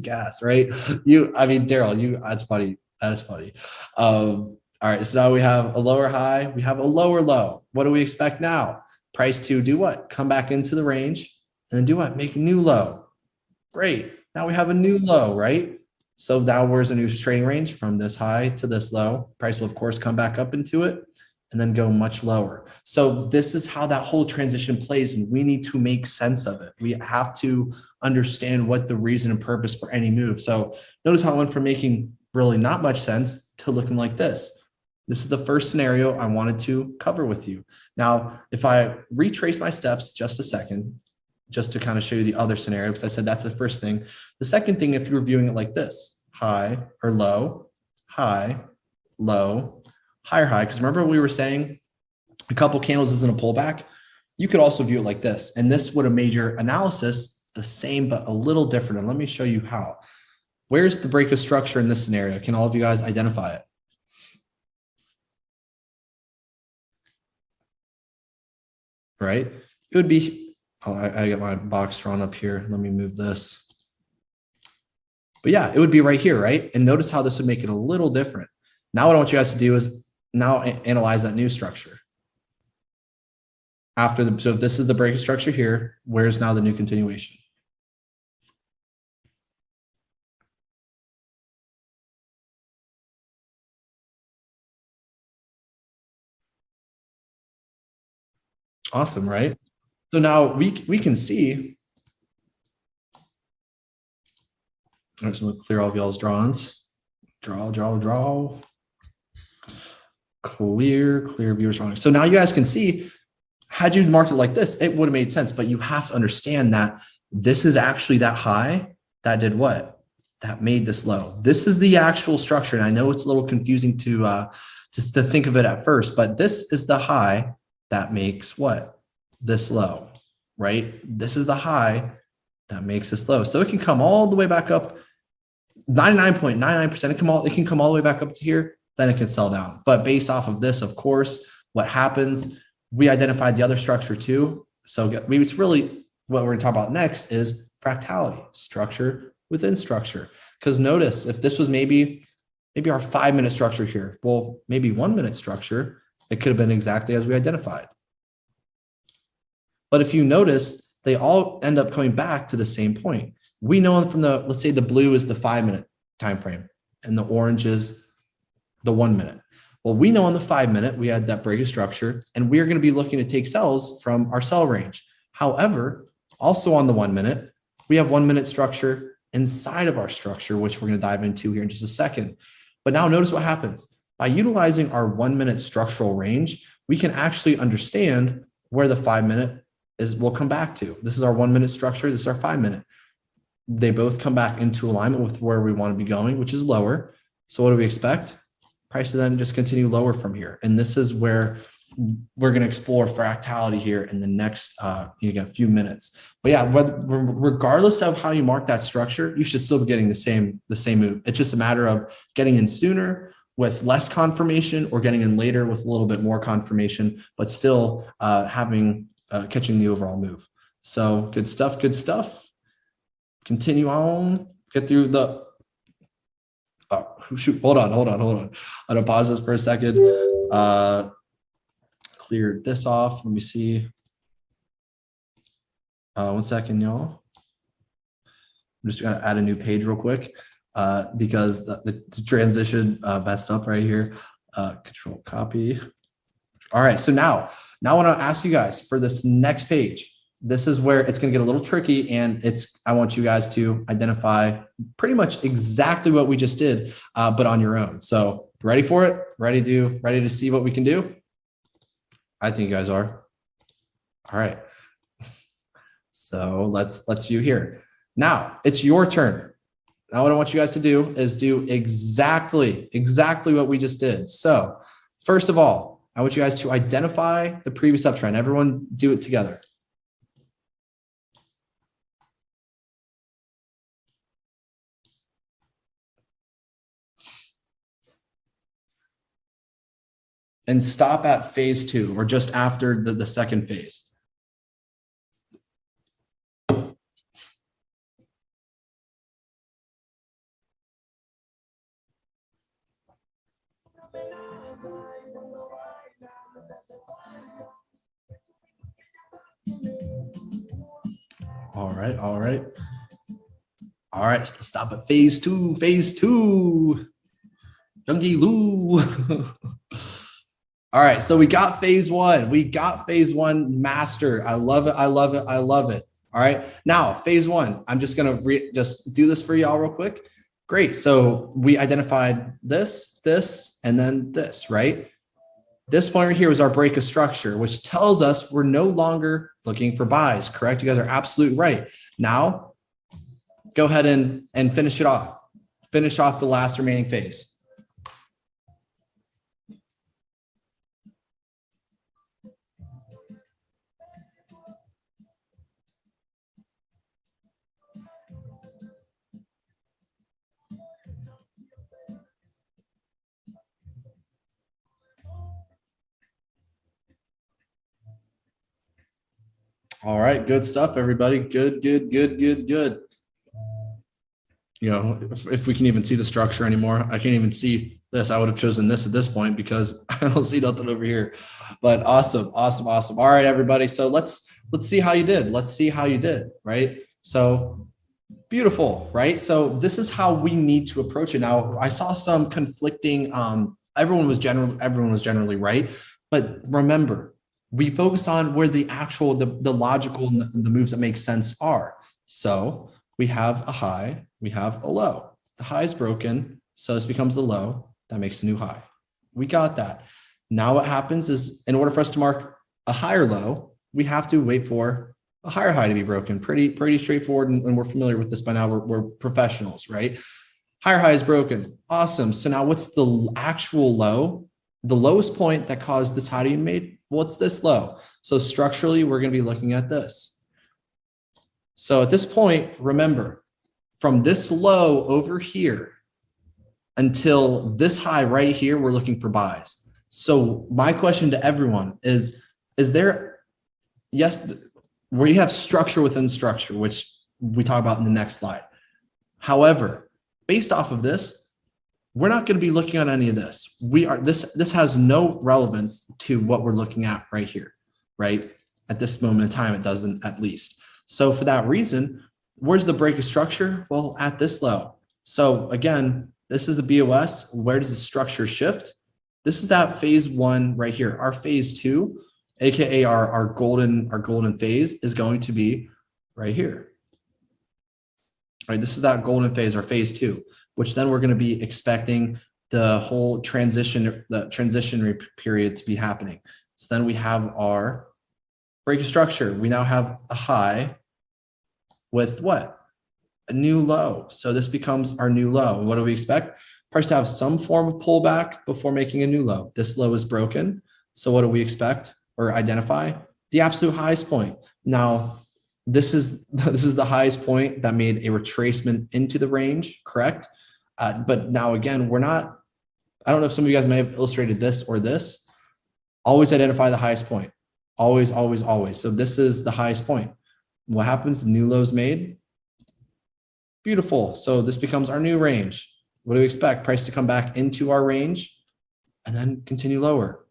Gas, right? Daryl, that's funny. That is funny. All right. So now we have a lower high. We have a lower low. What do we expect now? Price to do what? Come back into the range and then do what? Make a new low. Great. Now we have a new low, right? So now where's a new trading range from this high to this low? Price will, of course, come back up into it and then go much lower. So this is how that whole transition plays, and we need to make sense of it. We have to understand what the reason and purpose for any move. So notice how I went from making really not much sense to looking like this. This is the first scenario I wanted to cover with you. Now, if I retrace my steps just a second, just to kind of show you the other scenario, because I said that's the first thing. The second thing, if you were viewing it like this, high or low, high, low, higher high, because remember we were saying a couple candles isn't a pullback. You could also view it like this, and this would have made your analysis the same, but a little different. And let me show you how. Where's the break of structure in this scenario? Can all of you guys identify it? Right? It would be, I got my box drawn up here. Let me move this. But yeah, it would be right here, right? And notice how this would make it a little different. Now what I want you guys to do is now analyze that new structure. So if this is the break of structure here, where's now the new continuation? Awesome, right? So now we can see I'm just gonna clear all of y'all's drawings. Draw. Clear viewers drawings. So now you guys can see, had you marked it like this, it would have made sense, but you have to understand that this is actually that high that did what? That made this low. This is the actual structure. And I know it's a little confusing to just to think of it at first, but this is the high that makes what? This low, right? This is the high that makes this low. So it can come all the way back up, 99.99%. It can come all the way back up to here, then it can sell down. But based off of this, of course, what happens, we identified the other structure too. So maybe it's really what we're gonna talk about next is fractality, structure within structure. Because notice if this was maybe our 5-minute structure here, well, maybe 1 minute structure, it could have been exactly as we identified. But if you notice, they all end up coming back to the same point. We know from the, let's say the blue is the 5-minute time frame and the orange is the 1 minute. Well, we know on the 5-minute, we had that break of structure, and we're going to be looking to take cells from our cell range. However, also on the 1 minute, we have 1 minute structure inside of our structure, which we're going to dive into here in just a second. But now notice what happens. By utilizing our 1 minute structural range, we can actually understand where the 5-minute will come back to. This is our 1 minute structure. This is our 5-minute. They both come back into alignment with where we want to be going, which is lower. So what do we expect? Price to then just continue lower from here. And this is where we're going to explore fractality here in the next few minutes. But yeah, regardless of how you mark that structure, you should still be getting the same move. It's just a matter of getting in sooner with less confirmation or getting in later with a little bit more confirmation, but still catching the overall move. So good stuff. Continue on, get through the, shoot, hold on. I'm gonna pause this for a second. Clear this off. Let me see. 1 second, y'all. I'm just gonna add a new page real quick because the transition messed up right here. Control copy. All right, so now I want to ask you guys for this next page. This is where it's going to get a little tricky, and I want you guys to identify pretty much exactly what we just did, but on your own. So ready for it? Ready to see what we can do? I think you guys are. All right. So let's view here. Now it's your turn. Now what I want you guys to do is do exactly what we just did. So first of all, I want you guys to identify the previous uptrend. Everyone do it together. And stop at phase 2 or just after the second phase. All right. So let's stop at phase 2. Youngie Lou. All right, so we got phase 1. We got phase 1 mastered. I love it. All right, now phase 1. I'm just gonna just do this for y'all real quick. Great. So we identified this, and then this, right? This point right here was our break of structure, which tells us we're no longer looking for buys. Correct? You guys are absolutely right. Now, go ahead and finish it off. Finish off the last remaining phase. All right, good stuff, everybody. Good. You know, if we can even see the structure anymore, I can't even see this. I would have chosen this at this point because I don't see nothing over here. But awesome. All right, everybody. So let's see how you did. Right? So beautiful, right? So this is how we need to approach it. Now, I saw some conflicting. Everyone was generally right, but remember, we focus on where the logical, the moves that make sense are. So we have a high, we have a low. The high is broken, so this becomes the low. That makes a new high. We got that. Now what happens is, in order for us to mark a higher low, we have to wait for a higher high to be broken. Pretty straightforward, and we're familiar with this by now. We're professionals, right? Higher high is broken. Awesome. So now what's the actual low? The lowest point that caused this high to be made? What's this low? So structurally, we're going to be looking at this. So at this point, remember, from this low over here until this high right here, we're looking for buys. So my question to everyone is there, yes, where you have structure within structure, which we talk about in the next slide. However, based off of this, we're not going to be looking at any of this. This has no relevance to what we're looking at right here, right? At this moment in time, it doesn't, at least. So for that reason, where's the break of structure? Well, at this low. So again, this is the BOS. Where does the structure shift? This is that phase one right here. Our phase two, AKA our golden phase, is going to be right here. All right, this is that golden phase, or phase two, which then we're going to be expecting the whole transition period to be happening. So then we have our break of structure. We now have a high with what? A new low. So this becomes our new low. And what do we expect? Price to have some form of pullback before making a new low. This low is broken. So what do we expect or identify? The absolute highest point. Now, this is the highest point that made a retracement into the range, correct? But now again, we're not, I don't know if some of you guys may have illustrated this or this. Always identify the highest point. Always, always, always. So this is the highest point. What happens? New lows made. Beautiful. So this becomes our new range. What do we expect? Price to come back into our range and then continue lower.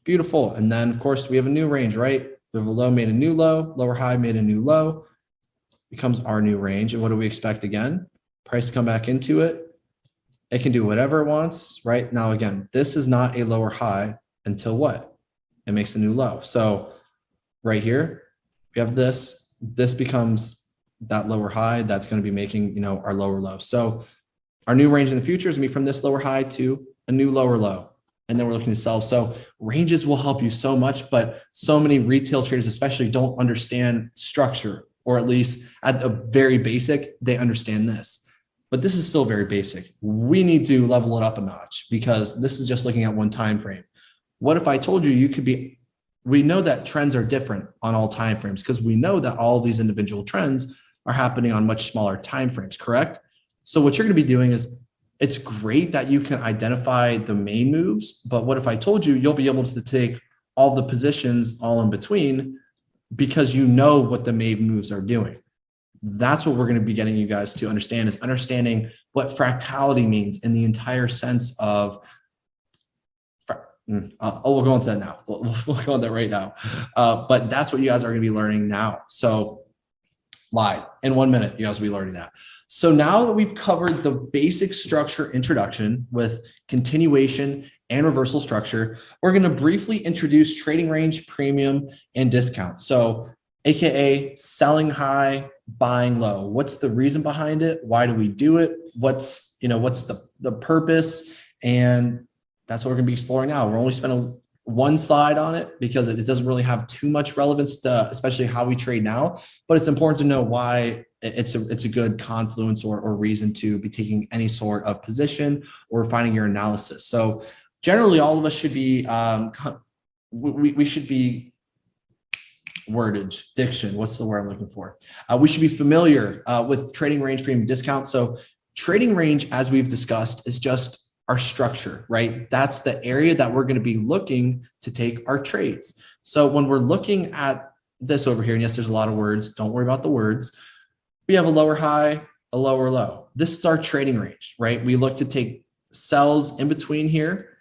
Beautiful. And then of course we have a new range, right? We have a low made a new low, lower high made a new low, becomes our new range. And what do we expect again? Price to come back into it. It can do whatever it wants, right? Now, again, this is not a lower high until what? It makes a new low. So right here, we have this becomes that lower high that's going to be making, our lower low. So our new range in the future is going to be from this lower high to a new lower low. And then we're looking to sell. So ranges will help you so much, but so many retail traders especially don't understand structure, or at least at the very basic, they understand this. But this is still very basic. We need to level it up a notch because this is just looking at one time frame. What if I told you we know that trends are different on all time frames because we know that all of these individual trends are happening on much smaller time frames, correct? So what you're going to be doing is, it's great that you can identify the main moves, but what if I told you you'll be able to take all the positions all in between because you know what the main moves are doing? That's what we're going to be getting you guys to understand, is understanding what fractality means in the entire sense of, we'll go into that now. We'll go on that right now. But that's what you guys are going to be learning now. So lied. In 1 minute, you guys will be learning that. So now that we've covered the basic structure introduction with continuation and reversal structure, we're going to briefly introduce trading range, premium, and discount. So AKA selling high, buying low. What's the reason behind it? Why do we do it? What's the purpose? And that's what we're going to be exploring now. We're only spending one slide on it because it doesn't really have too much relevance to especially how we trade now, but it's important to know why it's a good confluence or reason to be taking any sort of position or finding your analysis. So generally all of us should be, we should be wordage, diction. What's the word I'm looking for? We should be familiar with trading range, premium, discount. So trading range, as we've discussed, is just our structure, right? That's the area that we're going to be looking to take our trades. So when we're looking at this over here, and yes, there's a lot of words, don't worry about the words. We have a lower high, a lower low. This is our trading range, right? We look to take sells in between here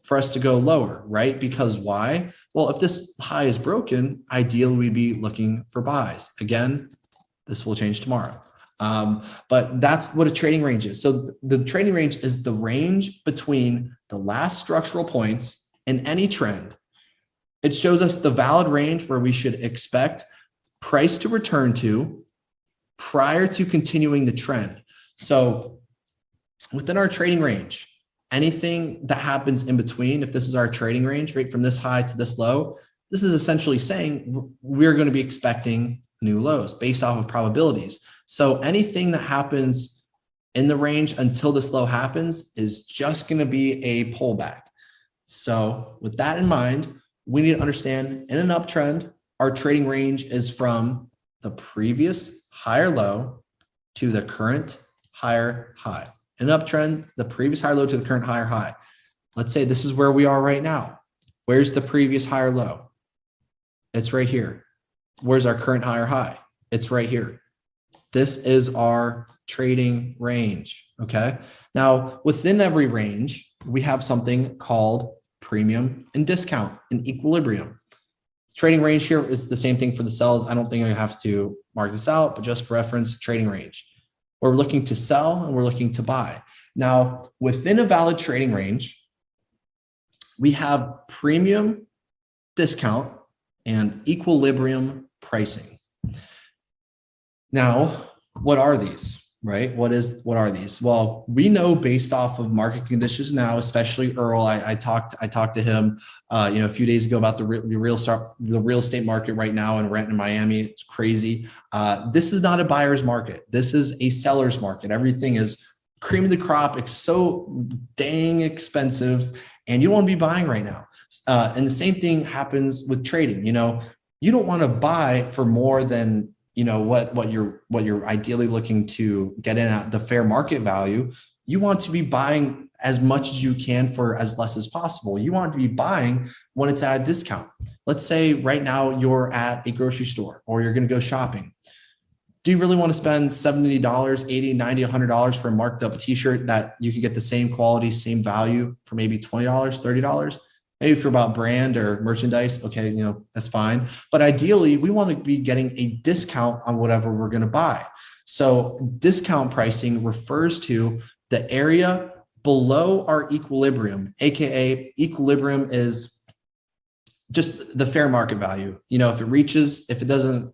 for us to go lower, right? Because why? Well, if this high is broken, ideally we'd be looking for buys. Again, this will change tomorrow. But that's what a trading range is. So the trading range is the range between the last structural points in any trend. It shows us the valid range where we should expect price to return to prior to continuing the trend. So within our trading range, anything that happens in between, if this is our trading range, right, from this high to this low, this is essentially saying we're going to be expecting new lows based off of probabilities. So anything that happens in the range until this low happens is just going to be a pullback. So with that in mind, we need to understand in an uptrend, our trading range is from the previous higher low to the current higher high. In an uptrend, the previous higher low to the current higher high. Let's say this is where we are right now. Where's the previous higher low? It's right here. Where's our current higher high? It's right here. This is our trading range, okay? Now, within every range, we have something called premium and discount and equilibrium. Trading range here is the same thing for the sells. I don't think I have to mark this out, but just for reference, trading range. We're looking to sell and we're looking to buy. Now, within a valid trading range, we have premium, discount, and equilibrium pricing. Now, what are these, right? What are these? Well, we know based off of market conditions now, especially Earl. I talked to him, a few days ago about the real estate market right now in Renton, Miami. It's crazy. This is not a buyer's market. This is a seller's market. Everything is cream of the crop. It's so dang expensive, and you don't want to be buying right now. And the same thing happens with trading. You don't want to buy for more than what you're ideally looking to get in at the fair market value. You want to be buying as much as you can for as less as possible. You want to be buying when it's at a discount. Let's say right now you're at a grocery store or you're going to go shopping. Do you really want to spend $70, $80, $90, $100 for a marked up t-shirt that you can get the same quality, same value for maybe $20, $30? Maybe if you're about brand or merchandise, okay, that's fine. But ideally, we want to be getting a discount on whatever we're going to buy. So discount pricing refers to the area below our equilibrium, AKA equilibrium is just the fair market value. If it doesn't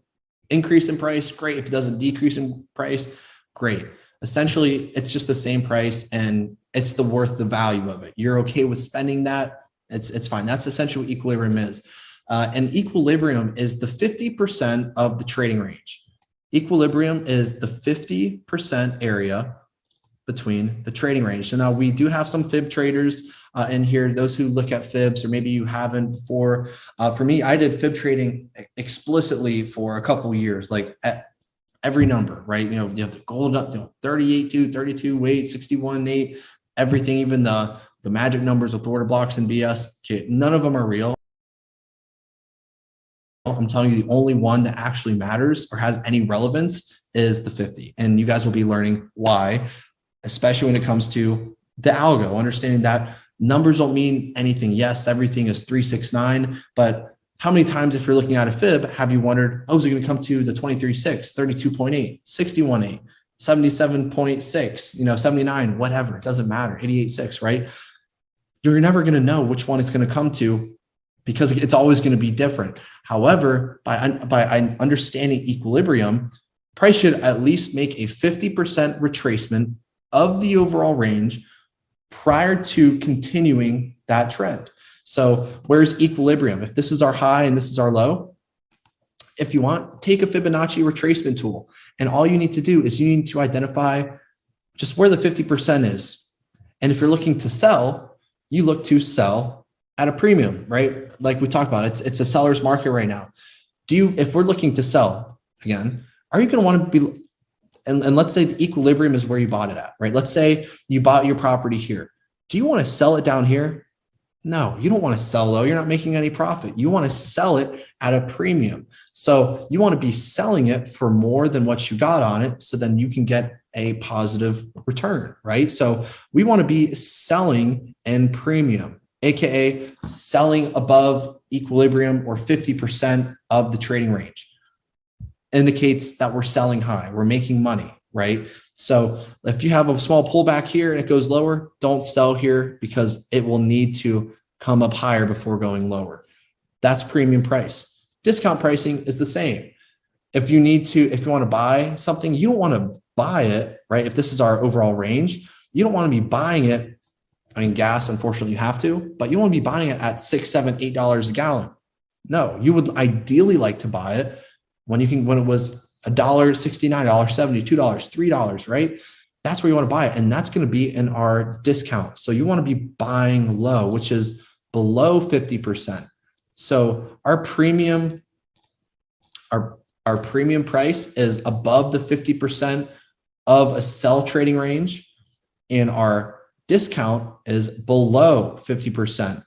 increase in price, great. If it doesn't decrease in price, great. Essentially, it's just the same price and it's worth the value of it. You're okay with spending that. It's fine. That's essentially what equilibrium is. And equilibrium is the 50% of the trading range. Equilibrium is the 50% area between the trading range. So now we do have some fib traders in here, those who look at fibs, or maybe you haven't before. For me, I did fib trading explicitly for a couple of years, like at every number, right? You have the gold up, 38.2, 32.8, 61.8, everything, even the magic numbers with order blocks and BS. Okay, none of them are real. I'm telling you, the only one that actually matters or has any relevance is the 50. And you guys will be learning why, especially when it comes to the algo, understanding that numbers don't mean anything. Yes, everything is 369, but how many times, if you're looking at a fib, have you wondered, is it going to come to the 23.6, 32.8, 61.8, 77.6, 79, whatever, it doesn't matter, 88.6, right? You're never going to know which one it's going to come to because it's always going to be different. However, by understanding equilibrium, price should at least make a 50% retracement of the overall range prior to continuing that trend. So where's equilibrium? If this is our high and this is our low, if you want, take a Fibonacci retracement tool. And all you need to do is you need to identify just where the 50% is. And if you're looking to sell, you look to sell at a premium, right? Like we talked about, it's a seller's market right now. If we're looking to sell again, are you going to want to be, and let's say the equilibrium is where you bought it at, right? Let's say you bought your property here. Do you want to sell it down here? No, you don't want to sell low. You're not making any profit. You want to sell it at a premium. So you want to be selling it for more than what you got on it. So then you can get a positive return, right? So we want to be selling in premium, AKA selling above equilibrium or 50% of the trading range. Indicates that we're selling high, we're making money, right? So if you have a small pullback here and it goes lower, don't sell here because it will need to come up higher before going lower. That's premium price. Discount pricing is the same. if you want to buy something, you don't want to buy it, right? If this is our overall range, you don't want to be buying it. I mean, gas, unfortunately, you have to, but you want to be buying it at $6, $7, $8 a gallon. No, you would ideally like to buy it when it was $1.69, $1.70, $2, $3, right? That's where you want to buy it. And that's going to be in our discount. So you want to be buying low, which is below 50%. So our premium price is above the 50% of a sell trading range, and our discount is below 50%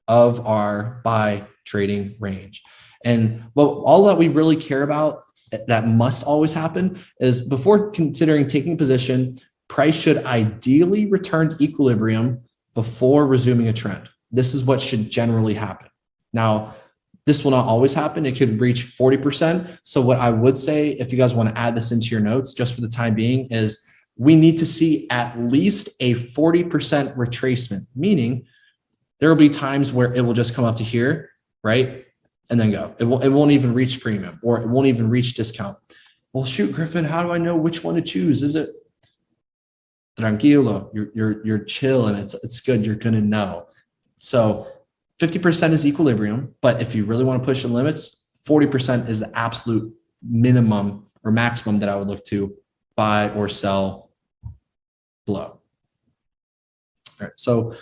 of our buy trading range. And all that we really care about that must always happen is before considering taking position, price should ideally return to equilibrium before resuming a trend. This is what should generally happen. Now, this will not always happen. It could reach 40%. So what I would say, if you guys want to add this into your notes, just for the time being, is we need to see at least a 40% retracement, meaning there will be times where it will just come up to here, right? And then go. It won't even reach premium, or it won't even reach discount. Well, shoot, Griffin, how do I know which one to choose? Is it tranquilo? You're chill, and it's good. You're gonna know. So 50% is equilibrium, but if you really want to push the limits, 40% is the absolute minimum or maximum that I would look to buy or sell below. All right. So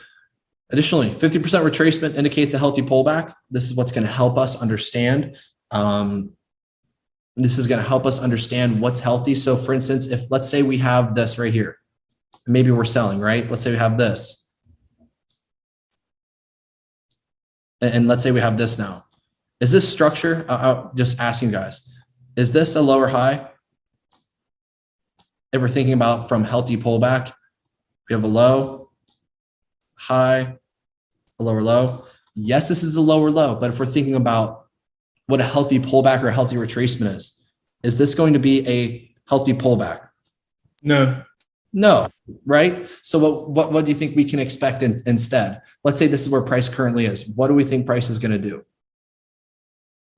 additionally, 50% retracement indicates a healthy pullback. This is what's going to help us understand. This is going to help us understand what's healthy. So for instance, if let's say we have this right here, maybe we're selling, right? Let's say we have this. And let's say we have this now. Is this structure, just asking guys, is this a lower high? If we're thinking about from healthy pullback, we have a low, high, a lower low. Yes, this is a lower low, but if we're thinking about what a healthy pullback or a healthy retracement is this going to be a healthy pullback? No, right? So what do you think we can expect instead? Let's say this is where price currently is. What do we think price is going to do?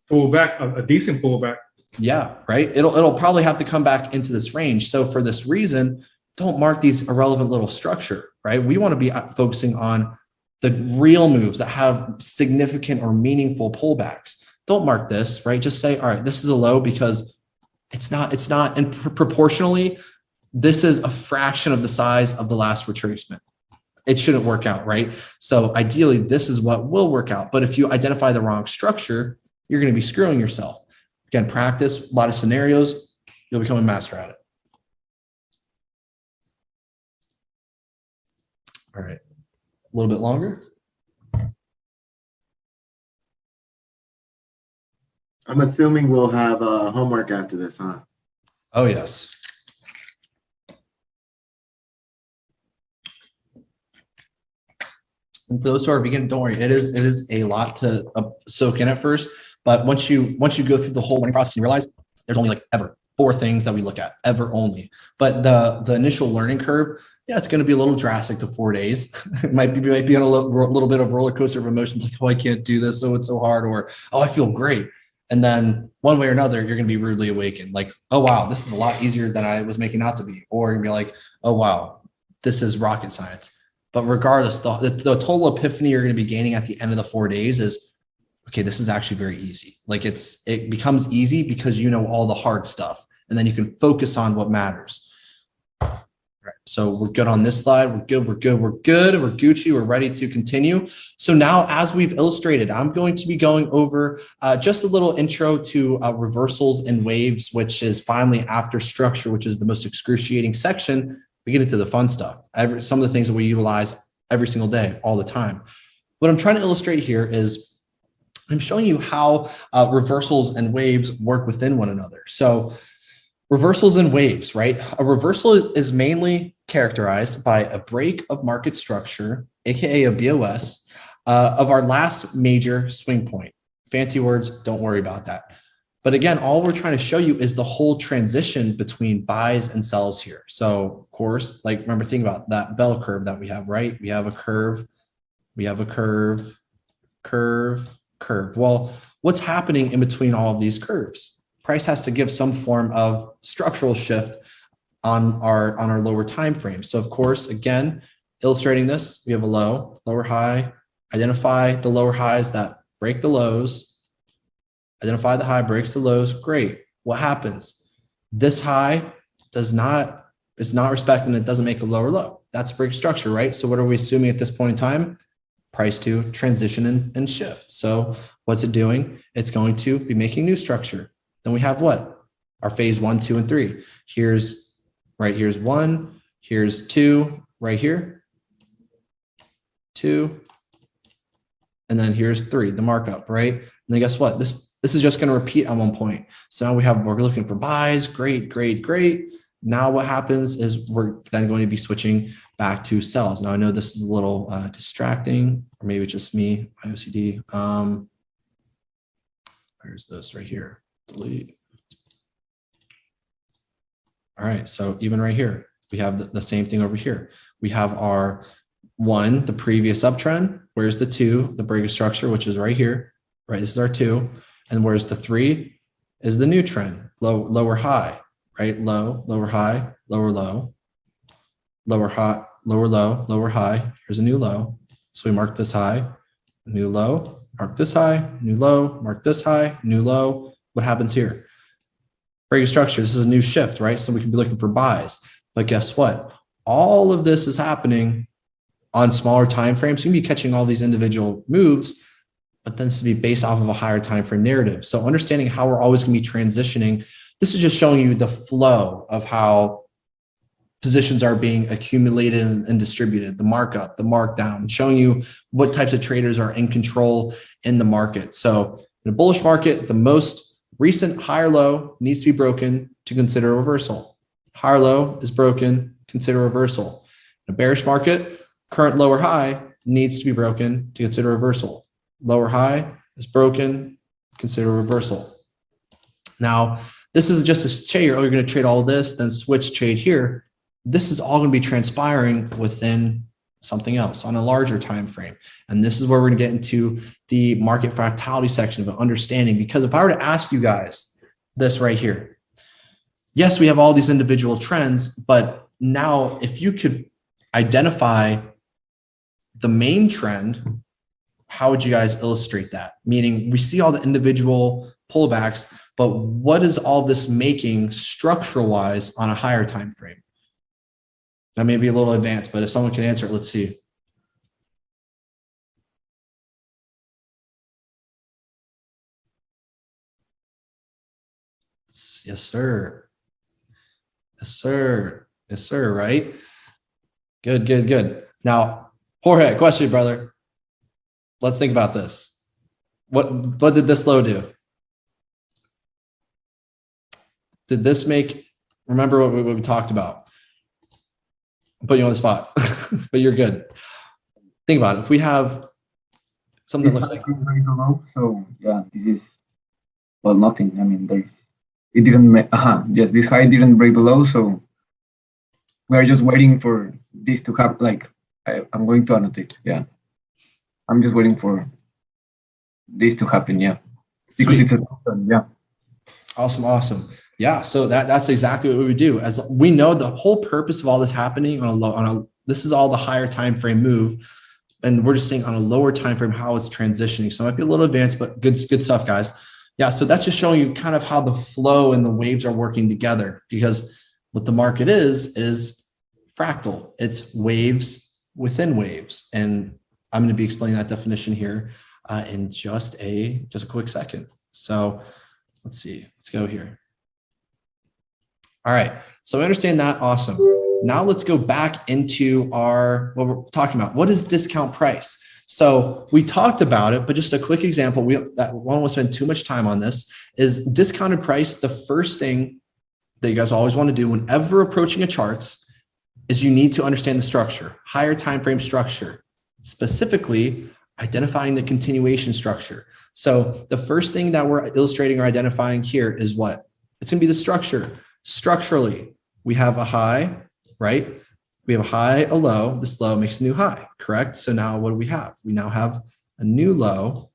Pull back, a decent pullback. Yeah, right. It'll probably have to come back into this range. So for this reason, don't mark these irrelevant little structure, right? We want to be focusing on the real moves that have significant or meaningful pullbacks. Don't mark this, right? Just say, all right, this is a low because it's not, and proportionally, this is a fraction of the size of the last retracement. It shouldn't work out, right? So ideally, this is what will work out. But if you identify the wrong structure, you're going to be screwing yourself. Again, practice, a lot of scenarios, you'll become a master at it. All right, a little bit longer. I'm assuming we'll have homework after this, huh? Oh, yes. And for those who are beginning, don't worry, it is a lot to soak in at first. But once you go through the whole learning process, you realize there's only like ever 4 things that we look at, ever only. But the initial learning curve, yeah, it's going to be a little drastic to 4 days. It might be on a little bit of roller coaster of emotions, like, oh, I can't do this, oh, it's so hard, or oh, I feel great. And then one way or another, you're going to be rudely awakened. Like, oh, wow, this is a lot easier than I was making out to be. Or you're going to be like, oh, wow, this is rocket science. But regardless, the total epiphany you're going to be gaining at the end of the 4 days is, okay, this is actually very easy. Like it becomes easy because you know all the hard stuff, and then you can focus on what matters. Right. So we're good on this slide. We're good. We're Gucci. We're ready to continue. So now, as we've illustrated, I'm going to be going over just a little intro to reversals and waves, which is finally after structure, which is the most excruciating section. We get into the fun stuff. Some of the things that we utilize every single day, all the time. What I'm trying to illustrate here is I'm showing you how reversals and waves work within one another. So reversals and waves, right? A reversal is mainly characterized by a break of market structure, aka a BOS, of our last major swing point. Fancy words, don't worry about that. But again, all we're trying to show you is the whole transition between buys and sells here. So of course, like remember, think about that bell curve that we have, right? We have a curve, curve. Well, what's happening in between all of these curves? price has to give some form of structural shift on our lower time frame. So of course, again, illustrating this, we have a low, lower high, identify the lower highs that break the lows, identify the high breaks the lows. Great. What happens? This high is not respecting, it doesn't make a lower low. That's break structure, right? So what are we assuming at this point in time? Price to transition and shift. So what's it doing? It's going to be making new structure. Then we have what? Our phase 1, 2, and 3. Here's 1, here's 2, right here, 2, and then here's 3, the markup, right? And then guess what? This is just going to repeat at one point. So now we're looking for buys. Great, great, great. Now what happens is we're then going to be switching back to sells. Now I know this is a little distracting, or maybe it's just me, my OCD. Where's this right here? Delete. All right, so even right here, we have the same thing over here. We have our 1, the previous uptrend. Where's the 2, the break of structure, which is right here, right? This is our 2. And where's the 3 is the new trend, lower high, right? Low, lower high, lower low, lower high, lower low, lower high. Here's a new low. So we mark this high, new low, mark this high, new low, mark this high, new low. What happens here? Break of structure. This is a new shift, right? So we can be looking for buys. But guess what? All of this is happening on smaller time frames. You can be catching all these individual moves, but then this to be based off of a higher time frame narrative. So understanding how we're always going to be transitioning. This is just showing you the flow of how positions are being accumulated and distributed, the markup, the markdown, showing you what types of traders are in control in the market. So in a bullish market, the most recent higher low needs to be broken to consider a reversal. Higher low is broken, consider a reversal. In a bearish market, current lower high needs to be broken to consider a reversal. Lower high is broken, consider a reversal. Now, this is just a trade. You're going to trade all this, then switch trade here. This is all going to be transpiring within something else on a larger time frame. And this is where we're going to get into the market fractality section of understanding. Because if I were to ask you guys this right here, yes, we have all these individual trends, but now if you could identify the main trend, how would you guys illustrate that? Meaning we see all the individual pullbacks, but what is all this making structural wise on a higher time frame? That may be a little advanced, but if someone can answer it, let's see. Yes, sir. Yes, sir. Yes, sir. Right? Good, good, good. Now, Jorge, question, brother. Let's think about this. What did this low do? Did this make, remember what we talked about? I'll put you on the spot, but you're good. Think about it. If we have something that looks like low, so yeah, this is well nothing. I mean, it didn't make yes, this high didn't break the low, so we're just waiting for this to happen. Like I'm going to annotate. Yeah, I'm just waiting for this to happen. Yeah, because Sweet. it's a yeah. Awesome, awesome. Yeah, so that's exactly what we would do. As we know, the whole purpose of all this happening this is all the higher time frame move, and we're just seeing on a lower time frame how it's transitioning. So it might be a little advanced, but good stuff, guys. Yeah, so that's just showing you kind of how the flow and the waves are working together, because what the market is fractal. It's waves within waves, and I'm going to be explaining that definition here in just a quick second. So let's see. Let's go here. All right, so I understand that. Awesome. Now let's go back into what we're talking about. What is discount price? So we talked about it, but just a quick example. That won't want to spend too much time on this. Is discounted price the first thing that you guys always want to do whenever approaching a charts? Is you need to understand the structure, higher time frame structure, specifically identifying the continuation structure. So the first thing that we're illustrating or identifying here is what? It's going to be the structure. Structurally, we have a high, right? We have a high, a low. This low makes a new high, correct? So now what do we have? We now have a new low,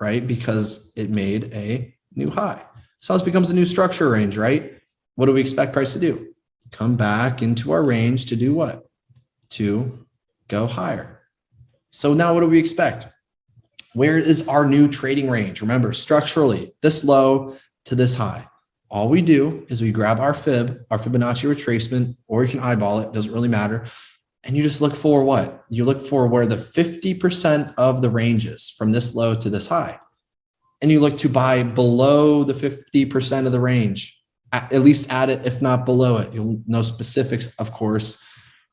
right? Because it made a new high. So this becomes a new structure range, right? What do we expect price to do? Come back into our range to do what? To go higher. So now what do we expect? Where is our new trading range? Remember, structurally, this low to this high. All we do is we grab our fib, our Fibonacci retracement, or you can eyeball it, doesn't really matter. And you just look for what? You look for where the 50% of the range is from this low to this high. And you look to buy below the 50% of the range, at least at it, if not below it. You'll know specifics, of course,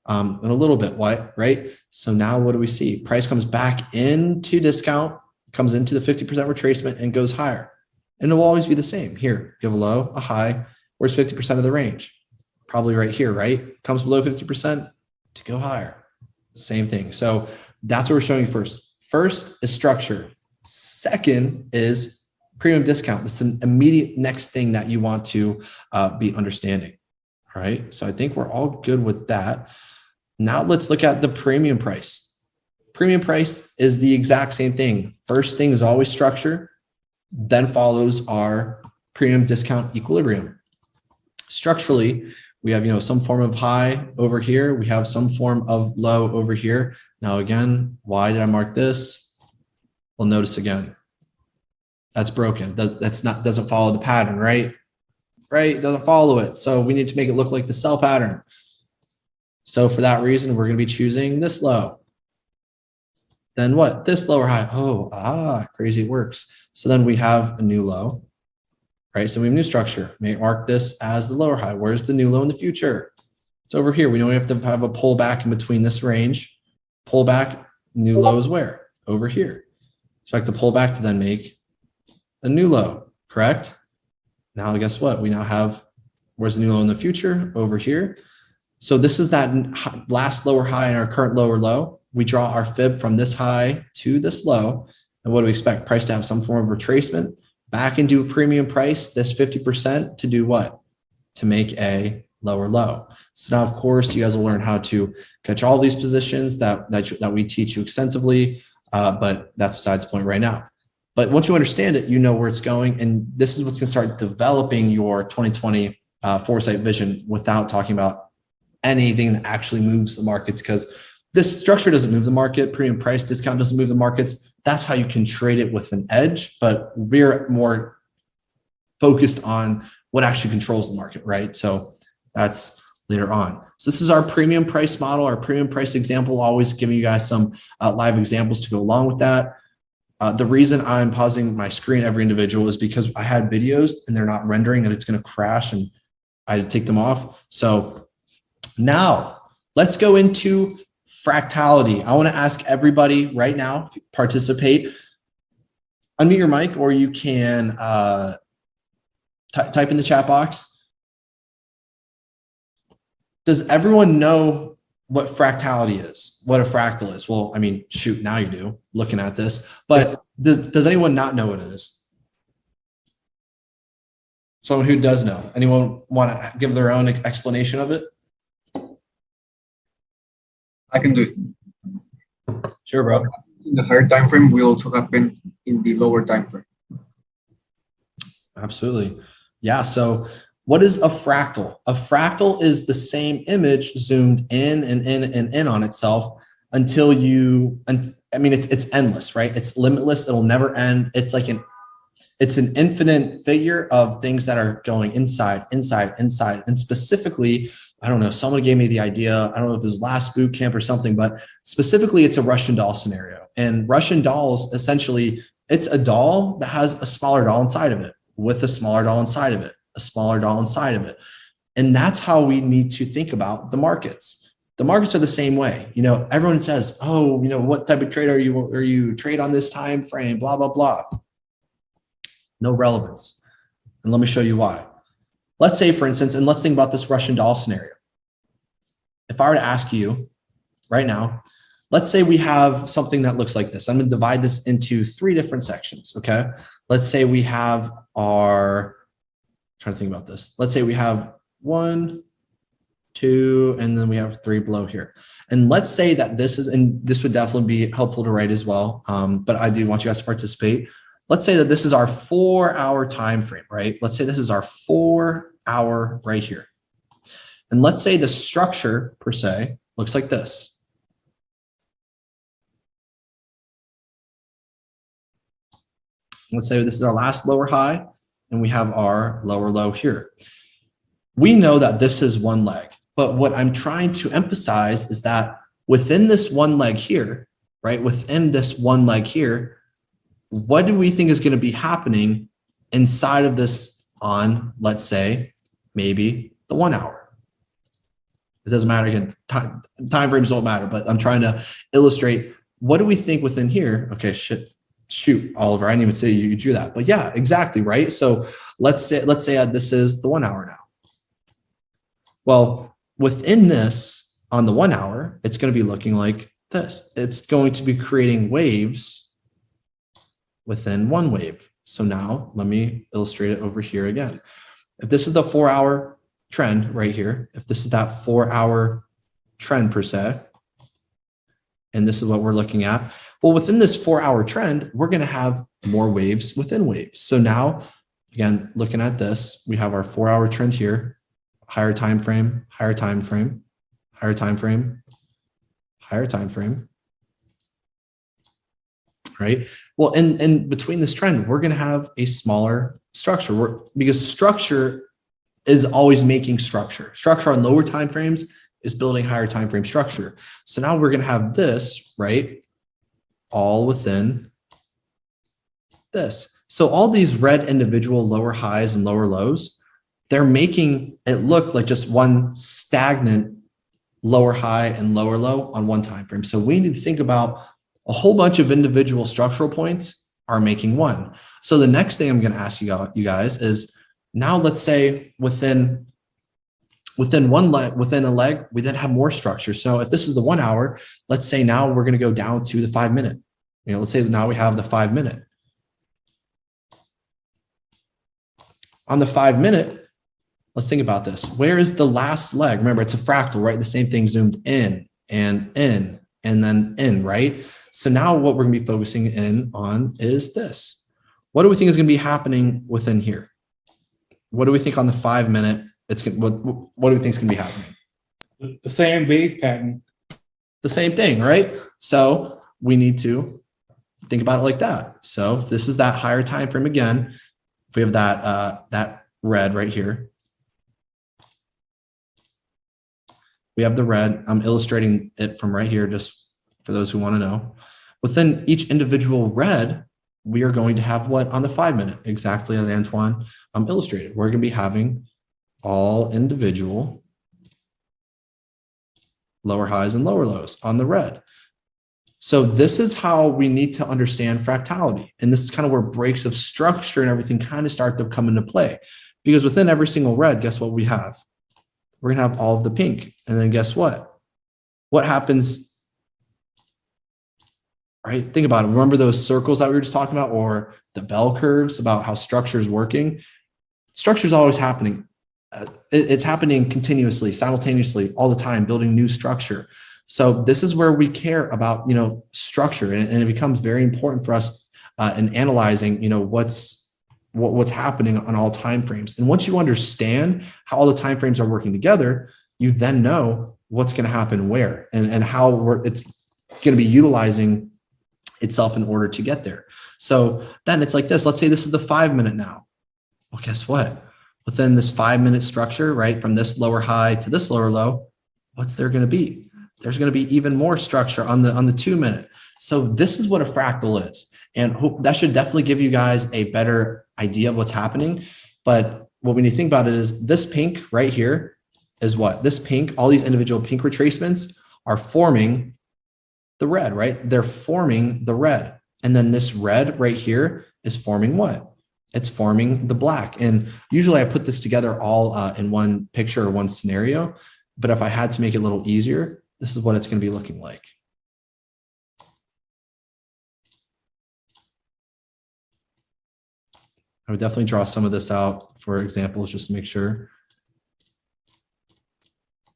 in a little bit, right? So now what do we see? Price comes back into discount, comes into the 50% retracement and goes higher. And it will always be the same. Here, you have a low, a high. Where's 50% of the range? Probably right here, right? Comes below 50% to go higher. Same thing. So that's what we're showing you first. First is structure. Second is premium discount. It's an immediate next thing that you want to be understanding. All right. So I think we're all good with that. Now let's look at the premium price. Premium price is the exact same thing. First thing is always structure, then follows our premium discount equilibrium. Structurally, we have, some form of high over here. We have some form of low over here. Now, again, why did I mark this? Well, notice again, that's broken. Doesn't follow the pattern, right? Right, doesn't follow it. So we need to make it look like the sell pattern. So for that reason, we're going to be choosing this low. Then what? This lower high. Crazy, it works. So then we have a new low, right? So we have new structure. May mark this as the lower high. Where's the new low in the future? It's over here. We know we have to have a pullback in between this range. Pullback, new low is where? Over here. Expect the pullback to then make a new low, correct? Now, guess what? We now have, where's the new low in the future? Over here. So this is that last lower high in our current lower low. We draw our fib from this high to this low. And what do we expect? Price to have some form of retracement back into a premium price, this 50% to do what? To make a lower low. So now, of course, you guys will learn how to catch all these positions that we teach you extensively, but that's besides the point right now. But once you understand it, you know where it's going. And this is what's going to start developing your 2020 foresight vision without talking about anything that actually moves the markets, because this structure doesn't move the market. Premium price discount doesn't move the markets. That's how you can trade it with an edge, but we're more focused on what actually controls the market, right? So that's later on. So this is our premium price model, our premium price example, always giving you guys some live examples to go along with that. The reason I'm pausing my screen every individual is because I had videos and they're not rendering and it's going to crash and I had to take them off. So now let's go into fractality. I want to ask everybody right now, participate, unmute your mic, or you can type in the chat box. Does everyone know what fractality is? What a fractal is? Well, I mean, shoot, now you do, looking at this. But does anyone not know what it is? Someone who does know. Anyone want to give their own explanation of it? I can do it. Sure, bro. In the higher time frame will also happen in the lower time frame. Absolutely. Yeah. So what is a fractal? A fractal is the same image zoomed in and in and in on itself until it's endless, right? It's limitless. It'll never end. It's an infinite figure of things that are going inside. And specifically, I don't know, someone gave me the idea. I don't know if it was last boot camp or something, but specifically it's a Russian doll scenario. And Russian dolls, essentially, it's a doll that has a smaller doll inside of it with a smaller doll inside of it, a smaller doll inside of it. And that's how we need to think about the markets. The markets are the same way. Everyone says, what type of trade are you trade on this time frame, blah, blah, blah. No relevance. And let me show you why. Let's say, for instance, and let's think about this Russian doll scenario. If I were to ask you right now, let's say we have something that looks like this. I'm going to divide this into 3 different sections, okay? Let's say we have trying to think about this. Let's say we have 1, 2, and then we have 3 below here. And let's say that this would definitely be helpful to write as well, but I do want you guys to participate. let's say that this is our 4-hour time frame, right? Let's say this is our 4-hour right here. And let's say the structure per se looks like this. Let's say this is our last lower high and we have our lower low here. We know that this is one leg, but what I'm trying to emphasize is that within this one leg here, right? Within this one leg here, what do we think is going to be happening inside of this on, let's say, maybe the 1 hour? It doesn't matter. Again, time frames don't matter, but I'm trying to illustrate what do we think within here? Okay, shoot, Oliver, I didn't even say you drew that, but yeah, exactly, right? So let's say this is the 1 hour now. Well, within this on the 1 hour, it's going to be looking like this. It's going to be creating waves within one wave. So now let me illustrate it over here again. If this is the 4-hour trend right here, if this is that 4-hour trend per se, and this is what we're looking at, well, within this 4-hour trend, we're going to have more waves within waves. So now, again, looking at this, we have our 4-hour trend here, higher time frame, higher time frame, higher time frame, higher time frame, right? Well, in between this trend, we're going to have a smaller structure because structure is always making structure. Structure on lower time frames is building higher time frame structure. So now we're going to have this, right? All within this. So all these red individual lower highs and lower lows, they're making it look like just one stagnant lower high and lower low on one time frame. So we need to think about a whole bunch of individual structural points are making one. So the next thing I'm going to ask you guys is, now let's say within a leg, we then have more structure. So if this is the 1 hour, let's say now we're going to go down to the 5 minute. Let's say now we have the 5 minute. On the 5 minute, let's think about this. Where is the last leg? Remember, it's a fractal, right? The same thing zoomed in and then in, right? So now what we're going to be focusing in on is this. What do we think is going to be happening within here? What do we think on the 5 minute? What do we think is going to be happening? The same wave pattern. The same thing, right? So we need to think about it like that. So this is that higher time frame again. If we have that red right here, we have the red. I'm illustrating it from right here, just for those who want to know. Within each individual red, we are going to have what on the 5 minute, exactly as Antoine illustrated. We're going to be having all individual lower highs and lower lows on the red. So this is how we need to understand fractality. And this is kind of where breaks of structure and everything kind of start to come into play. Because within every single red, guess what we have? We're going to have all of the pink. And then guess what? What happens, right? Think about it. Remember those circles that we were just talking about, or the bell curves about how structure is working? Structure is always happening. It's happening continuously, simultaneously, all the time, building new structure. So this is where we care about, structure, and it becomes very important for us in analyzing, what's happening on all time frames. And once you understand how all the time frames are working together, you then know what's going to happen where and how it's going to be utilizing itself in order to get there. So then it's like this. Let's say this is the 5 minute now. Well, guess what? Within this 5 minute structure, right, from this lower high to this lower low, what's there going to be? There's going to be even more structure on the 2 minute. So this is what a fractal is. And that should definitely give you guys a better idea of what's happening. But what we need to think about is this pink right here is what? This pink, all these individual pink retracements are forming the red, right? They're forming the red. And then this red right here is forming what? It's forming the black. And usually I put this together all in one picture or one scenario. But if I had to make it a little easier, this is what it's going to be looking like. I would definitely draw some of this out for examples, just to make sure.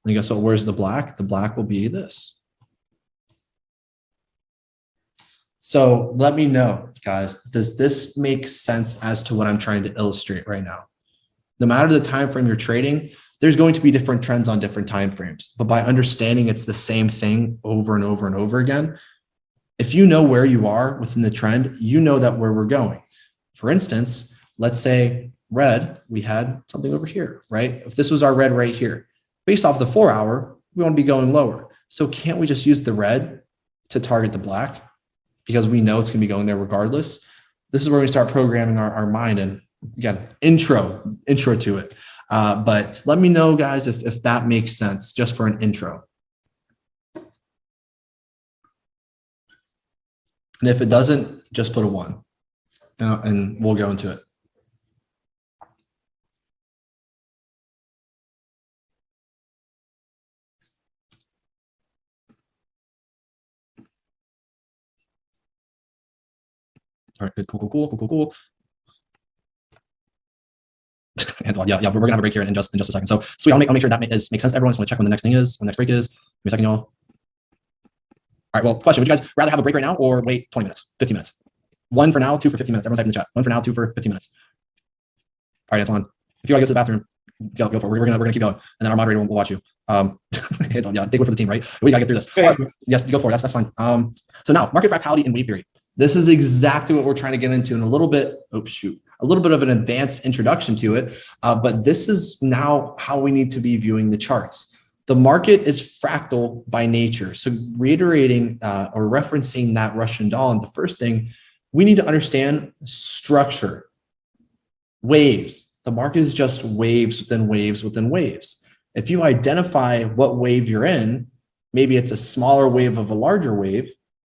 And guess what? Where's the black? The black will be this. So let me know, guys, does this make sense as to what I'm trying to illustrate right now? No matter the time frame you're trading, there's going to be different trends on different time frames. But by understanding it's the same thing over and over and over again, if you know where you are within the trend, you know that where we're going. For instance, let's say red, we had something over here, right? If this was our red right here, based off the 4 hour, we want to be going lower. So can't we just use the red to target the black? Because we know it's going to be going there regardless. This is where we start programming our mind, and again, intro to it. But let me know, guys, if that makes sense, just for an intro. And if it doesn't, just put a 1, and we'll go into it. All right, good, cool. And yeah, we're gonna have a break here in just a second. So sweet, I'll make sure that makes sense to everyone. Just want to check when the next thing is, when the next break is. Give me a second, y'all. All right, well, question, would you guys rather have a break right now or wait 20 minutes, 15 minutes? 1 for now, 2 for 15 minutes. Everyone's typing in the chat. 1 for now, 2 for 15 minutes. All right, Antoine, if you want to go to the bathroom, go for it. We're gonna keep going, and then our moderator will watch you. Antoine, yeah, take one for the team, right? We gotta get through this. Yeah. Yes, go for it. That's fine. So now market fractality and wave theory. This is exactly what we're trying to get into in a little bit. A little bit of an advanced introduction to it, but this is now how we need to be viewing the charts. The market is fractal by nature. So reiterating or referencing that Russian doll, and the first thing, we need to understand structure, waves. The market is just waves within waves within waves. If you identify what wave you're in, maybe it's a smaller wave of a larger wave,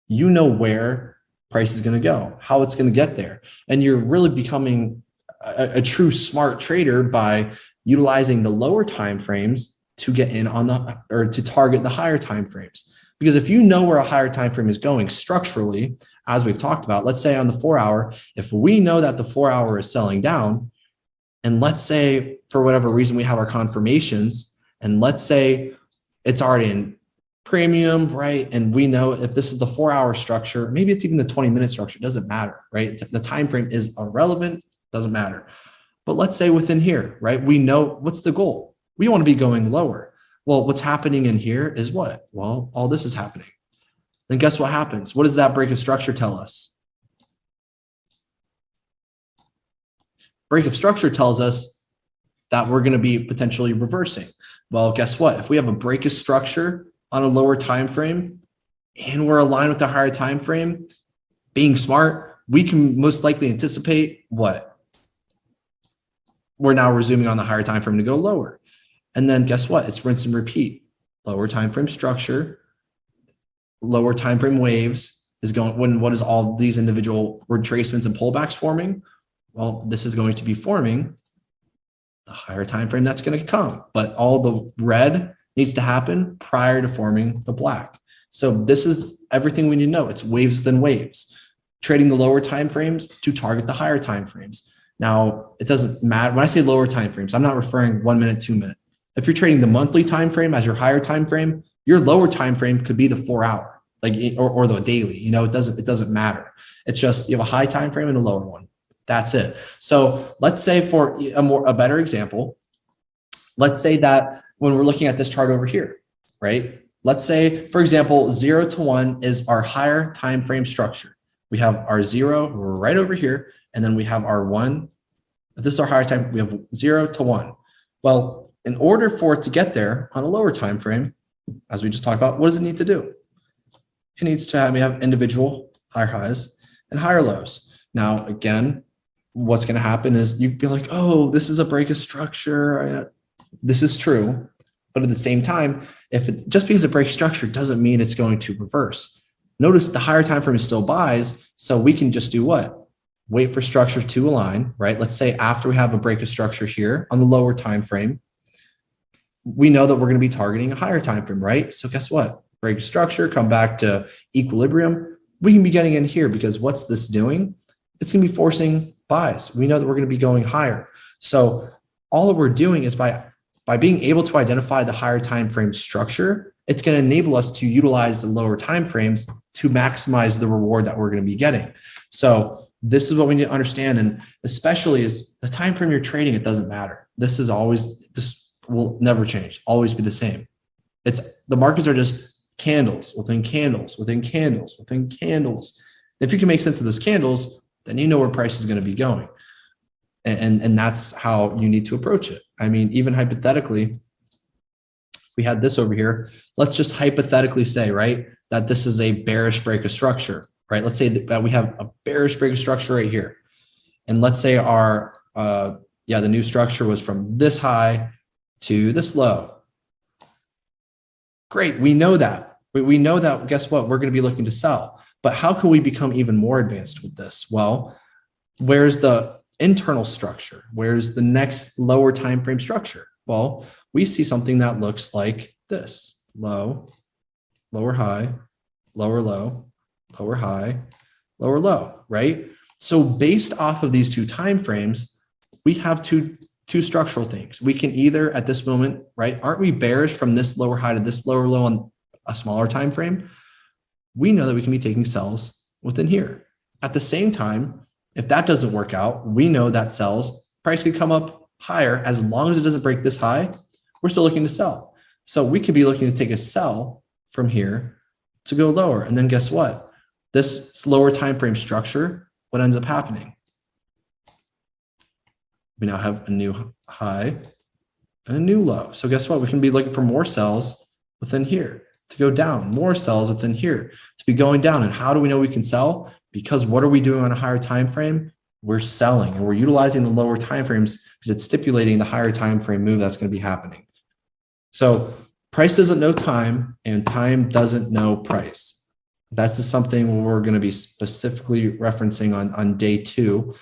you know where price is going to go, how it's going to get there. And you're really becoming a true smart trader by utilizing the lower time frames to get in on or to target the higher time frames. Because if you know where a higher time frame is going structurally, as we've talked about, let's say on the 4 hour, if we know that the 4 hour is selling down, and let's say for whatever reason we have our confirmations, and let's say it's already in premium, right? And we know if this is the 4 hour structure, maybe it's even the 20-minute structure, doesn't matter, right? The time frame is irrelevant, doesn't matter. But let's say within here, right? We know what's the goal. We want to be going lower. Well, what's happening in here is what? Well, all this is happening. Then guess what happens? What does that break of structure tell us? Break of structure tells us that we're going to be potentially reversing. Well, guess what? If we have a break of structure on a lower time frame and we're aligned with the higher time frame, being smart, we can most likely anticipate what? We're now resuming on the higher time frame to go lower. And then guess what? It's rinse and repeat. Lower time frame structure, lower time frame waves is going, what is all these individual retracements and pullbacks forming? Well, this is going to be forming the higher time frame that's going to come, but all the red needs to happen prior to forming the black. So this is everything we need to know. It's waves within waves, trading the lower time frames to target the higher time frames. Now, it doesn't matter. When I say lower time frames, I'm not referring 1 minute, 2 minute. If you're trading the monthly time frame as your higher time frame, your lower time frame could be the 4 hour, like or the daily. You know, it doesn't matter. It's just you have a high time frame and a lower one. That's it. So let's say for a better example, let's say that when we're looking at this chart over here, right? Let's say, for example, 0 to 1 is our higher time frame structure. We have our 0 right over here, and then we have our 1. If this is our higher time, we have 0 to 1. Well, in order for it to get there on a lower time frame, as we just talked about, what does it need to do? It needs to have individual higher highs and higher lows. Now, again, what's going to happen is you'd be like, oh, this is a break of structure. This is true. But at the same time, just because it breaks structure doesn't mean it's going to reverse. Notice the higher time frame is still buys. So we can just do what? Wait for structure to align, right? Let's say after we have a break of structure here on the lower time frame, we know that we're going to be targeting a higher time frame, right? So guess what? Break of structure, come back to equilibrium. We can be getting in here because what's this doing? It's going to be forcing buys. We know that we're going to be going higher. So all that we're doing is by being able to identify the higher time frame structure, it's going to enable us to utilize the lower time frames to maximize the reward that we're going to be getting. So this is what we need to understand. And especially is the time frame you're trading, it doesn't matter. This will never change, always be the same. The markets are just candles within candles, within candles, within candles. If you can make sense of those candles, then you know where price is going to be going. And that's how you need to approach it. I mean, even hypothetically, we had this over here. Let's just hypothetically say, right, that this is a bearish break of structure, right? Let's say that we have a bearish break of structure right here. And let's say our, the new structure was from this high to this low. Great, we know that. We know that, guess what? We're going to be looking to sell. But how can we become even more advanced with this? Well, where's the internal structure? Where's the next lower time frame structure? Well, we see something that looks like this: low, lower high, lower low, lower high, lower low, right? So based off of these two time frames, we have two structural things. We can either at this moment, right? Aren't we bearish from this lower high to this lower low on a smaller time frame? We know that we can be taking sells within here. At the same time, if that doesn't work out, we know that sells price could come up higher. As long as it doesn't break this high, we're still looking to sell. So we could be looking to take a sell from here to go lower. And then guess what? This lower time frame structure, what ends up happening? We now have a new high and a new low. So guess what? We can be looking for more sells within here to go down, more sells within here to be going down. And how do we know we can sell? Because what are we doing on a higher time frame? We're selling, and we're utilizing the lower time frames because it's stipulating the higher time frame move that's going to be happening. So price doesn't know time, and time doesn't know price. That's just something we're going to be specifically referencing on day 2.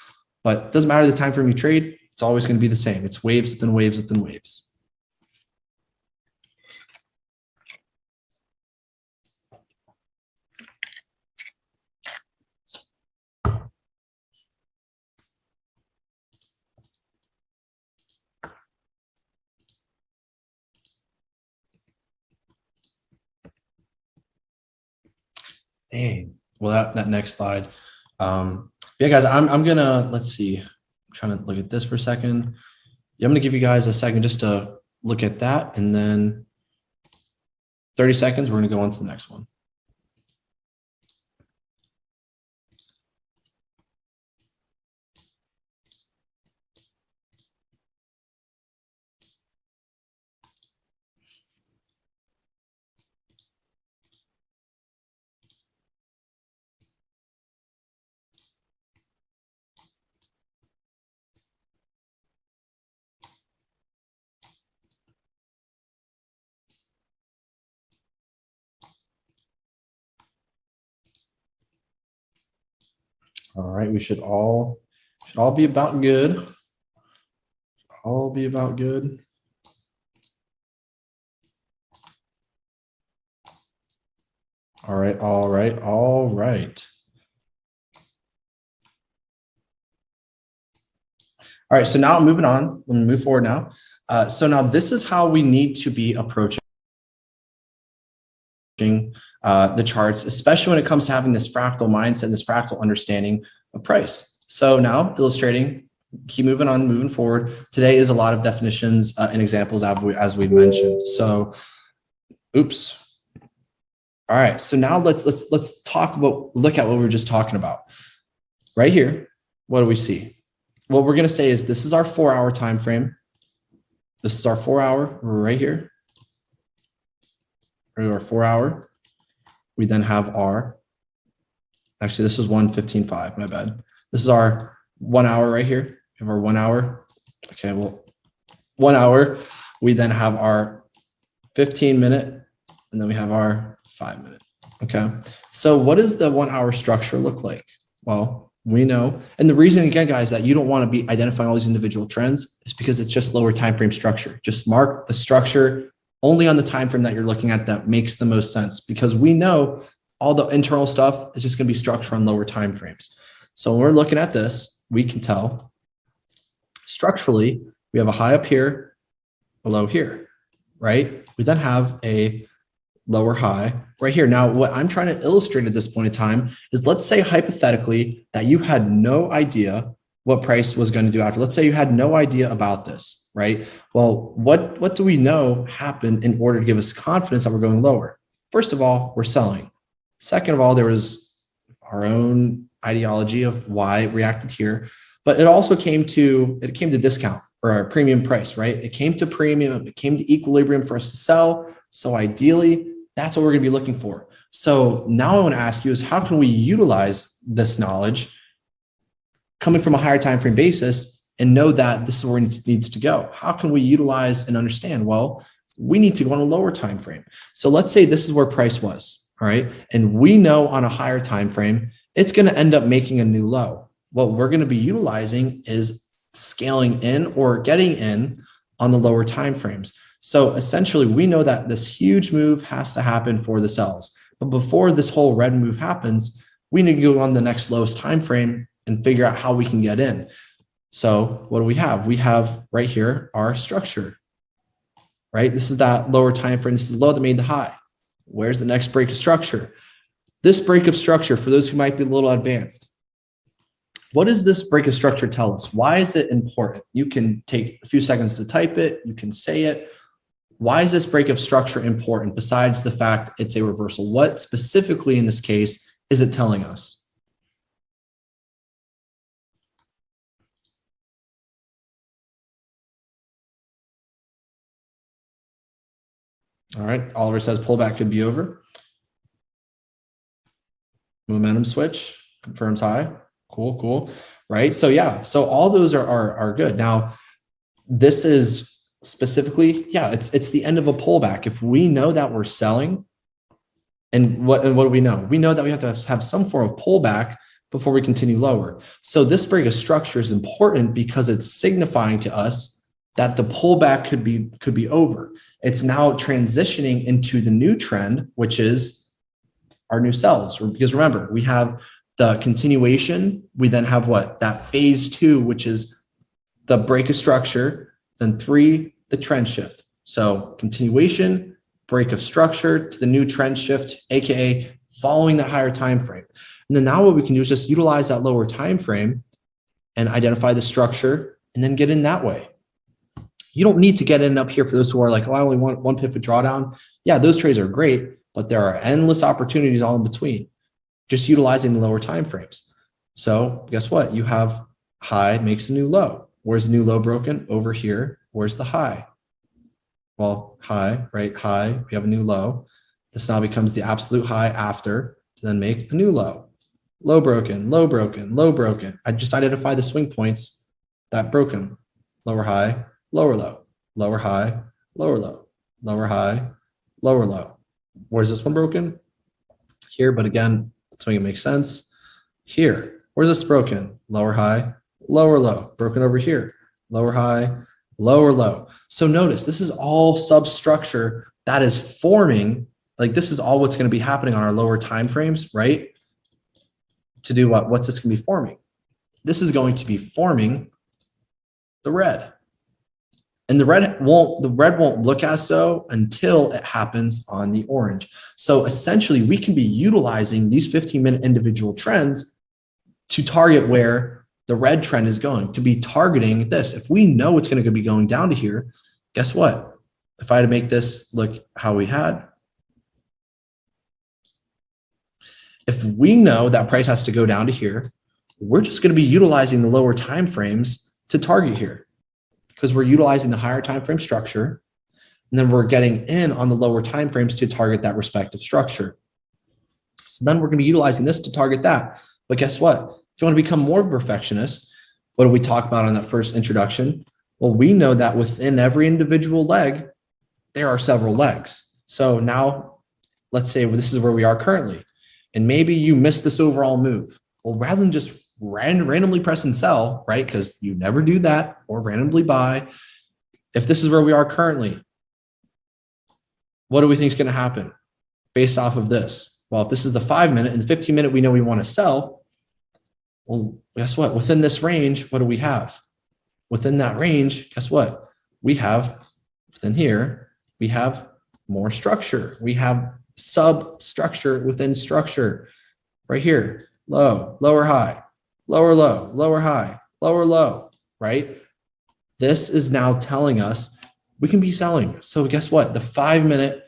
But it doesn't matter the time frame you trade, it's always going to be the same. It's waves within waves within waves. Dang. Well, that next slide. Yeah, guys, I'm gonna, let's see. I'm trying to look at this for a second. Yeah, I'm gonna give you guys a second just to look at that, and then 30 seconds, we're gonna go on to the next one. All right, we should all be about good. All be about good. All right, all right, all right. All right, so now moving on, let me move forward now. So now this is how we need to be approaching the charts, especially when it comes to having this fractal mindset, this fractal understanding of price. So now illustrating, keep moving on, moving forward. Today is a lot of definitions and examples as we mentioned. So, oops. All right, so now let's look at what we were just talking about. Right here, what do we see? What we're going to say is this is our 4-hour time frame. This is our 4-hour right here. Our 4-hour. We then have our, actually this is 1:15.5, my bad. This is our 1 hour right here. We have our 1 hour. Okay, well, 1 hour. We then have our 15-minute, and then we have our 5-minute. Okay, so what does the 1 hour structure look like? Well, we know, and the reason again, guys, that you don't want to be identifying all these individual trends is because it's just lower time frame structure. Just mark the structure only on the time frame that you're looking at that makes the most sense, because we know all the internal stuff is just going to be structured on lower time frames. So when we're looking at this, we can tell structurally we have a high up here, a low here, right? We then have a lower high right here. Now, what I'm trying to illustrate at this point in time is, let's say hypothetically that you had no idea what price was going to do after. Let's say you had no idea about this, right? Well, what do we know happened in order to give us confidence that we're going lower? First of all, we're selling. Second of all, there was our own ideology of why it reacted here, but it also came to discount, or our premium price, right? It came to premium, it came to equilibrium for us to sell. So ideally, that's what we're going to be looking for. So now I want to ask you is, how can we utilize this knowledge coming from a higher time frame basis and know that this is where it needs to go? How can we utilize and understand? Well, we need to go on a lower time frame. So let's say this is where price was, all right? And we know on a higher time frame, it's going to end up making a new low. What we're going to be utilizing is scaling in or getting in on the lower time frames. So essentially, we know that this huge move has to happen for the sells. But before this whole red move happens, we need to go on the next lowest time frame and figure out how we can get in. So what do we have? We have right here our structure, right? This is that lower time frame. This is the low that made the high. Where's the next break of structure? This break of structure, for those who might be a little advanced, what does this break of structure tell us? Why is it important? You can take a few seconds to type it. You can say it. Why is this break of structure important besides the fact it's a reversal? What specifically in this case is it telling us? All right, Oliver says pullback could be over. Momentum switch confirms high. Cool, cool. Right. So yeah, so all those are good. Now, this is specifically, yeah, it's the end of a pullback. If we know that we're selling, and what do we know? We know that we have to have some form of pullback before we continue lower. So this break of structure is important because it's signifying to us that the pullback could be over. It's now transitioning into the new trend, which is our new sells. Because remember, we have the continuation. We then have what? That phase two, which is the break of structure. Then 3, the trend shift. So continuation, break of structure to the new trend shift, AKA following the higher time frame. And then now what we can do is just utilize that lower time frame and identify the structure and then get in that way. You don't need to get in up here for those who are like, oh, I only want one pivot drawdown. Yeah, those trades are great, but there are endless opportunities all in between, just utilizing the lower time frames. So guess what? You have high makes a new low. Where's the new low broken? Over here. Where's the high? Well, high, right? High, we have a new low. This now becomes the absolute high after to then make a new low. Low broken, low broken, low broken. I just identify the swing points that broken. Lower high, lower low, lower high, lower low, lower high, lower low. Where's this one broken? Here, but again, let's make it make sense. Here, where's this broken? Lower high, lower low, broken over here, lower high, lower low. So notice this is all substructure that is forming, like this is all what's going to be happening on our lower time frames, right? To do what? What's this going to be forming? This is going to be forming the red. And the red won't look as so until it happens on the orange. So essentially we can be utilizing these 15-minute individual trends to target where the red trend is going, to be targeting this. If we know it's going to be going down to here, guess what? If I had to make this look how we had, if we know that price has to go down to here, we're just going to be utilizing the lower time frames to target here because we're utilizing the higher time frame structure. And then we're getting in on the lower time frames to target that respective structure. So then we're going to be utilizing this to target that. But guess what? If you want to become more of a perfectionist, what did we talk about on that first introduction? Well, we know that within every individual leg, there are several legs. So now let's say this is where we are currently. And maybe you missed this overall move. Well, rather than just randomly press and sell, right? Because you never do that, or randomly buy. If this is where we are currently, what do we think is going to happen based off of this? Well, if this is the 5-minute and the 15-minute, we know we want to sell. Well, guess what? Within this range, what do we have? Within that range, guess what? We have, within here, we have more structure. We have substructure within structure right here. Low, lower, high, lower, low, lower, high, lower, low, right? This is now telling us we can be selling. So guess what? The 5 minute,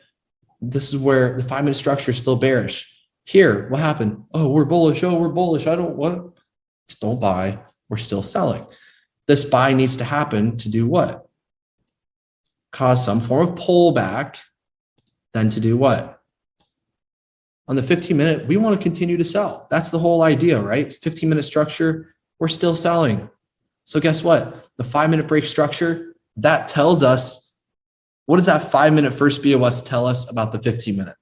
this is where the 5 minute structure is still bearish. Here, what happened? Oh, we're bullish. Oh, we're bullish. I don't want, just don't buy. We're still selling. This buy needs to happen to do what? Cause some form of pullback, then to do what? On the 15 minute, we want to continue to sell. That's the whole idea, right? 15 minute structure, we're still selling. So guess what? The 5 minute break structure, that tells us, what does that 5 minute first BOS tell us about the 15 minute?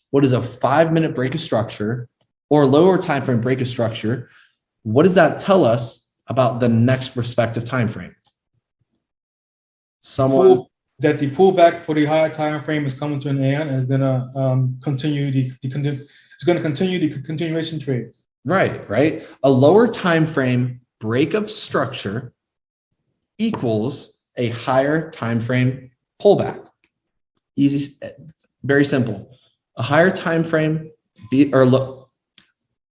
What is a 5 minute break of structure or lower time frame break of structure? What does that tell us about the next respective time frame? Someone that the pullback for the higher time frame is coming to an end and is gonna continue it's gonna continue the continuation trade. Right. A lower time frame break of structure equals a higher time frame pullback. Easy, very simple. A higher time frame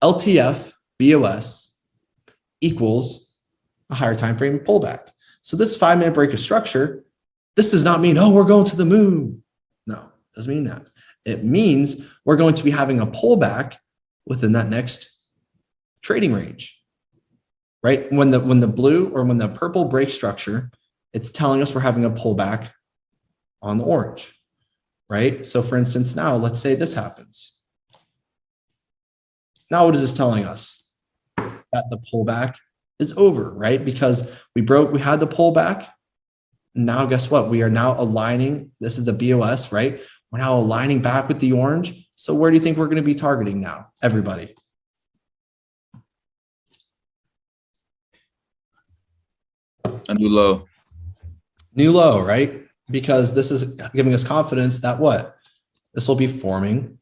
LTF BOS equals a higher time frame pullback. So this 5 minute break of structure, this does not mean, oh, we're going to the moon. No, it doesn't mean that. It means we're going to be having a pullback within that next trading range, right? When the blue or when the purple break structure, it's telling us we're having a pullback on the orange, right? So for instance, now let's say this happens. Now what is this telling us? That the pullback is over, right? Because we had the pullback. Now guess what? We are now aligning. This is the BOS, right? We're now aligning back with the orange. So where do you think we're going to be targeting now? Everybody. A new low. New low, right? Because this is giving us confidence that what? This will be forming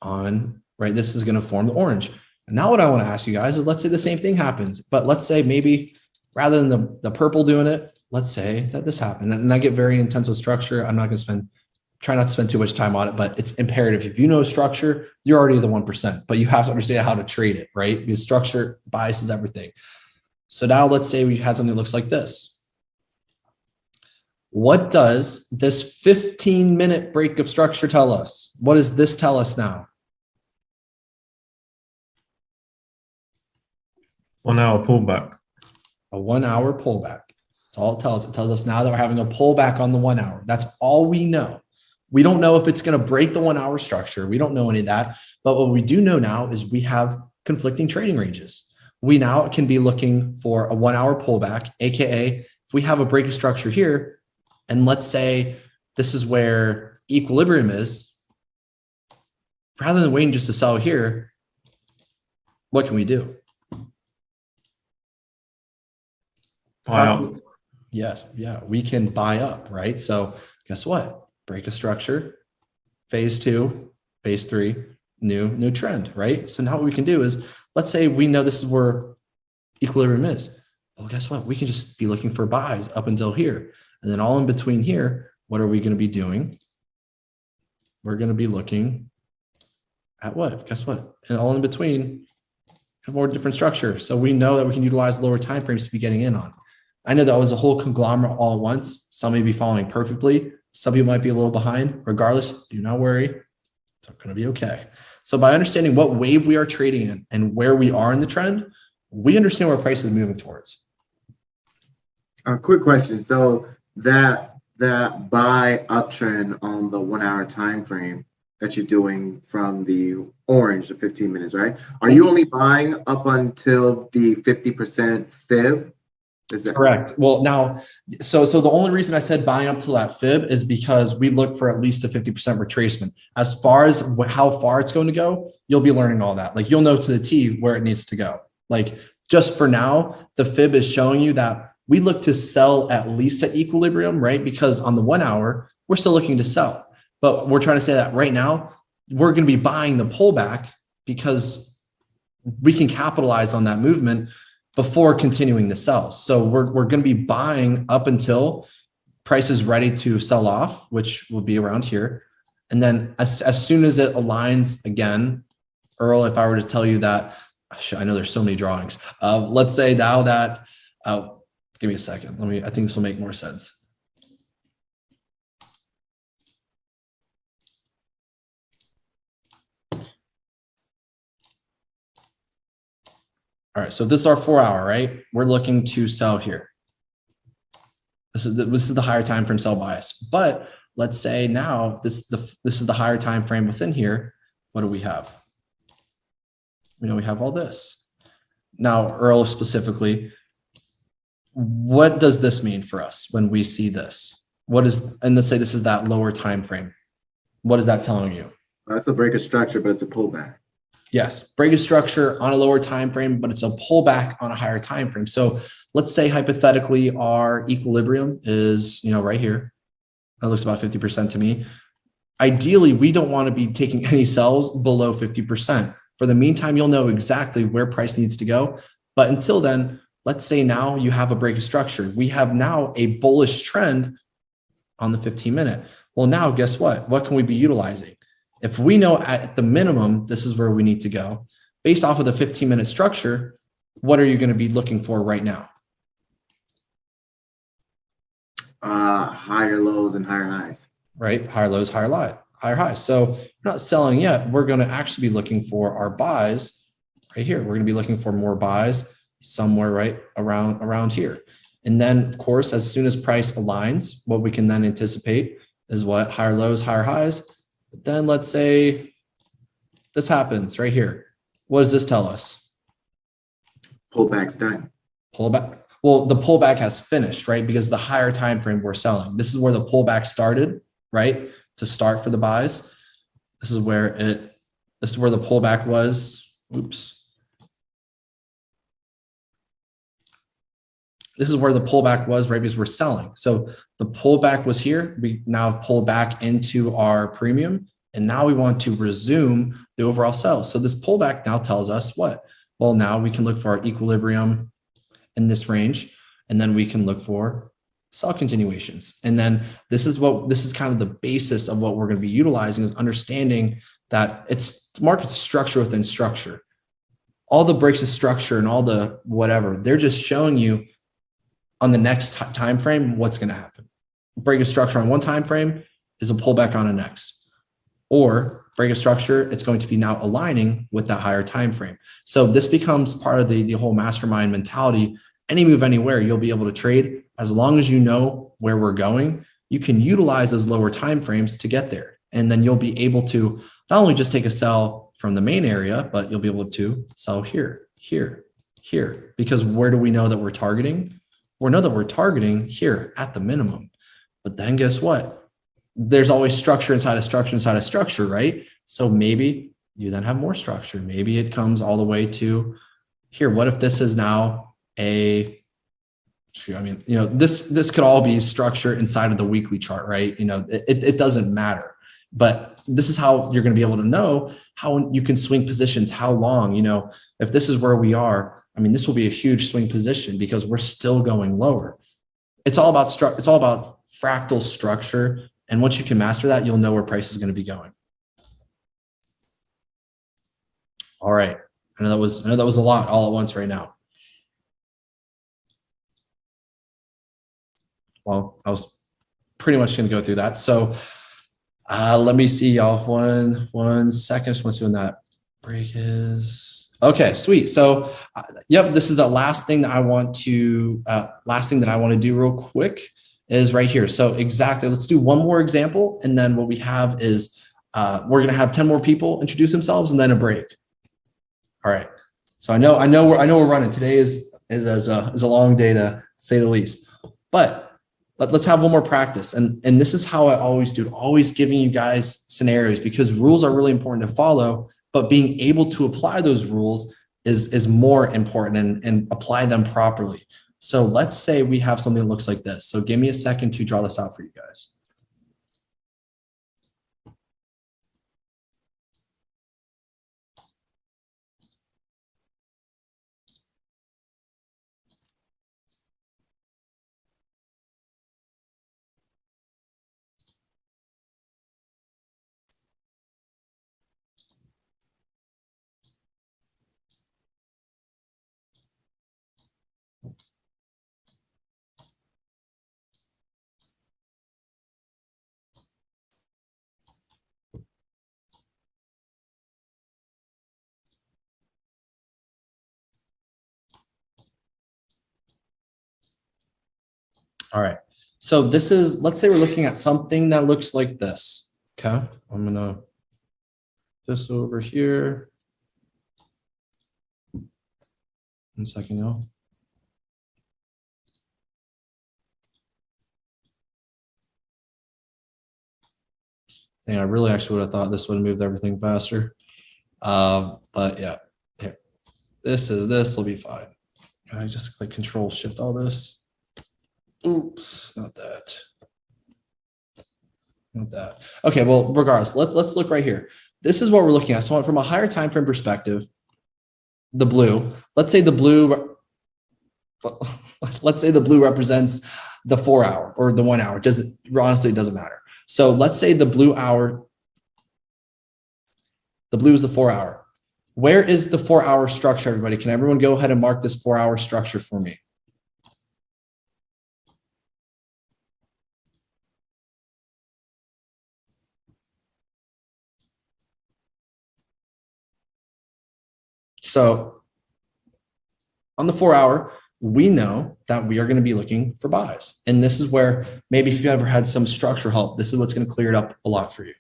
on, right? This is going to form the orange. And now what I want to ask you guys is, let's say the same thing happens, but let's say maybe rather than the purple doing it, let's say that this happened. And I get very intense with structure. I'm not going to try not to spend too much time on it, but it's imperative. If you know structure, you're already the 1%, but you have to understand how to trade it, right? Because structure biases everything. So now let's say we had something that looks like this. What does this 15-minute break of structure tell us? What does this tell us now? 1 hour pullback. A 1 hour pullback. That's all it tells us. It tells us now that we're having a pullback on the 1 hour. That's all we know. We don't know if it's going to break the 1 hour structure. We don't know any of that. But what we do know now is we have conflicting trading ranges. We now can be looking for a 1 hour pullback, AKA if we have a break of structure here, and let's say this is where equilibrium is, rather than waiting just to sell here, what can we do? Buy up. Yes, yeah, we can buy up, right? So guess what? Break a structure, phase 2, phase 3, new trend, right? So now what we can do is, let's say we know this is where equilibrium is. Well, guess what? We can just be looking for buys up until here. And then all in between here, what are we going to be doing? We're going to be looking at what? Guess what? And all in between, have more different structure. So we know that we can utilize lower time frames to be getting in on. I know that was a whole conglomerate all at once. Some may be following perfectly. Some people might be a little behind. Regardless, do not worry. It's going to be okay. So by understanding what wave we are trading in and where we are in the trend, we understand where price is moving towards. A quick question. So that buy uptrend on the 1 hour time frame that you're doing from the orange to 15 minutes, right? Are you only buying up until the 50% fib? Is that correct? Well, now, so the only reason I said buying up to that fib is because we look for at least a 50% retracement. As far as how far it's going to go, you'll be learning all that. Like you'll know to the T where it needs to go. Like just for now, the fib is showing you that we look to sell at least at equilibrium, right? Because on the 1 hour, we're still looking to sell. But we're trying to say that right now, we're going to be buying the pullback because we can capitalize on that movement before continuing the sell. So we're going to be buying up until price is ready to sell off, which will be around here. And then as soon as it aligns again, Earl, if I were to tell you that, I know there's so many drawings. Let's say now that, give me a second. I think this will make more sense. All right, so this is our 4 hour, right? We're looking to sell here. This is the higher time frame sell bias. But let's say now this is the higher time frame within here. What do we have? We know we have all this. Now, Earl specifically, what does this mean for us when we see this? And let's say this is that lower time frame. What is that telling you? That's a break of structure, but it's a pullback. Yes, break of structure on a lower time frame, but it's a pullback on a higher time frame. So let's say hypothetically our equilibrium is, right here. That looks about 50% to me. Ideally, we don't want to be taking any sells below 50%. For the meantime, you'll know exactly where price needs to go. But until then, let's say now you have a break of structure. We have now a bullish trend on the 15-minute. Well, now guess what? What can we be utilizing? If we know at the minimum, this is where we need to go, based off of the 15-minute structure, what are you going to be looking for right now? Higher lows and higher highs. Right? Higher lows, higher highs. So we're not selling yet. We're going to actually be looking for our buys right here. We're going to be looking for more buys somewhere right around here. And then, of course, as soon as price aligns, what we can then anticipate is what? Higher lows, higher highs. But then let's say this happens right here. What does this tell us? Pullback's done. Pullback. Well, the pullback has finished, right? Because the higher time frame we're selling. This is where the pullback started, right? To start for the buys. This is where the pullback was. Oops. This is where the pullback was, right? Because we're selling. So the pullback was here. We now pull back into our premium. And now we want to resume the overall sell. So this pullback now tells us what? Well, now we can look for our equilibrium in this range. And then we can look for sell continuations. And then this is kind of the basis of what we're going to be utilizing, is understanding that it's market structure within structure. All the breaks of structure and all the whatever, they're just showing you on the next time frame what's going to happen. Break of structure on one time frame is a pullback on a next, or break of structure, it's going to be now aligning with that higher time frame. So this becomes part of the whole mastermind mentality. Any move anywhere, you'll be able to trade as long as you know where we're going. You can utilize those lower time frames to get there, and then you'll be able to not only just take a sell from the main area, but you'll be able to sell here, here, here. Because where do we know that we're targeting? We know that we're targeting here at the minimum. But then guess what? There's always structure inside of structure inside of structure, right? So maybe you then have more structure. Maybe it comes all the way to here. What if this is now this could all be structure inside of the weekly chart, right? It doesn't matter. But this is how you're going to be able to know how you can swing positions, how long, if this is where we are. This will be a huge swing position because we're still going lower. It's all about fractal structure. And once you can master that, you'll know where price is going to be going. All right. I know that was a lot all at once right now. Well, I was pretty much going to go through that. So let me see, y'all. One second. Just want to see when that break is. Okay, sweet. So, yep, this is the last thing that I want to do real quick is right here. So exactly, let's do one more example, and then what we have is we're gonna have 10 more people introduce themselves, and then a break. All right. So I know we're running. Today is a long day to say the least, but let's have one more practice. And this is how I always do it, always giving you guys scenarios, because rules are really important to follow. But being able to apply those rules is more important and apply them properly. So let's say we have something that looks like this. So give me a second to draw this out for you guys. All right. So this is, let's say we're looking at something that looks like this. Okay. I'm going to this over here. 1 second, y'all. I really actually would have thought this would have moved everything faster. But yeah, here. This will be fine. I just like control shift all this. Oops, not that. Not that. Okay, well, regardless, let's look right here. This is what we're looking at. So from a higher time frame perspective, the blue, let's say the blue represents the 4 hour or the 1 hour. Honestly, it doesn't matter. So let's say the blue is the 4 hour. Where is the 4 hour structure, everybody? Can everyone go ahead and mark this 4 hour structure for me? So on the 4 hour, we know that we are going to be looking for buys. And this is where maybe if you ever had some structure help, this is what's going to clear it up a lot for you.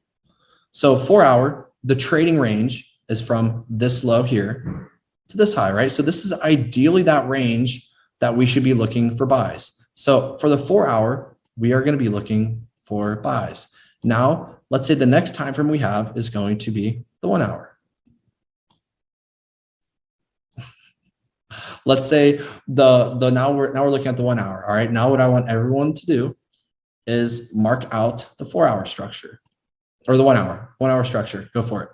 So 4 hour, the trading range is from this low here to this high, right? So this is ideally that range that we should be looking for buys. So for the 4 hour, we are going to be looking for buys. Now, let's say the next time frame we have is going to be the 1 hour. Let's say now we're looking at the 1 hour. All right. Now what I want everyone to do is mark out the 4 hour structure or the 1 hour structure. Go for it.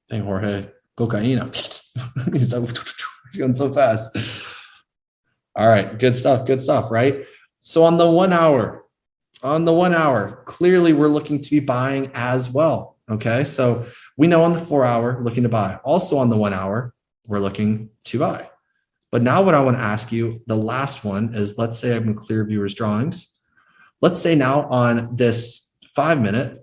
Dang, Jorge, cocaina. He's going so fast. All right. Good stuff. Right. So on the 1 hour, clearly we're looking to be buying as well. Okay. So we know on the 4 hour, looking to buy. Also on the 1 hour, we're looking to buy. But now what I want to ask you, the last one is, let's say I'm going to clear viewers drawings. Let's say now on this 5 minute,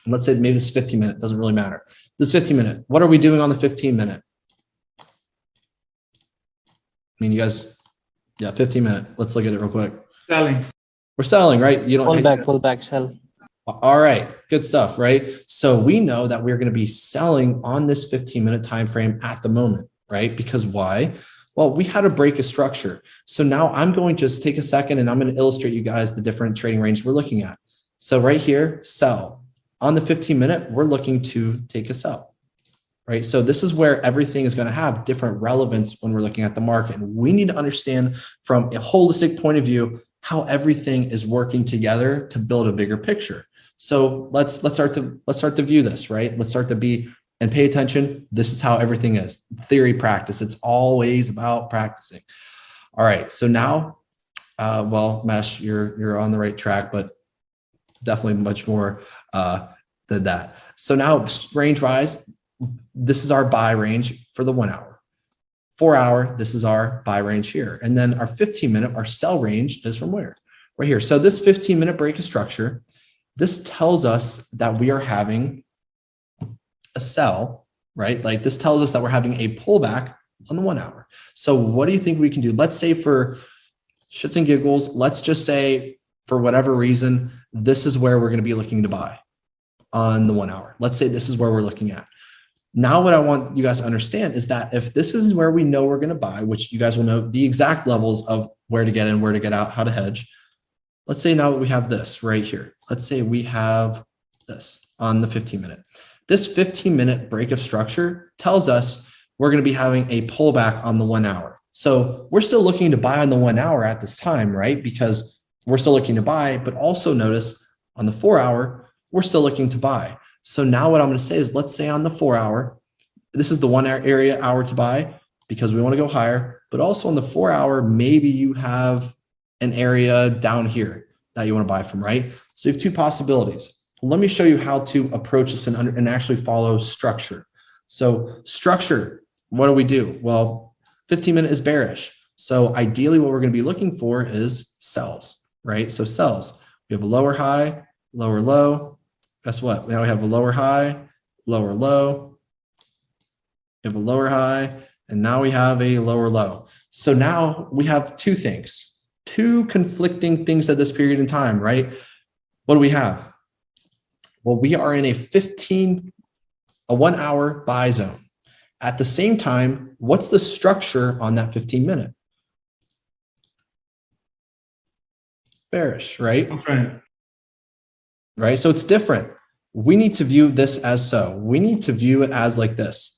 let's say maybe this 15 minute, doesn't really matter. This 15 minute, what are we doing on the 15 minute? I mean, you guys, yeah, 15 minute. Let's look at it real quick. Selling. We're selling, right? You don't pull back, sell. All right, good stuff, right? So we know that we're going to be selling on this 15-minute time frame at the moment, right? Because why? Well, we had to break a structure. So now I'm going to just take a second and I'm going to illustrate you guys the different trading range we're looking at. So right here, sell. On the 15-minute, we're looking to take a sell, right? So this is where everything is going to have different relevance when we're looking at the market. And we need to understand from a holistic point of view how everything is working together to build a bigger picture. So let's start to view this, right? Let's start to be and pay attention. This is how everything is. Theory, practice. It's always about practicing. All right. So now, well, Mesh, you're on the right track, but definitely much more than that. So now range wise, this is our buy range for the 1 hour. 4 hour, this is our buy range here. And then our 15-minute, our sell range is from where? Right here. So this 15-minute break of structure, this tells us that we are having a sell, right? Like this tells us that we're having a pullback on the 1 hour. So what do you think we can do? Let's say for shits and giggles, let's just say for whatever reason, this is where we're going to be looking to buy on the 1 hour. Let's say this is where we're looking at. Now, what I want you guys to understand is that if this is where we know we're going to buy, which you guys will know the exact levels of where to get in, where to get out, how to hedge. Let's say now we have this right here. Let's say we have this on the 15-minute. This 15-minute break of structure tells us we're going to be having a pullback on the 1 hour. So we're still looking to buy on the 1 hour at this time, right? Because we're still looking to buy, but also notice on the 4 hour, we're still looking to buy. So now what I'm going to say is, let's say on the 4 hour, this is the 1 hour to buy because we want to go higher, but also on the 4 hour, maybe you have an area down here that you want to buy from, right? So you have two possibilities. Let me show you how to approach this and actually follow structure. So structure, what do? Well, 15-minute is bearish. So ideally what we're going to be looking for is sells, right? So sells, we have a lower high, lower low. Guess what? Now we have a lower high, lower low, We have a lower high, and now we have a lower low. So now we have two things, two conflicting things at this period in time, right? What do we have? Well, we are in a 1 hour buy zone. At the same time, what's the structure on that 15-minute? Bearish, right? Okay. Right? So it's different. We need to view this as so. We need to view it as like this.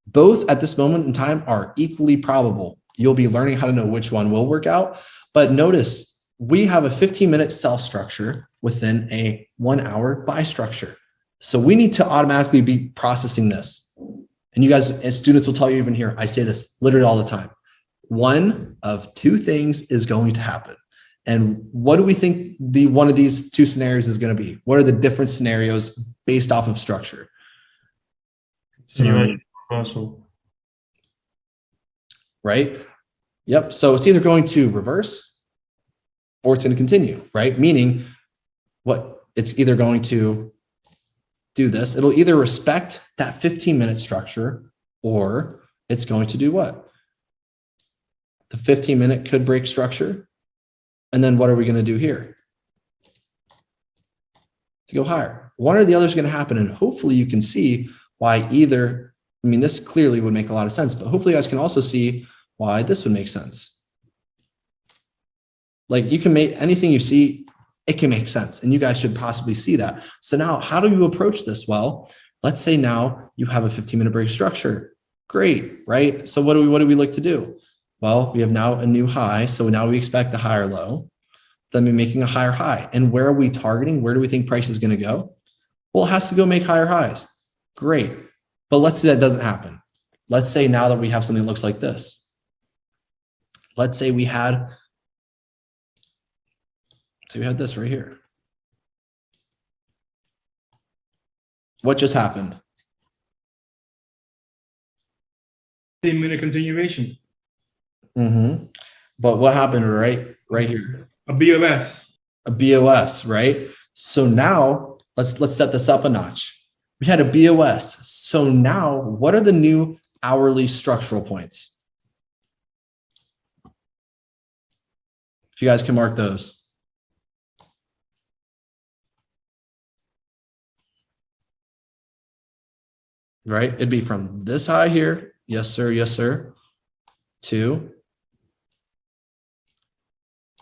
Both at this moment in time are equally probable. You'll be learning how to know which one will work out. But notice we have a 15-minute sell structure within a 1 hour buy structure. So we need to automatically be processing this. And you guys, as students will tell you even here, I say this literally all the time. One of two things is going to happen. And what do we think one of these two scenarios is going to be? What are the different scenarios based off of structure? Continuation, reversal. Right? Yep. So it's either going to reverse or it's going to continue, right? Meaning what? It's either going to do this. It'll either respect that 15-minute structure or it's going to do what? The 15-minute could break structure. And then what are we going to do here? To go higher. One or the other is going to happen. And hopefully you can see why either, I mean, this clearly would make a lot of sense, but hopefully you guys can also see why this would make sense. Like you can make anything you see, it can make sense. And you guys should possibly see that. So now how do you approach this? Well, let's say now you have a 15-minute break structure. Great, right? So what do we look to do? Well, we have now a new high. So now we expect a higher low, then we're making a higher high. And where are we targeting? Where do we think price is going to go? Well, it has to go make higher highs. Great. But let's say that doesn't happen. Let's say now that we have something that looks like this. Let's say we had this right here. What just happened? 15-minute continuation. Mm-hmm. But what happened right here? A BOS. A BOS, right? So now let's set this up a notch. We had a BOS. So now what are the new hourly structural points? If you guys can mark those. Right? It'd be from this high here. Yes, sir. Yes, sir. To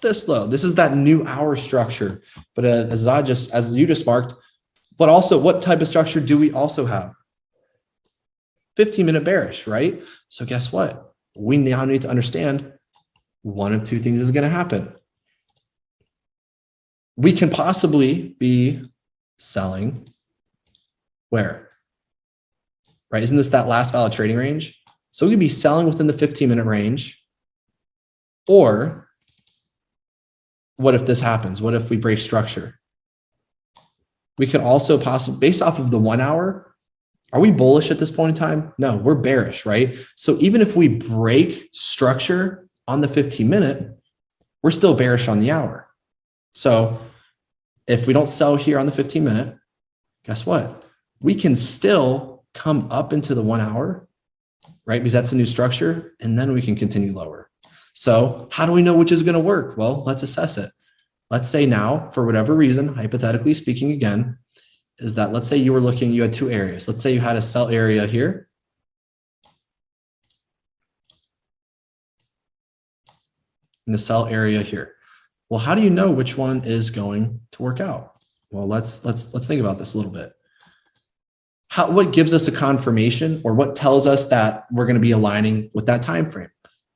this low. This is that new hour structure. But as you just marked, what type of structure do we also have? 15-minute bearish, right? So guess what? We now need to understand one of two things is going to happen. We can possibly be selling where? Right? Isn't this that last valid trading range? So we could be selling within the 15-minute range. Or what if this happens? What if we break structure? We could also possibly, based off of the 1 hour, are we bullish at this point in time? No, we're bearish, right? So even if we break structure on the 15-minute, we're still bearish on the hour. So if we don't sell here on the 15-minute, guess what? We can still come up into the 1 hour, right? Because that's a new structure, and then we can continue lower. So how do we know which is going to work? Well, let's assess it. Let's say now, for whatever reason, hypothetically speaking again, is that let's say you had two areas. Let's say you had a sell area here. And a sell area here. Well, how do you know which one is going to work out? Well, let's think about this a little bit. What gives us a confirmation, or what tells us that we're going to be aligning with that time frame?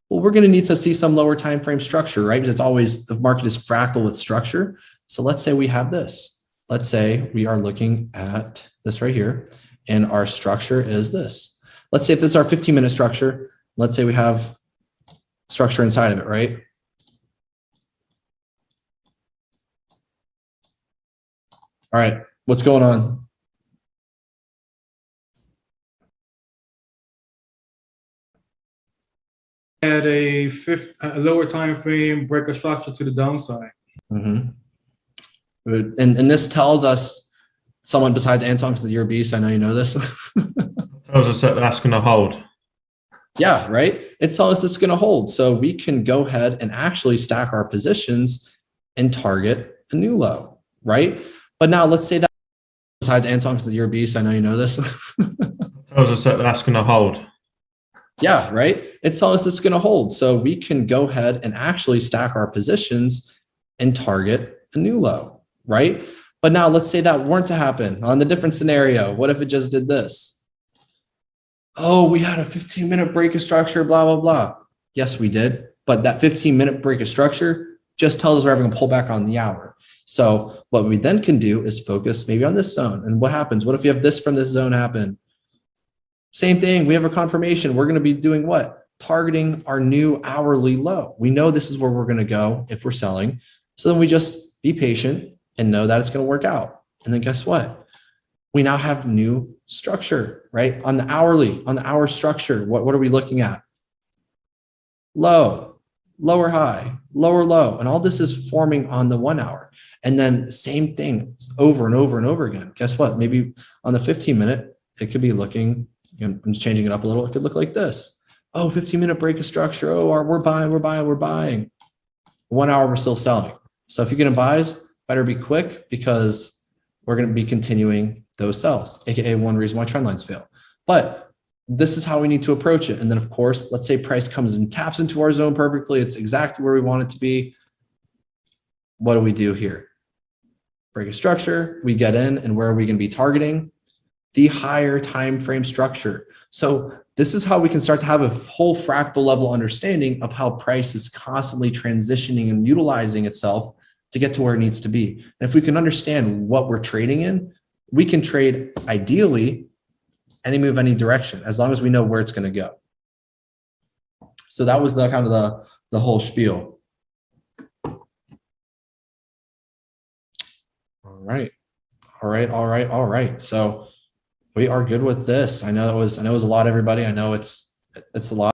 Well, we're going to need to see some lower time frame structure, right? Because it's always, the market is fractal with structure. So let's say we have this. Let's say we are looking at this right here, and our structure is this. Let's say if this is our 15-minute structure, let's say we have structure inside of it, right? All right, what's going on? At a lower time frame, break a structure to the downside. Mm-hmm. And this tells us someone besides Anton, because you're a beast. I know you know this. Tells us that that's going to hold. Yeah, right. It's telling us it's going to hold. So we can go ahead and actually stack our positions and target a new low, right? But now let's say that besides Anton, because you're a beast, I know you know this. Tells us that that's going to hold. Yeah, right. It's telling us it's going to hold. So we can go ahead and actually stack our positions and target a new low, right? But now let's say that weren't to happen on the different scenario. What if it just did this? Oh, we had a 15-minute break of structure, blah, blah, blah. Yes, we did. But that 15-minute break of structure just tells us we're having a pullback on the hour. So what we then can do is focus maybe on this zone. And what happens? What if you have this from this zone happen? Same thing. We have a confirmation. We're going to be doing what? Targeting our new hourly low. We know this is where we're going to go if we're selling. So then we just be patient and know that it's going to work out. And then guess what? We now have new structure, right? On the hour structure, what are we looking at? Low, lower high, lower low. And all this is forming on the 1 hour. And then same thing over and over and over again. Guess what? Maybe on the 15-minute, it could be looking, I'm just changing it up a little. It could look like this. Oh, 15-minute break of structure. Oh, we're buying. 1 hour, we're still selling. So if you're going to buys, better be quick because we're going to be continuing those sells, aka one reason why trend lines fail. But this is how we need to approach it. And then of course, let's say price comes and taps into our zone perfectly. It's exactly where we want it to be. What do we do here? Break a structure, we get in, and where are we going to be targeting? The higher time frame structure. So this is how we can start to have a whole fractal level understanding of how price is constantly transitioning and utilizing itself to get to where it needs to be. And if we can understand what we're trading in, we can trade ideally any move, any direction, as long as we know where it's going to go. So that was the kind of the whole spiel. All right. So we are good with this. I know it was a lot, everybody. I know it's a lot.